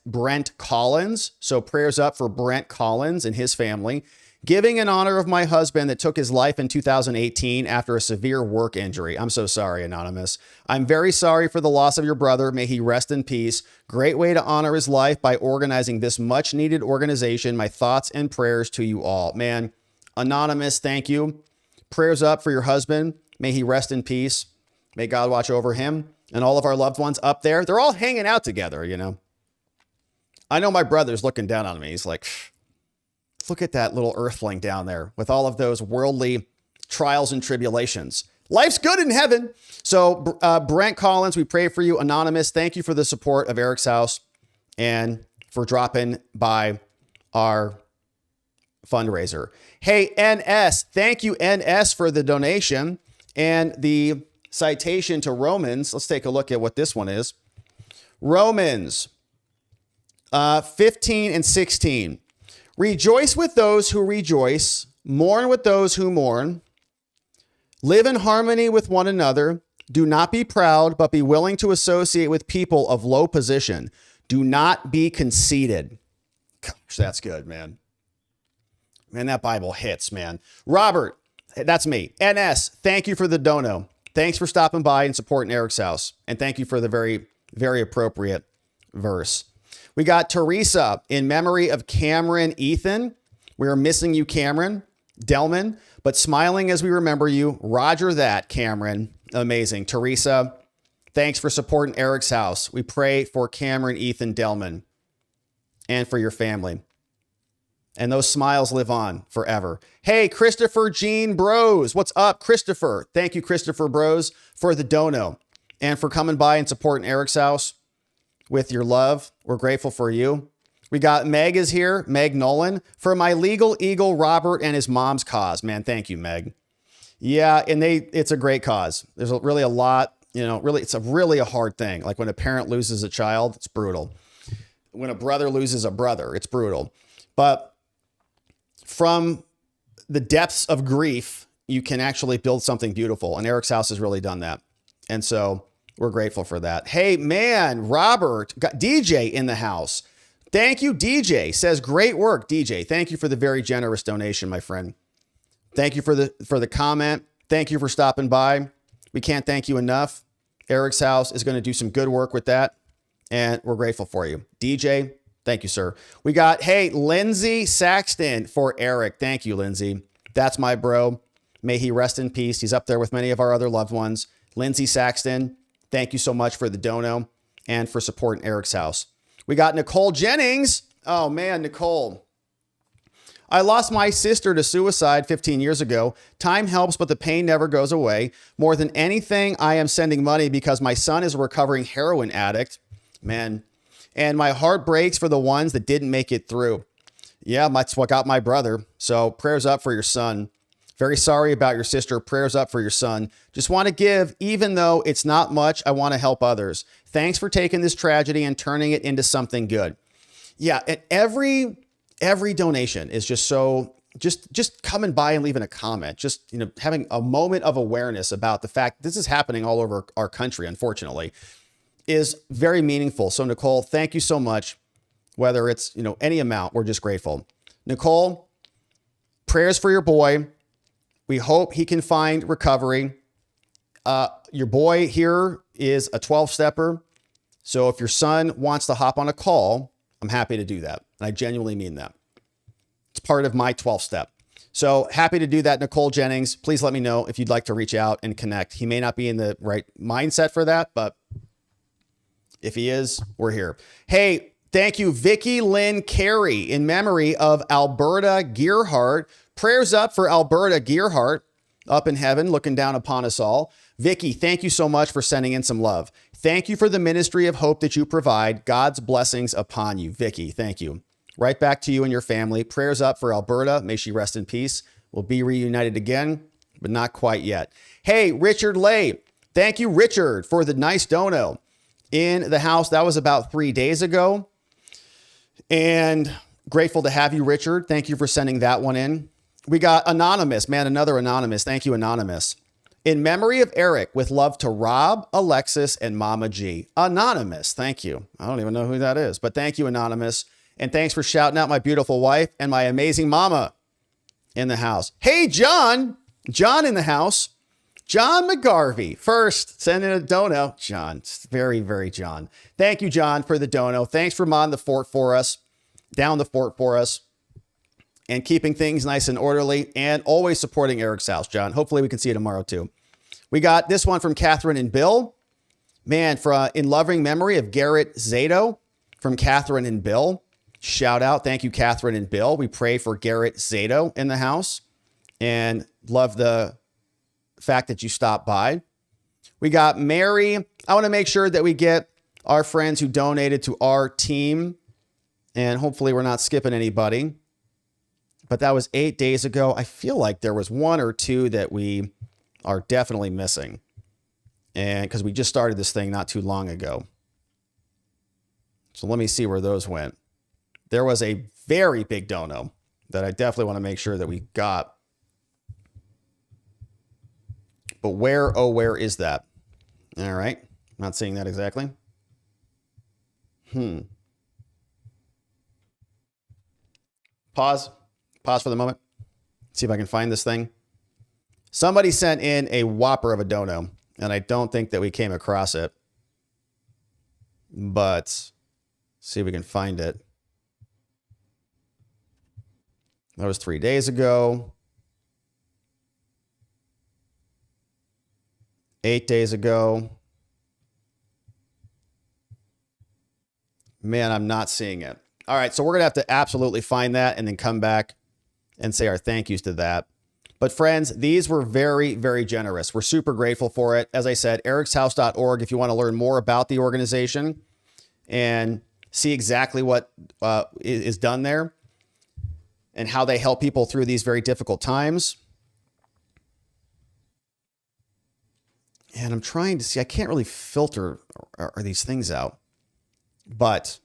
Collins. So prayers up for Brent Collins and his family. Giving in honor of my husband that took his life in 2018 after a severe work injury. I'm so sorry, Anonymous. I'm very sorry for the loss of your brother. May he rest in peace. Great way to honor his life by organizing this much needed organization. My thoughts and prayers to you all. Man, Anonymous, thank you. Prayers up for your husband. May he rest in peace. May God watch over him and all of our loved ones up there. They're all hanging out together, you know. I know my brother's looking down on me. He's like, look at that little earthling down there with all of those worldly trials and tribulations. Life's good in heaven. So Brent Collins, we pray for you. Anonymous, thank you for the support of Eric's house and for dropping by our fundraiser. Hey, NS, thank you, NS, for the donation and the citation to Romans. Let's take a look at what this one is. Romans 15 and 16. Rejoice with those who rejoice, mourn with those who mourn, live in harmony with one another. Do not be proud, but be willing to associate with people of low position. Do not be conceited. Gosh, that's good, man. Man, that Bible hits, man. Robert, that's me. NS, thank you for the dono. Thanks for stopping by and supporting Eric's house. And thank you for the very, very appropriate verse. We got Teresa in memory of Cameron Ethan. We are missing you, Cameron Delman, but smiling as we remember you. Roger that, Cameron. Amazing. Teresa, thanks for supporting Eric's house. We pray for Cameron Ethan Delman and for your family. And those smiles live on forever. Hey, Christopher Jean Bros. What's up, Christopher? Thank you, Christopher Bros, for the dono and for coming by and supporting Eric's house with your love. We're grateful for you. We got Meg is here, Meg Nolan, for my legal eagle, Robert, and his mom's cause. Man, thank you, Meg. Yeah, and it's a great cause. There's really a lot, it's really a hard thing. Like when a parent loses a child, it's brutal. When a brother loses a brother, it's brutal. But from the depths of grief, you can actually build something beautiful. And Eric's house has really done that. And so we're grateful for that. Hey, man, Robert, got DJ in the house. Thank you, DJ. Says, great work, DJ. Thank you for the very generous donation, my friend. Thank you for the comment. Thank you for stopping by. We can't thank you enough. Eric's house is going to do some good work with that. And we're grateful for you. DJ, thank you, sir. We got, hey, Lindsay Saxton for Eric. Thank you, Lindsay. That's my bro. May he rest in peace. He's up there with many of our other loved ones. Lindsay Saxton, thank you so much for the dono and for supporting Eric's house. We got Nicole Jennings. Oh, man, Nicole. I lost my sister to suicide 15 years ago. Time helps, but the pain never goes away. More than anything, I am sending money because my son is a recovering heroin addict. Man. And my heart breaks for the ones that didn't make it through. Yeah, that's what got my brother. So prayers up for your son. Very sorry about your sister. Prayers up for your son. Just want to give, even though it's not much, I want to help others. Thanks for taking this tragedy and turning it into something good. Yeah, and every donation is just so, just coming by and leaving a comment, just, having a moment of awareness about the fact this is happening all over our country, unfortunately, is very meaningful. So Nicole, thank you so much. Whether it's, any amount, we're just grateful. Nicole, prayers for your boy. We hope he can find recovery. Your boy here is a 12-stepper. So if your son wants to hop on a call, I'm happy to do that. And I genuinely mean that. It's part of my 12-step. So happy to do that, Nicole Jennings. Please let me know if you'd like to reach out and connect. He may not be in the right mindset for that, but If he is, we're here. Hey, thank you, Vicky Lynn Carey, in memory of Alberta Gearhart. Prayers up for Alberta Gearhart up in heaven, looking down upon us all. Vicky, thank you so much for sending in some love. Thank you for the ministry of hope that you provide. God's blessings upon you. Vicky, thank you. Right back to you and your family. Prayers up for Alberta. May she rest in peace. We'll be reunited again, but not quite yet. Hey, Richard Lay. Thank you, Richard, for the nice dono in the house. That was about 3 days ago. And grateful to have you, Richard. Thank you for sending that one in. We got Anonymous. Man, another Anonymous. Thank you, Anonymous. In memory of Eric, with love to Rob, Alexis, and Mama G. Anonymous. Thank you. I don't even know who that is, but thank you, Anonymous. And thanks for shouting out my beautiful wife and my amazing mama in the house. Hey, John. John in the house. John McGarvey. First, send in a dono. John. Very, very John. Thank you, John, for the dono. Thanks for modding the fort for us. Down the fort for us. And keeping things nice and orderly, and always supporting Eric's house, John. Hopefully we can see you tomorrow too. We got this one from Catherine and Bill. Man, in loving memory of Garrett Zato, from Catherine and Bill. Shout out. Thank you, Catherine and Bill. We pray for Garrett Zato in the house and love the fact that you stopped by. We got Mary. I want to make sure that we get our friends who donated to our team, and hopefully we're not skipping anybody. But that was 8 days ago. I feel like there was one or two that we are definitely missing. And because we just started this thing not too long ago. So let me see where those went. There was a very big dono that I definitely want to make sure that we got. But where, oh, where is that? All right. Not seeing that exactly. Pause for the moment. See if I can find this thing. Somebody sent in a whopper of a dono, and I don't think that we came across it. But see if we can find it. That was 3 days ago. 8 days ago. Man, I'm not seeing it. All right, so we're going to have to absolutely find that and then come back and say our thank yous to that. But friends, these were very, very generous. We're super grateful for it. As I said, ericshouse.org if you want to learn more about the organization and see exactly what is done there and how they help people through these very difficult times. And I'm trying to see, I can't really filter these things out. But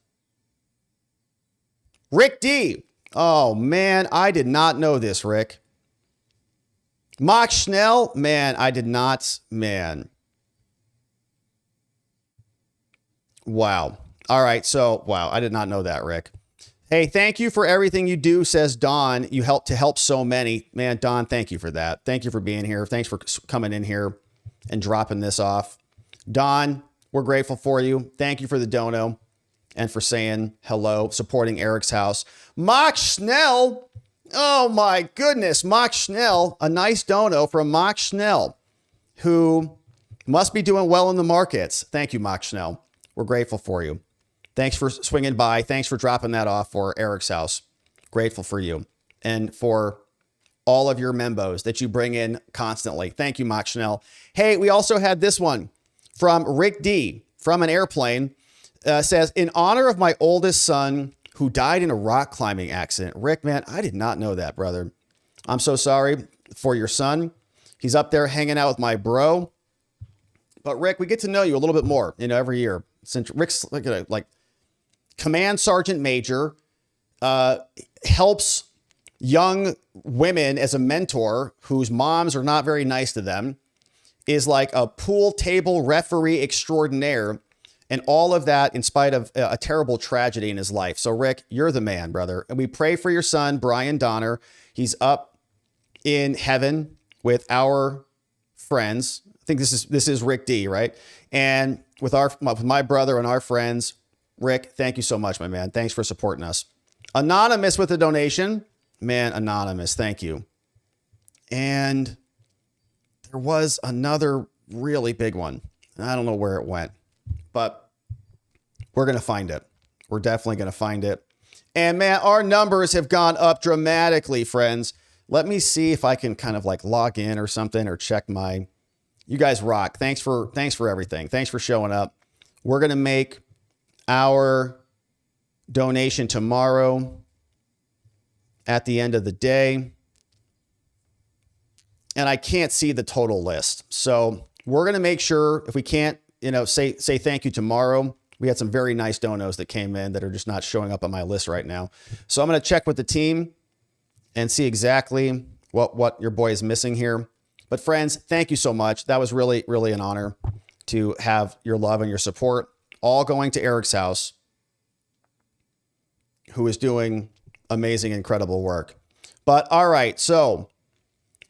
Rick D. Oh, man, I did not know this, Rick. Mock Schnell. Man, I did not. Man. Wow. All right. So, wow, I did not know that, Rick. Hey, thank you for everything you do, says Don. You help to help so many. Man, Don, thank you for that. Thank you for being here. Thanks for coming in here and dropping this off. Don, we're grateful for you. Thank you for the dono and for saying hello, supporting Eric's house. Mock Schnell. Oh, my goodness. Mock Schnell. A nice dono from Mock Schnell, who must be doing well in the markets. Thank you, Mock Schnell. We're grateful for you. Thanks for swinging by. Thanks for dropping that off for Eric's house. Grateful for you and for all of your membos that you bring in constantly. Thank you, Mock Schnell. Hey, we also had this one from Rick D from an airplane. Says, in honor of my oldest son who died in a rock climbing accident. Rick, man, I did not know that, brother. I'm so sorry for your son. He's up there hanging out with my bro. But Rick, we get to know you a little bit more, every year. Since Rick's like Command Sergeant Major, helps young women as a mentor whose moms are not very nice to them, is like a pool table referee extraordinaire. And all of that in spite of a terrible tragedy in his life. So, Rick, you're the man, brother. And we pray for your son, Brian Donner. He's up in heaven with our friends. I think this is Rick D, right? And with my brother and our friends. Rick, thank you so much, my man. Thanks for supporting us. Anonymous with a donation. Man, Anonymous, thank you. And there was another really big one. I don't know where it went. But We're going to find it. We're definitely going to find it. And man, our numbers have gone up dramatically, friends. Let me see if I can kind of like log in or something or check my, you guys rock. Thanks for everything. Thanks for showing up. We're going to make our donation tomorrow at the end of the day. And I can't see the total list. So we're going to make sure if we can't, say thank you tomorrow. We had some very nice donos that came in that are just not showing up on my list right now. So I'm going to check with the team and see exactly what your boy is missing here. But friends, thank you so much. That was really, really an honor to have your love and your support all going to Eric's house, who is doing amazing, incredible work. But all right, so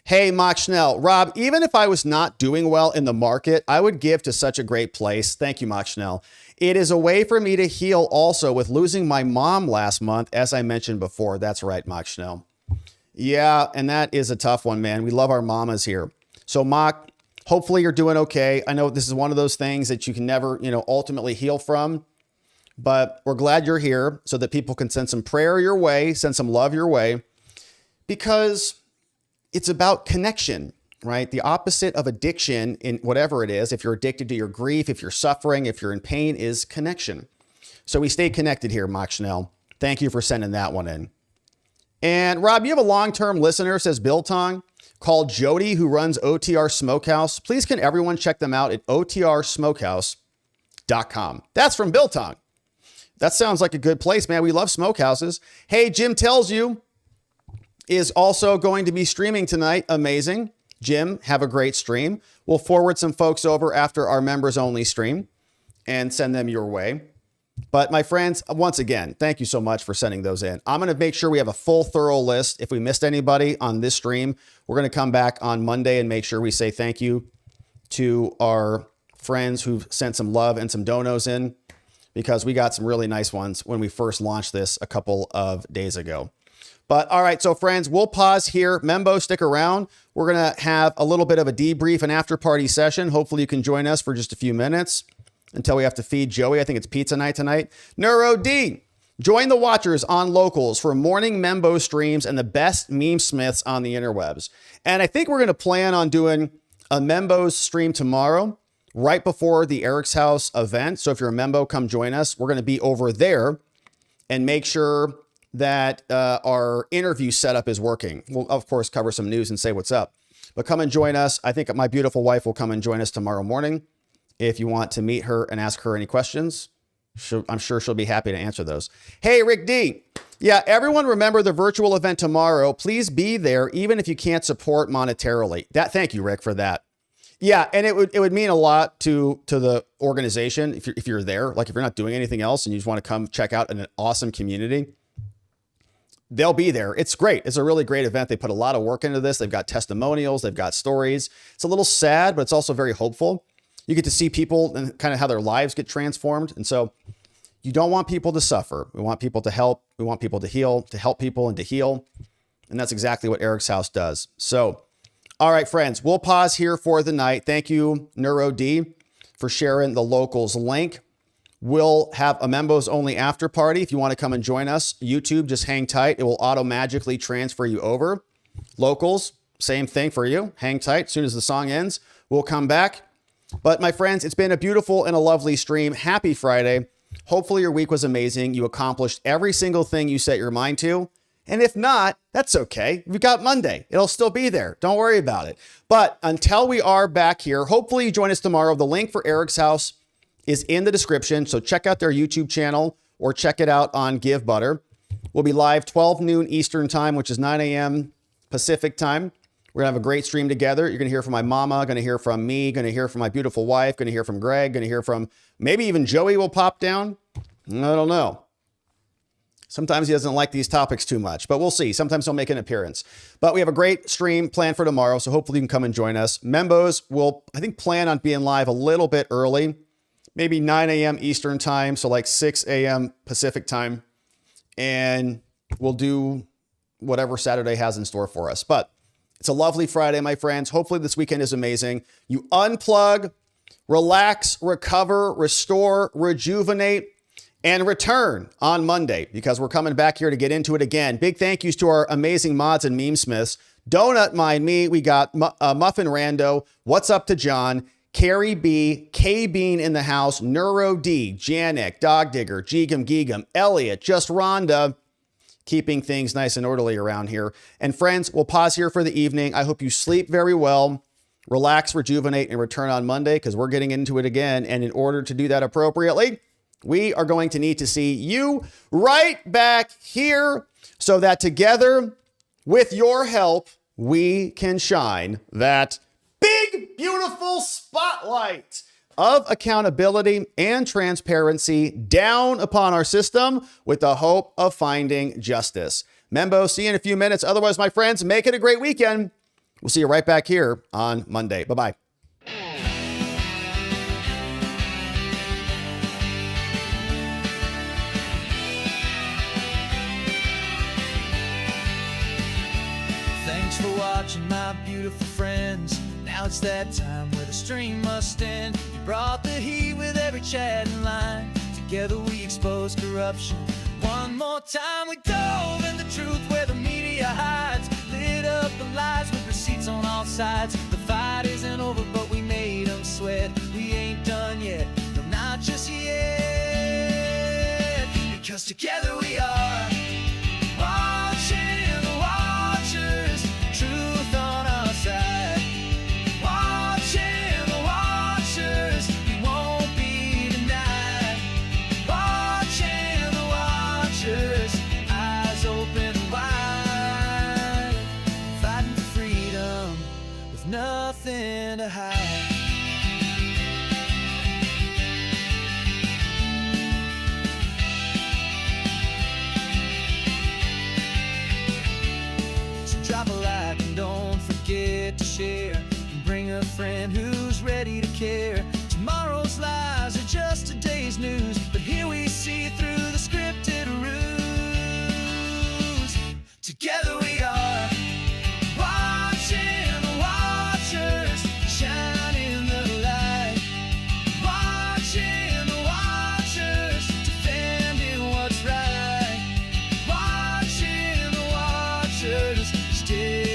hey, Mock Schnell. Rob, even if I was not doing well in the market, I would give to such a great place. Thank you, Mock Schnell. It is a way for me to heal also with losing my mom last month, as I mentioned before. That's right, Mock Schnell. Yeah, and that is a tough one, man. We love our mamas here. So, Mock, hopefully you're doing okay. I know this is one of those things that you can never, ultimately heal from, but we're glad you're here so that people can send some prayer your way, send some love your way, because it's about connection, right? The opposite of addiction in whatever it is, if you're addicted to your grief, if you're suffering, if you're in pain, is connection. So we stay connected here, Mock Schnell. Thank you for sending that one in. And Rob, you have a long-term listener, says Bill Tong, called Jody, who runs OTR Smokehouse. Please can everyone check them out at otrsmokehouse.com. That's from Bill Tong. That sounds like a good place, man. We love smokehouses. Hey, Jim Tells You is also going to be streaming tonight. Amazing. Jim, have a great stream. We'll forward some folks over after our members only stream and send them your way. But my friends, once again, thank you so much for sending those in. I'm going to make sure we have a full, thorough list. If we missed anybody on this stream, we're going to come back on Monday and make sure we say thank you to our friends who've sent some love and some donos in, because we got some really nice ones when we first launched this a couple of days ago. But all right, so friends, we'll pause here. Membo, stick around. We're going to have a little bit of a debrief and after party session. Hopefully you can join us for just a few minutes until we have to feed Joey. I think it's pizza night tonight. Neuro D, join the watchers on Locals for morning Membo streams and the best meme smiths on the interwebs. And I think we're going to plan on doing a Membo stream tomorrow, right before the Eric's House event. So if you're a Membo, come join us. We're going to be over there and make sure that our interview setup is working. We'll, of course, cover some news and say what's up. But come and join us. I think my beautiful wife will come and join us tomorrow morning. If you want to meet her and ask her any questions, I'm sure she'll be happy to answer those. Hey, Rick D. Yeah, everyone remember the virtual event tomorrow. Please be there, even if you can't support monetarily. Thank you, Rick, for that. Yeah, and it would mean a lot to the organization if you're there. Like if you're not doing anything else and you just want to come check out an awesome community, they'll be there. It's great. It's a really great event. They put a lot of work into this. They've got testimonials. They've got stories. It's a little sad, but it's also very hopeful. You get to see people and kind of how their lives get transformed. And so you don't want people to suffer. We want people to help. We want people to heal, to help people and to heal. And that's exactly what Eric's House does. So, all right, friends, we'll pause here for the night. Thank you, Neuro D, for sharing the Locals link. We'll have a members only after party. If you want to come and join us, YouTube, just hang tight. It will auto-magically transfer you over. Locals, same thing for you. Hang tight. As soon as the song ends, we'll come back. But my friends, it's been a beautiful and a lovely stream. Happy Friday. Hopefully your week was amazing. You accomplished every single thing you set your mind to. And if not, that's okay. We've got Monday. It'll still be there. Don't worry about it. But until we are back here, hopefully you join us tomorrow. The link for Eric's House is in the description. So check out their YouTube channel or check it out on Give Butter. We'll be live 12 noon Eastern time, which is 9 a.m. Pacific time. We're going to have a great stream together. You're going to hear from my mama, going to hear from me, going to hear from my beautiful wife, going to hear from Greg, going to hear from maybe even Joey will pop down. I don't know. Sometimes he doesn't like these topics too much, but we'll see. Sometimes he'll make an appearance. But we have a great stream planned for tomorrow, so hopefully you can come and join us. Membos will, I think, plan on being live a little bit early, maybe 9 a.m. Eastern time, so like 6 a.m. Pacific time. And we'll do whatever Saturday has in store for us. But it's a lovely Friday, my friends. Hopefully this weekend is amazing. You unplug, relax, recover, restore, rejuvenate, and return on Monday because we're coming back here to get into it again. Big thank yous to our amazing mods and meme smiths. Donut Mind Me. We got Muffin Rando. What's up to John? Carrie B, K Bean in the house, Neuro D, Janik, Dog Digger, Geegum Geegum, Elliot, Just Rhonda, keeping things nice and orderly around here. And friends, we'll pause here for the evening. I hope you sleep very well, relax, rejuvenate, and return on Monday because we're getting into it again. And in order to do that appropriately, we are going to need to see you right back here so that together, with your help, we can shine that big, beautiful spotlight of accountability and transparency down upon our system with the hope of finding justice. Membo, see you in a few minutes. Otherwise, my friends, make it a great weekend. We'll see you right back here on Monday. Bye-bye. Thanks for watching, my beautiful friends. Now it's that time where the stream must end. You brought the heat with every chat and line. Together we expose corruption. One more time we dove in the truth where the media hides. Lit up the lies with receipts on all sides. The fight isn't over, but we made them sweat. We ain't done yet, no, not just yet. Because together we are watching the watchers. Truth on our side. Watching the watchers. We won't be denied. Watching the watchers. Eyes open wide. Fighting for freedom with nothing to hide. Drop a like and don't forget to share. And bring a friend who's ready to care. Tomorrow's lies are just today's news, but here we see through the scripted ruse. Together we are watching the watchers shine in the light. Watching the watchers defending what's right. Watching the watchers stay